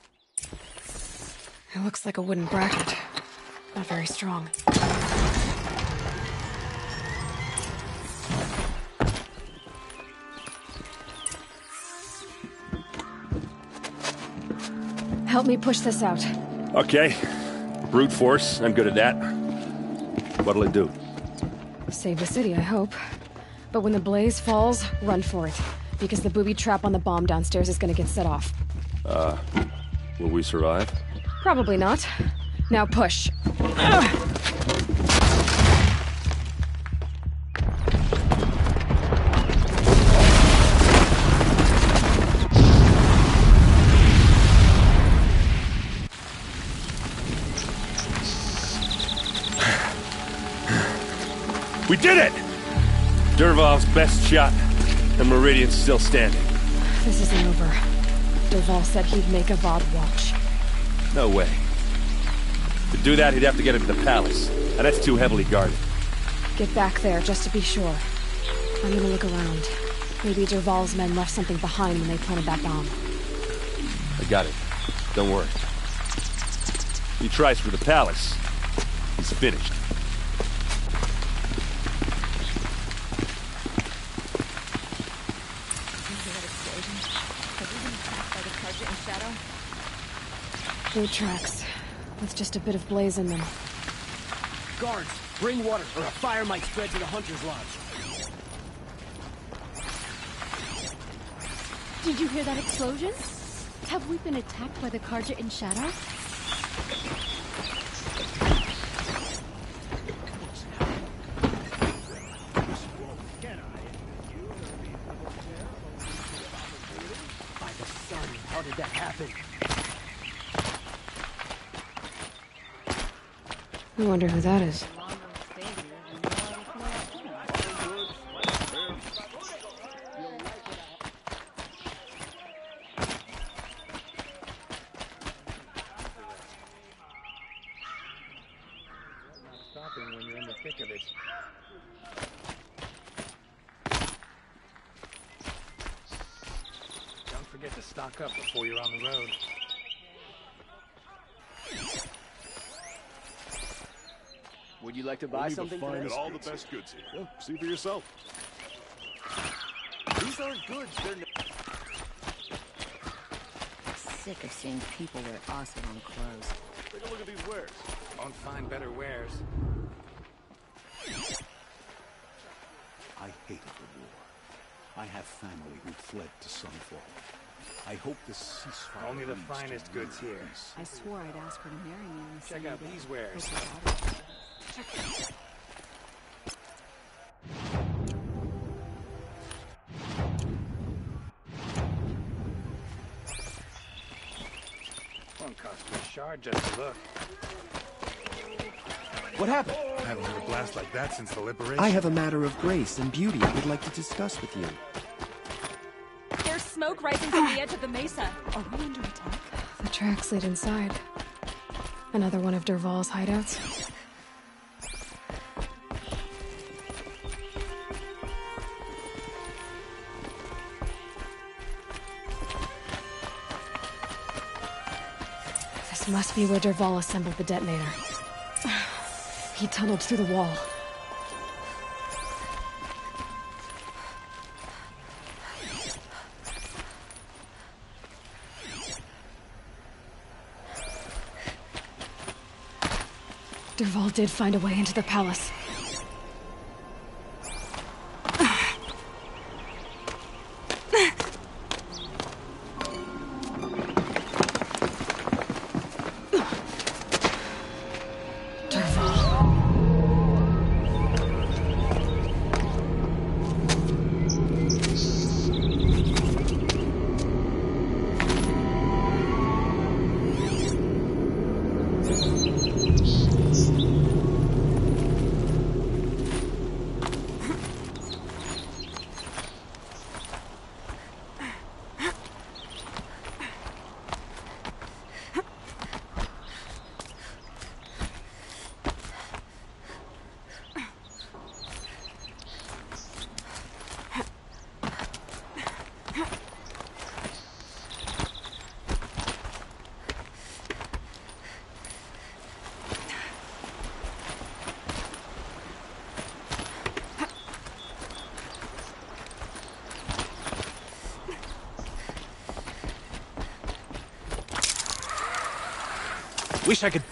It looks like a wooden bracket. Not very strong. Help me push this out. Okay. Brute force, I'm good at that. What'll it do? Save the city, I hope. But when the blaze falls, run for it. Because the booby trap on the bomb downstairs is gonna get set off. Will we survive? Probably not. Now push. We did it! Dervahl's best shot, and Meridian's still standing. This isn't over. Dervahl said he'd make Avad watch. No way. To do that, he'd have to get into the palace, and that's too heavily guarded. Get back there, just to be sure. I'm gonna look around. Maybe Dervahl's men left something behind when they planted that bomb. I got it. Don't worry. He tries for the palace. He's finished. Boot tracks, with just a bit of blaze in them. Guards, bring water, or a fire might spread to the Hunter's Lodge. Did you hear that explosion? Have we been attacked by the Carja in Shadow? By the sun, how did that happen? I wonder who that is. Stopping when you're in the thick of it. Don't forget to stock up before you're on the road. Would you like to buy something? Find all the best goods here. Yeah, see for yourself. These aren't goods. They're sick of seeing people wear Oseram clothes. Take a look at these wares. Won't find better wares. I hated the war. I have family who fled to Sunfall. I hope this ceasefire. Only the leads to finest real goods here. peace. I swore I'd ask her to marry me in the Check out these wares. Won't cost you a shard just to look. What happened? I haven't heard a blast like that since the liberation. I have a matter of grace and beauty I would like to discuss with you. There's smoke rising from the edge of the mesa. Are we under attack? The tracks lead inside. Another one of Dervahl's hideouts. This must be where Dervahl assembled the detonator. He tunneled through the wall. Dervahl did find a way into the palace. Wish I could...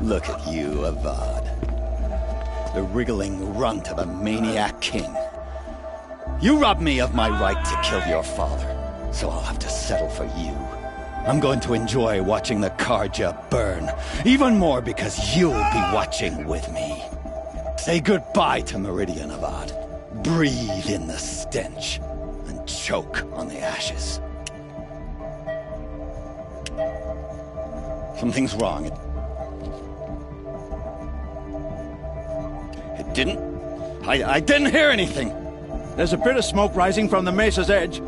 Look at you, Avad. The wriggling runt of a maniac king. You robbed me of my right to kill your father, so I'll have to settle for you. I'm going to enjoy watching the Carja burn, even more because you'll be watching with me. Say goodbye to Meridian, Avad. Breathe in the stench, and choke on the ashes. Something's wrong. It didn't? I didn't hear anything. There's a bit of smoke rising from the mesa's edge.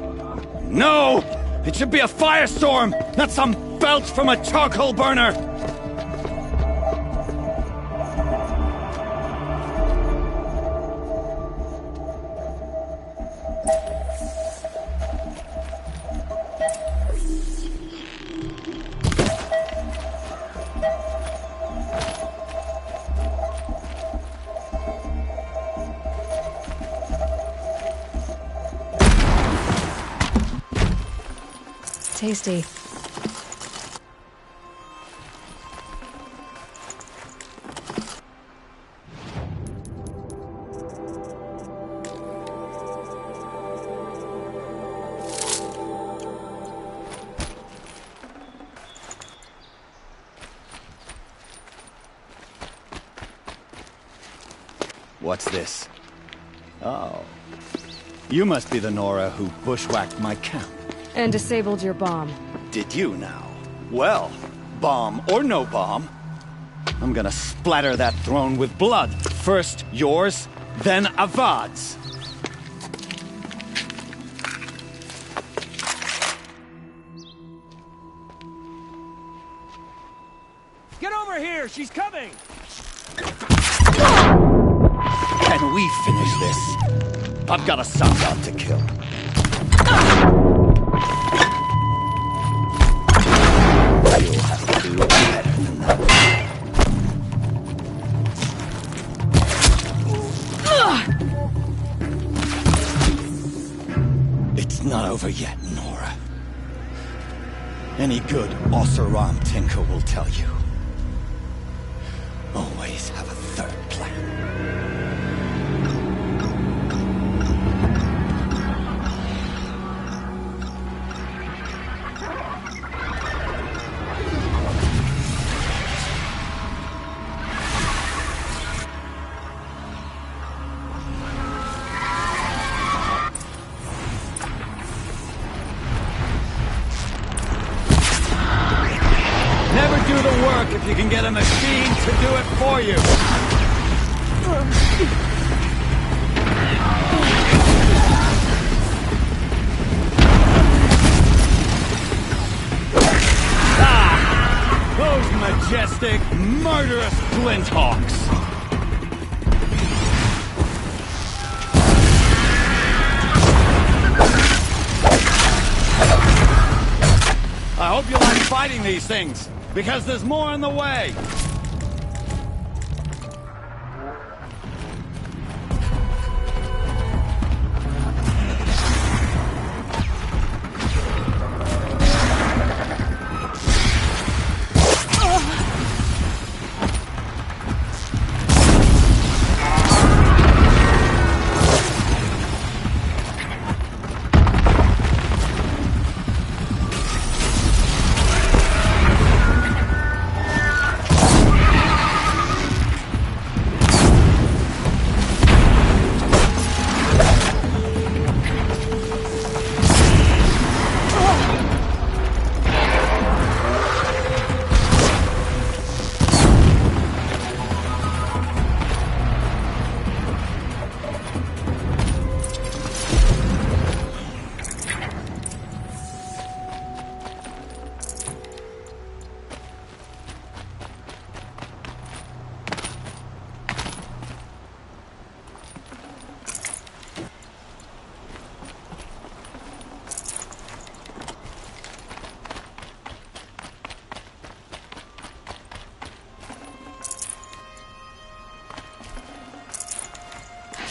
No! It should be a firestorm, not some belch from a charcoal burner! Tasty. What's this? Oh. You must be the Nora who bushwhacked my camp. And disabled your bomb. Did you now? Well, bomb or no bomb, I'm gonna splatter that throne with blood. First yours, then Avad's. Get over here! She's coming! Can we finish this? I've got a sun god to kill. You'll have to do better than that. It's not over yet, Nora. Any good Oseram tinker will tell you. Always have a third plan. Do the work if you can get a machine to do it for you. Ah! Those majestic, murderous Glinthawks. I hope you like fighting these things. Because there's more in the way!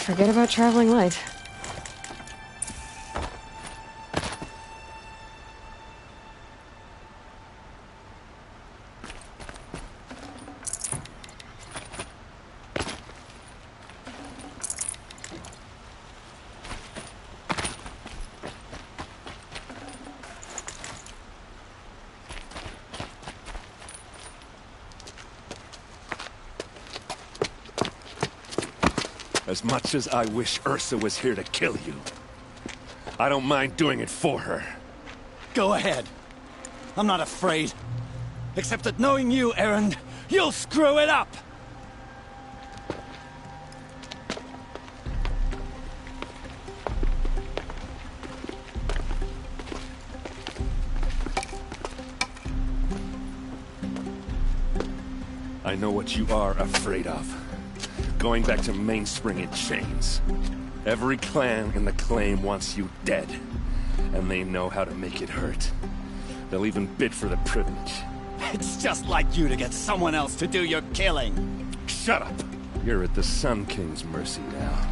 Forget about traveling light. As much as I wish Ursa was here to kill you, I don't mind doing it for her. Go ahead. I'm not afraid. Except that knowing you, Erend, you'll screw it up! I know what you are afraid of. Going back to Mainspring in chains. Every clan in the Claim wants you dead. And they know how to make it hurt. They'll even bid for the privilege. It's just like you to get someone else to do your killing. Shut up! You're at the Sun King's mercy now.